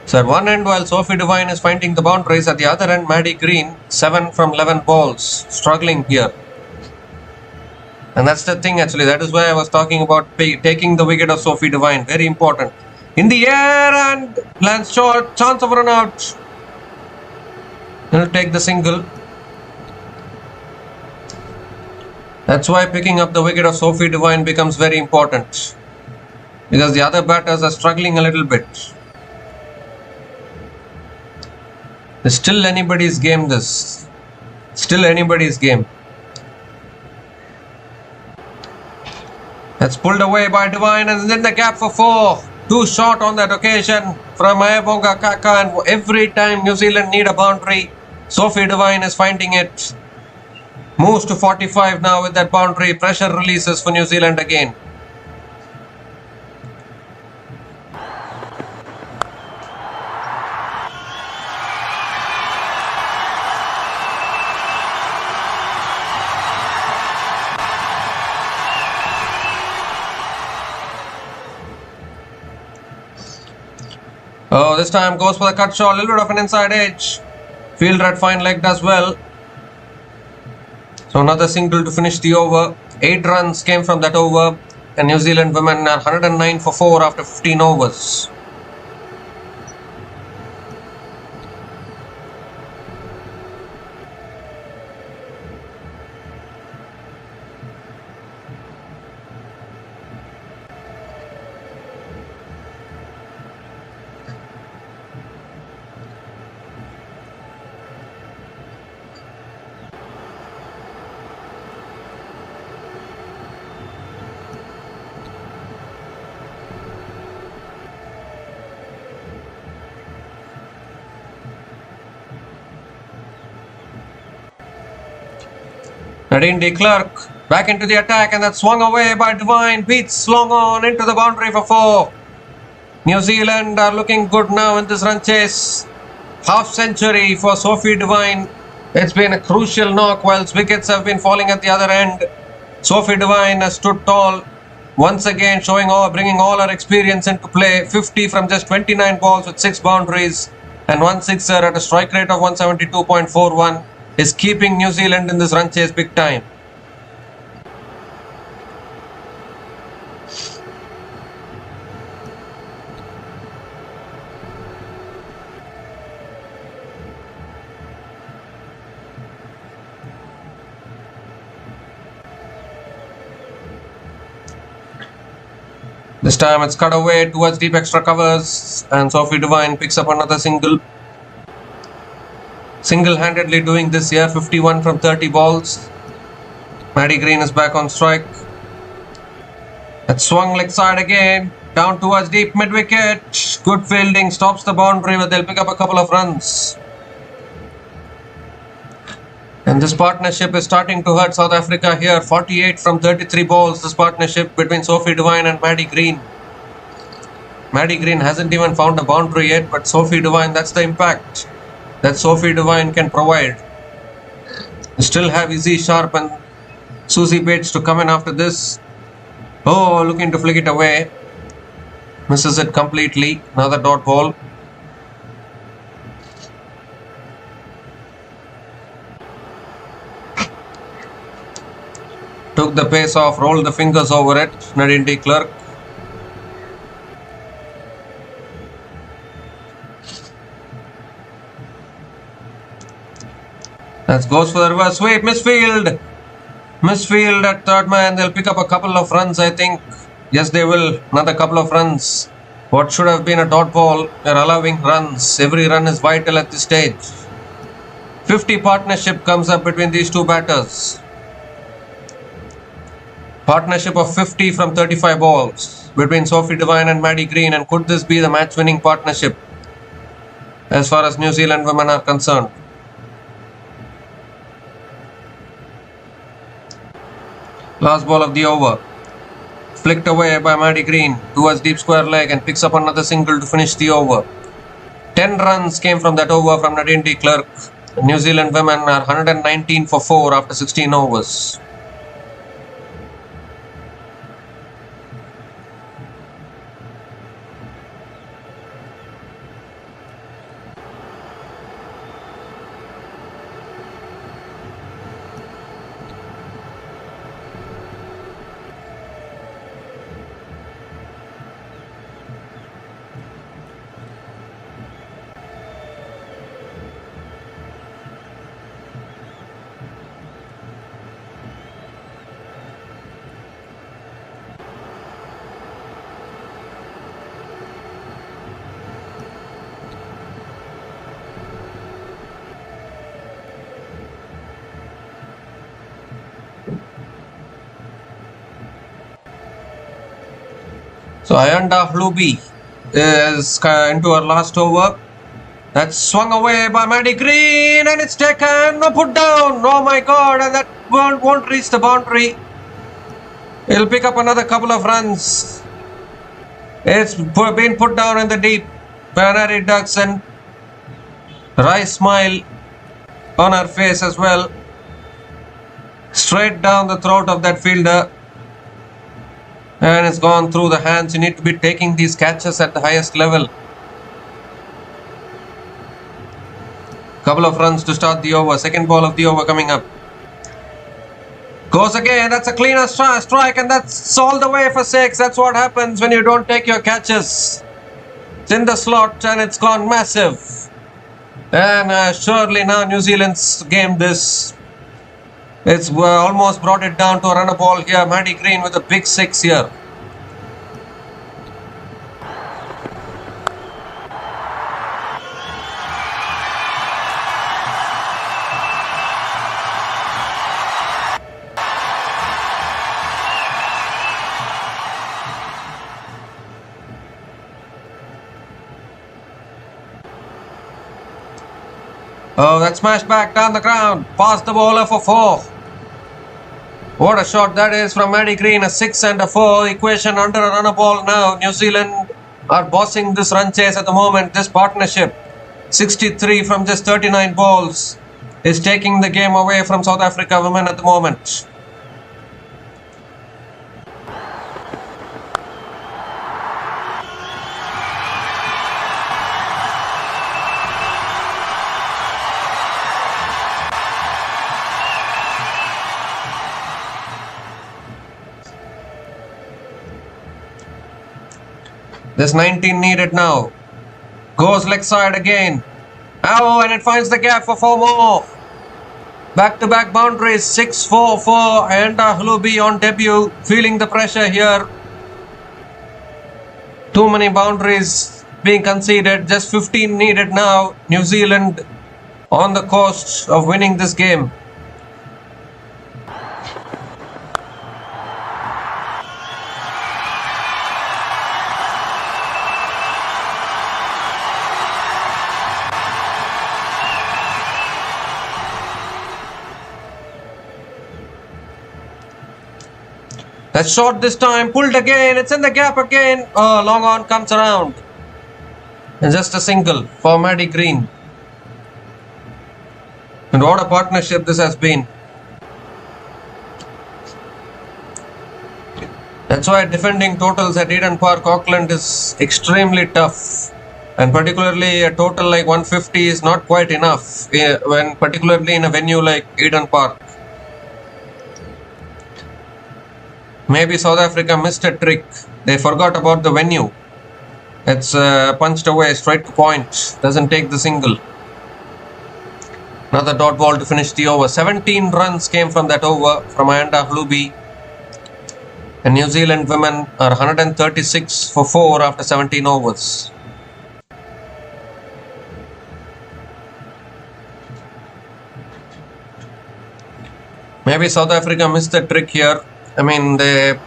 So at one end, while Sophie Devine is finding the boundaries, at the other end, Maddie Green, 7 from 11 balls, struggling here. And that's the thing actually, that is why I was talking about taking the wicket of Sophie Devine, very important. In the air and lands short, chance of run out. He'll take the single. That's why picking up the wicket of Sophie Devine becomes very important. Because the other batters are struggling a little bit. It's still anybody's game this. Still anybody's game. That's pulled away by Devine and then the gap for 4. Too short on that occasion from Ayabonga Kaka, and every time New Zealand need a boundary, Sophie Devine is finding it. Moves to 45 now with that boundary. Pressure releases for New Zealand again. Oh, this time goes for the cut shot, a little bit of an inside edge. Fielder at fine leg does well. So another single to finish the over. 8 runs came from that over, and New Zealand women are 109 for 4 after 15 overs. Nadine de Klerk back into the attack, and that's swung away by Devine. Beats long on into the boundary for 4. New Zealand are looking good now in this run chase. Half century for Sophie Devine. It's been a crucial knock whilst wickets have been falling at the other end. Sophie Devine has stood tall once again, bringing all her experience into play. 50 from just 29 balls with 6 boundaries and 1 sixer at a strike rate of 172.41. is keeping New Zealand in this run chase big time. This time it's cut away towards deep extra covers, and Sophie Devine picks up another single. Single-handedly doing this here, 51 from 30 balls. Maddie Green is back on strike. That swung leg side again, down towards deep mid-wicket. Good fielding, stops the boundary, but they'll pick up a couple of runs. And this partnership is starting to hurt South Africa here. 48 from 33 balls, this partnership between Sophie Devine and Maddie Green. Maddie Green hasn't even found a boundary yet, but Sophie Devine, that's the impact that Sophie Devine can provide. You still have Izzy Sharp and Susie Bates to come in after this. Oh, looking to flick it away. Misses it completely. Another dot ball. Took the pace off, rolled the fingers over it. Nadine de Klerk. That goes for the reverse sweep. Misfield. Misfield at third man. They'll pick up a couple of runs, I think. Yes, they will. Another couple of runs. What should have been a dot ball, they're allowing runs. Every run is vital at this stage. 50 partnership comes up between these two batters. Partnership of 50 from 35 balls between Sophie Devine and Maddie Green. And could this be the match-winning partnership as far as New Zealand women are concerned? Last ball of the over. Flicked away by Maddie Green towards deep square leg and picks up another single to finish the over. 10 runs came from that over from Nadine de Klerk. New Zealand women are 119 for 4 after 16 overs. So Ayanda Hlubi is into her last over. That's swung away by Maddie Green and it's taken. No, put down. Oh my God, and that won't reach the boundary. It'll pick up another couple of runs. It's been put down in the deep. Bernard Dodson. Wry smile on her face as well. Straight down the throat of that fielder. And it's gone through the hands. You need to be taking these catches at the highest level. Couple of runs to start the over. Second ball of the over coming up. Goes again. That's a cleaner strike, and that's all the way for 6. That's what happens when you don't take your catches. It's in the slot and it's gone massive. And surely now New Zealand's game this. It's almost brought it down to a runner ball here. Maddie Green with a big 6 here. Oh, that smashed back down the ground. Past the bowler for 4. What a shot that is from Maddie Green. A 6 and a 4. Equation under a runner ball now. New Zealand are bossing this run chase at the moment. This partnership, 63 from just 39 balls, is taking the game away from South Africa women at the moment. There's 19 needed now. Goes leg side again. Oh, and it finds the gap for 4 more. Back-to-back boundaries. 6-4 for Ayanda Hlubi on debut. Feeling the pressure here. Too many boundaries being conceded. Just 15 needed now. New Zealand on the coast of winning this game. That's short this time, pulled again, it's in the gap again. Oh, long on comes around. And just a single for Maddie Green. And what a partnership this has been. That's why defending totals at Eden Park, Auckland is extremely tough. And particularly a total like 150 is not quite enough, when particularly in a venue like Eden Park. Maybe South Africa missed a trick. They forgot about the venue. It's punched away straight to point. Doesn't take the single. Another dot ball to finish the over. 17 runs came from that over from Ayanda Hlubi. And New Zealand women are 136 for 4 after 17 overs. Maybe South Africa missed the trick here. I mean, they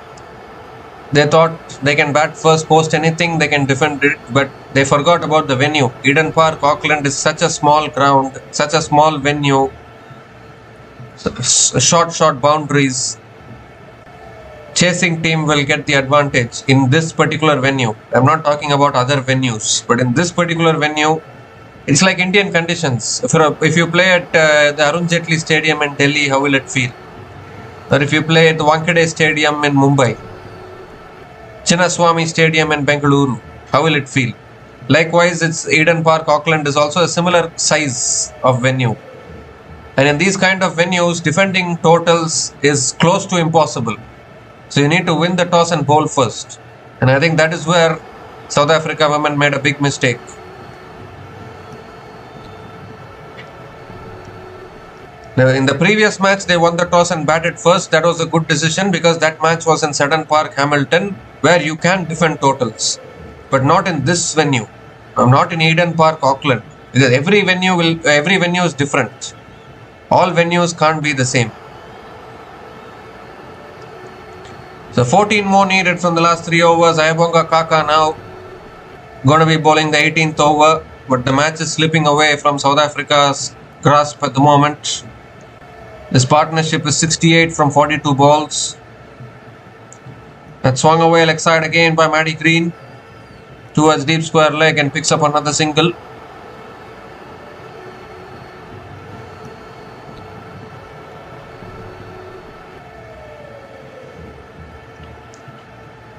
thought they can bat first, post anything, they can defend it, but they forgot about the venue. Eden Park, Auckland is such a small ground, such a small venue, short boundaries. Chasing team will get the advantage in this particular venue. I'm not talking about other venues, but in this particular venue, It's like Indian conditions. If you play at the Arun Jaitley Stadium in Delhi, how will it feel? Or if you play at the Wankhede Stadium in Mumbai, Chinnaswamy Stadium in Bengaluru, how will it feel? Likewise, it's Eden Park, Auckland is also a similar size of venue. And in these kind of venues, defending totals is close to impossible. So you need to win the toss and bowl first. And I think that is where South Africa women made a big mistake. Now, in the previous match, they won the toss and batted first. That was a good decision because that match was in Seddon Park, Hamilton, where you can defend totals. But not in this venue. Not in Eden Park, Auckland. Because every venue is different. All venues can't be the same. So 14 more needed from the last 3 overs. Ayabonga Kaka now going to be bowling the 18th over. But the match is slipping away from South Africa's grasp at the moment. This partnership is 68 from 42 balls. That swung away leg side again by Maddie Green towards deep square leg and picks up another single.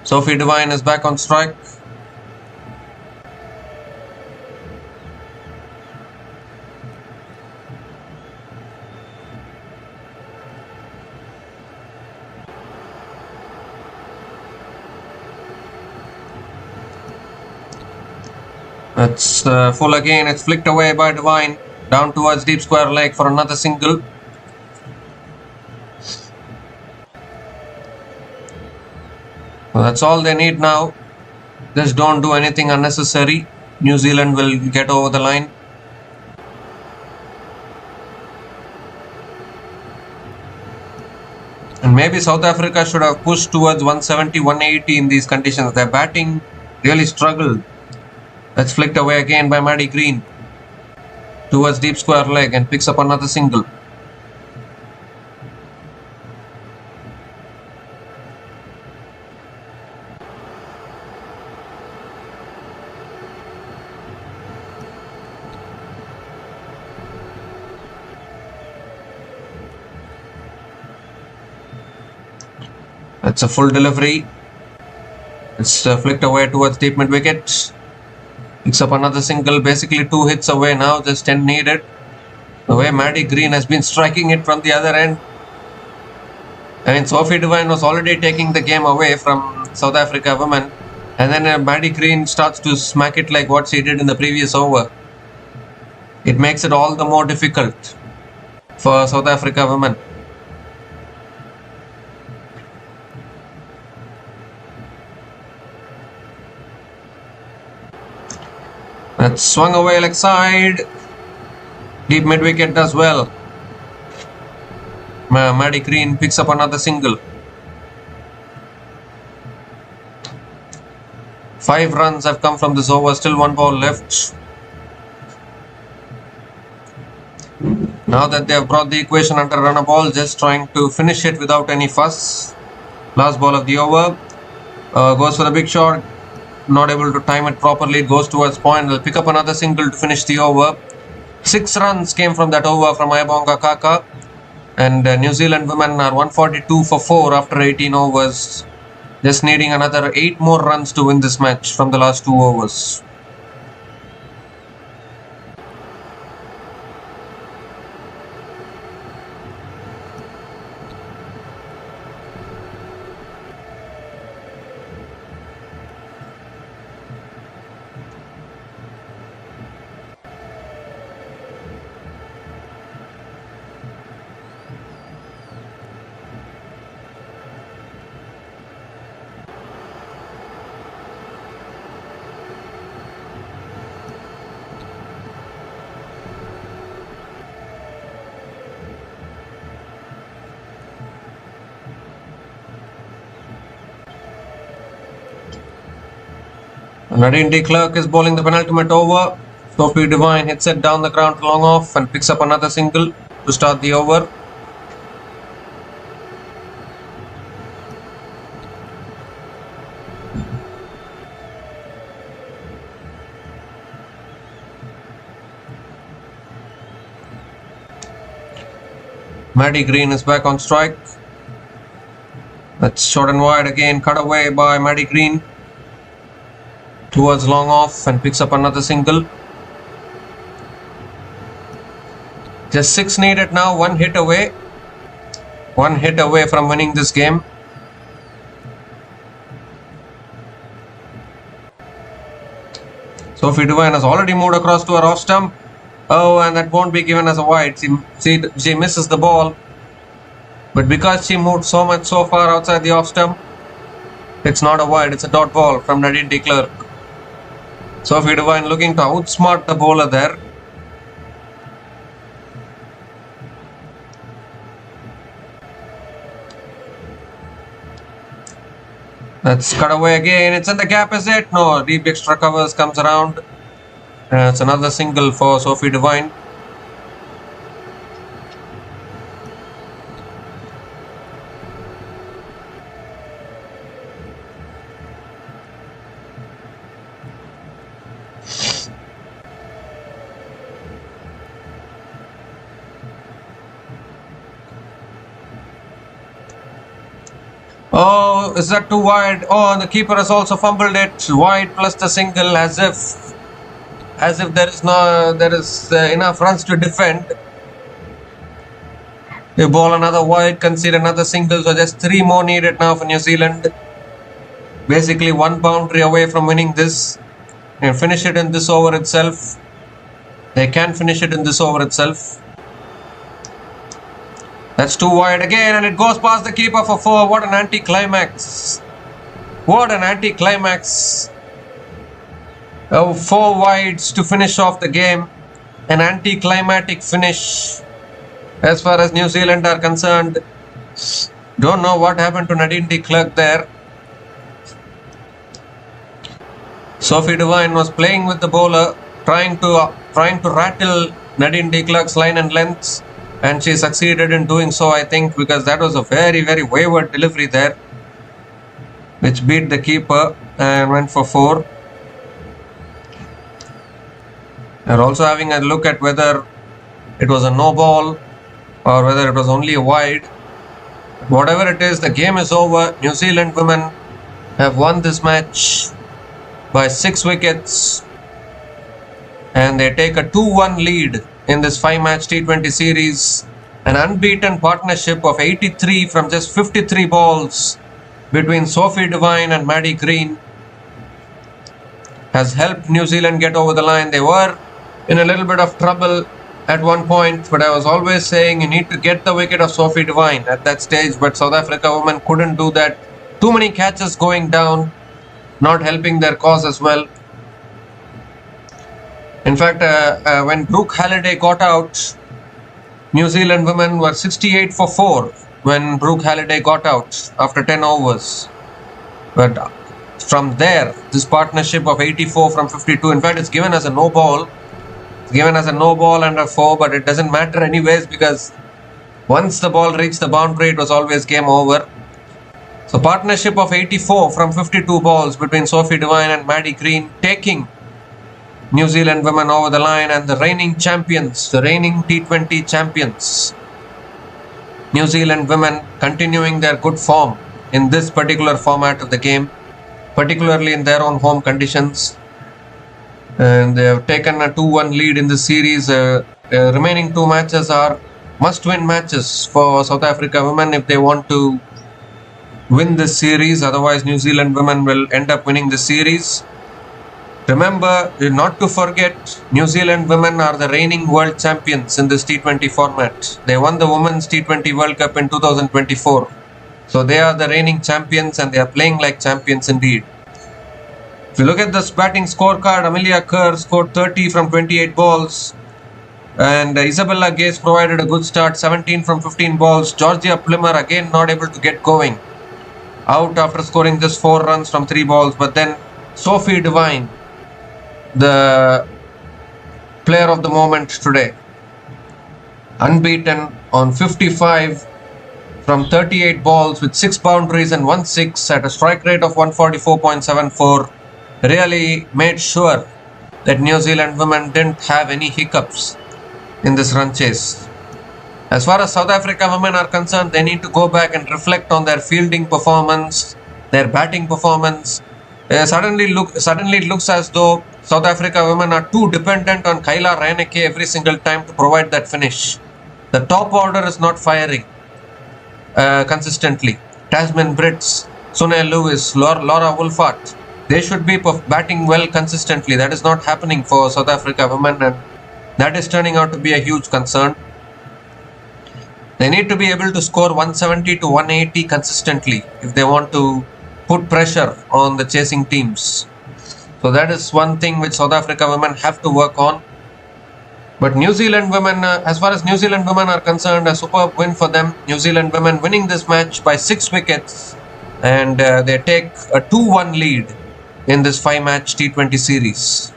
Sophie Devine is back on strike. It's full again. It's flicked away by Devine. Down towards deep square leg for another single. Well, that's all they need now. Just don't do anything unnecessary. New Zealand will get over the line. And maybe South Africa should have pushed towards 170, 180 in these conditions. Their batting really struggled. That's flicked away again by Maddie Green towards deep square leg and picks up another single. That's a full delivery. It's flicked away towards deep mid wicket. Picks up another single, basically 2 hits away now, just 10 needed. The way Maddie Green has been striking it from the other end. I mean, Sophie Devine was already taking the game away from South Africa women. And then Maddie Green starts to smack it like what she did in the previous over. It makes it all the more difficult for South Africa women. That swung away leg side. Deep mid wicket does well. Maddie Green picks up another single. 5 runs have come from this over. Still 1 ball left. Now that they have brought the equation under run a ball, just trying to finish it without any fuss. Last ball of the over. Goes for the big shot. Not able to time it properly. It goes towards point. Will pick up another single to finish the over. 6 runs came from that over from Ayabonga Kaka. And New Zealand women are 142 for 4 after 18 overs. Just needing another 8 more runs to win this match from the last 2 overs. Nadine de Klerk is bowling the penultimate over. Sophie Devine hits it down the ground long off and picks up another single to start the over. Maddie Green is back on strike. That's short and wide again, cut away by Maddie Green towards long off and picks up another single. Just 6 needed now, 1 hit away. 1 hit away from winning this game. Sophie Devine has already moved across to her off stump. Oh, and that won't be given as a wide. She misses the ball. But because she moved so far outside the off stump, it's not a wide, it's a dot ball from Nadine de Klerk. Sophie Devine looking to outsmart the bowler there. That's cut away again. It's in the gap, is it? No, deep extra covers comes around. It's another single for Sophie Devine. Oh, is that too wide? Oh, and the keeper has also fumbled it. Wide plus the single, as if there is enough runs to defend. They bowl another wide, concede another single, so just 3 more needed now for New Zealand. Basically 1 boundary away from winning this and finish it in this over itself. They can finish it in this over itself. That's too wide again, and it goes past the keeper for 4. What an anticlimax. What an anticlimax. 4 wides to finish off the game. An anticlimactic finish as far as New Zealand are concerned. Don't know what happened to Nadine de Klerk there. Sophie Devine was playing with the bowler, trying to rattle Nadine de Klerk's line and length. And she succeeded in doing so, I think, because that was a very, very wayward delivery there, which beat the keeper and went for 4. They're also having a look at whether it was a no ball or whether it was only a wide. Whatever it is, the game is over. New Zealand women have won this match by 6 wickets, and they take a 2-1 lead in this 5-match T20 series. An unbeaten partnership of 83 from just 53 balls between Sophie Devine and Maddie Green has helped New Zealand get over the line. They were in a little bit of trouble at one point, but I was always saying you need to get the wicket of Sophie Devine at that stage, but South Africa women couldn't do that. Too many catches going down, not helping their cause as well. In fact, when Brooke Halliday got out, New Zealand women were 68 for 4 when Brooke Halliday got out after 10 overs. But from there, this partnership of 84 from 52, in fact, it's given as a no ball. It's given as a no ball and a 4, but it doesn't matter anyways because once the ball reached the boundary, it was always game over. So partnership of 84 from 52 balls between Sophie Devine and Maddie Green, taking New Zealand women over the line, and the reigning champions, the reigning T20 champions, New Zealand women, continuing their good form in this particular format of the game, particularly in their own home conditions. And they have taken a 2-1 lead in the series. Remaining 2 matches are must-win matches for South Africa women if they want to win this series. Otherwise, New Zealand women will end up winning the series. Remember, not to forget, New Zealand women are the reigning world champions in this T20 format. They won the Women's T20 World Cup in 2024. So they are the reigning champions and they are playing like champions indeed. If you look at this batting scorecard, Amelia Kerr scored 30 from 28 balls. And Isabella Gaze provided a good start, 17 from 15 balls. Georgia Plimmer again not able to get going, out after scoring just 4 runs from 3 balls. But then Sophie Devine, the player of the moment today, unbeaten on 55 from 38 balls with 6 boundaries and 1 6 at a strike rate of 144.74, really made sure that New Zealand women didn't have any hiccups in this run chase. As far as South Africa women are concerned, they need to go back and reflect on their fielding performance, their batting performance. Suddenly it looks as though South Africa women are too dependent on Kyla Reineke every single time to provide that finish. The top order is not firing consistently. Tasman Brits, Sunay Lewis, Laura Wolfart, they should be batting well consistently. That is not happening for South Africa women, and that is turning out to be a huge concern. They need to be able to score 170 to 180 consistently if they want to put pressure on the chasing teams. So that is one thing which South Africa women have to work on. But New Zealand women, as far as New Zealand women are concerned, a superb win for them. New Zealand women winning this match by 6 wickets, and they take a 2-1 lead in this 5-match T20 series.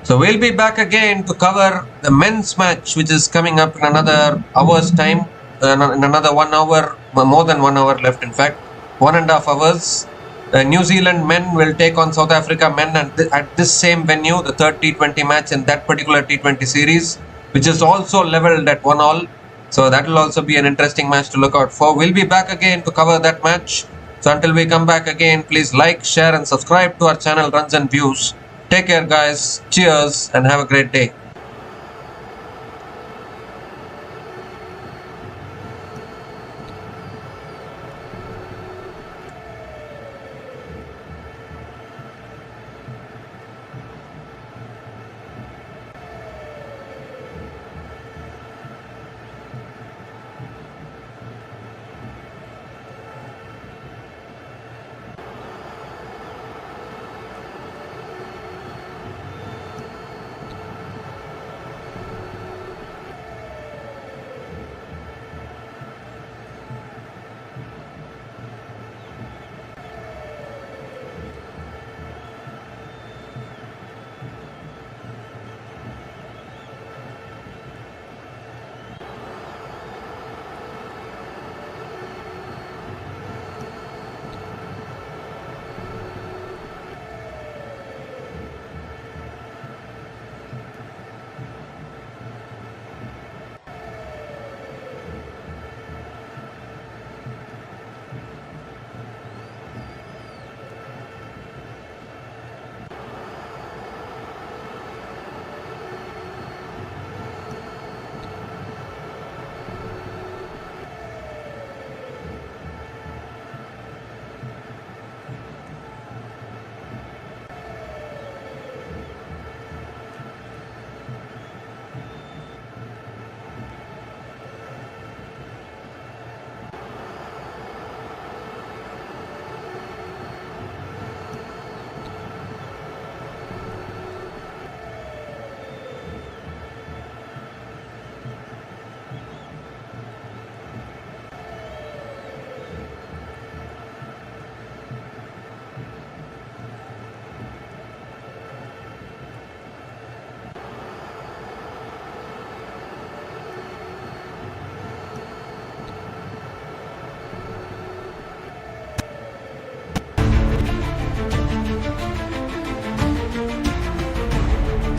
So we'll be back again to cover the men's match, which is coming up in another hour's time, in another 1 hour, more than 1 hour left in fact, 1.5 hours. New Zealand men will take on South Africa men at this same venue, the third T20 match in that particular T20 series, which is also leveled at 1-1. So that will also be an interesting match to look out for. We'll be back again to cover that match. So until we come back again, please like, share and subscribe to our channel Runs and Views. Take care guys, cheers and have a great day.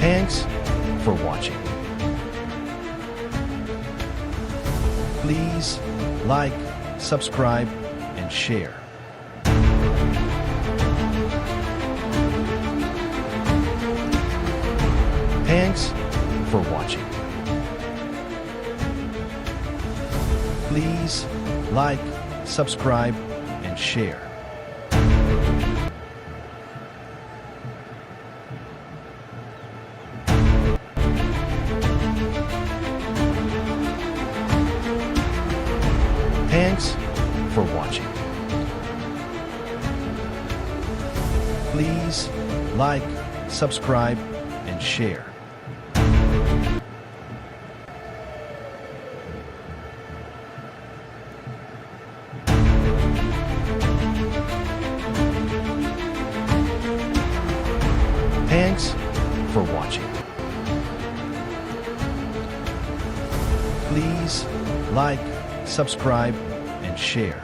Thanks for watching. Please like, subscribe, and share. Thanks for watching. Please like, subscribe, and share. Thanks for watching. Please like, subscribe, and share. Thanks for watching. Please like, subscribe, and share.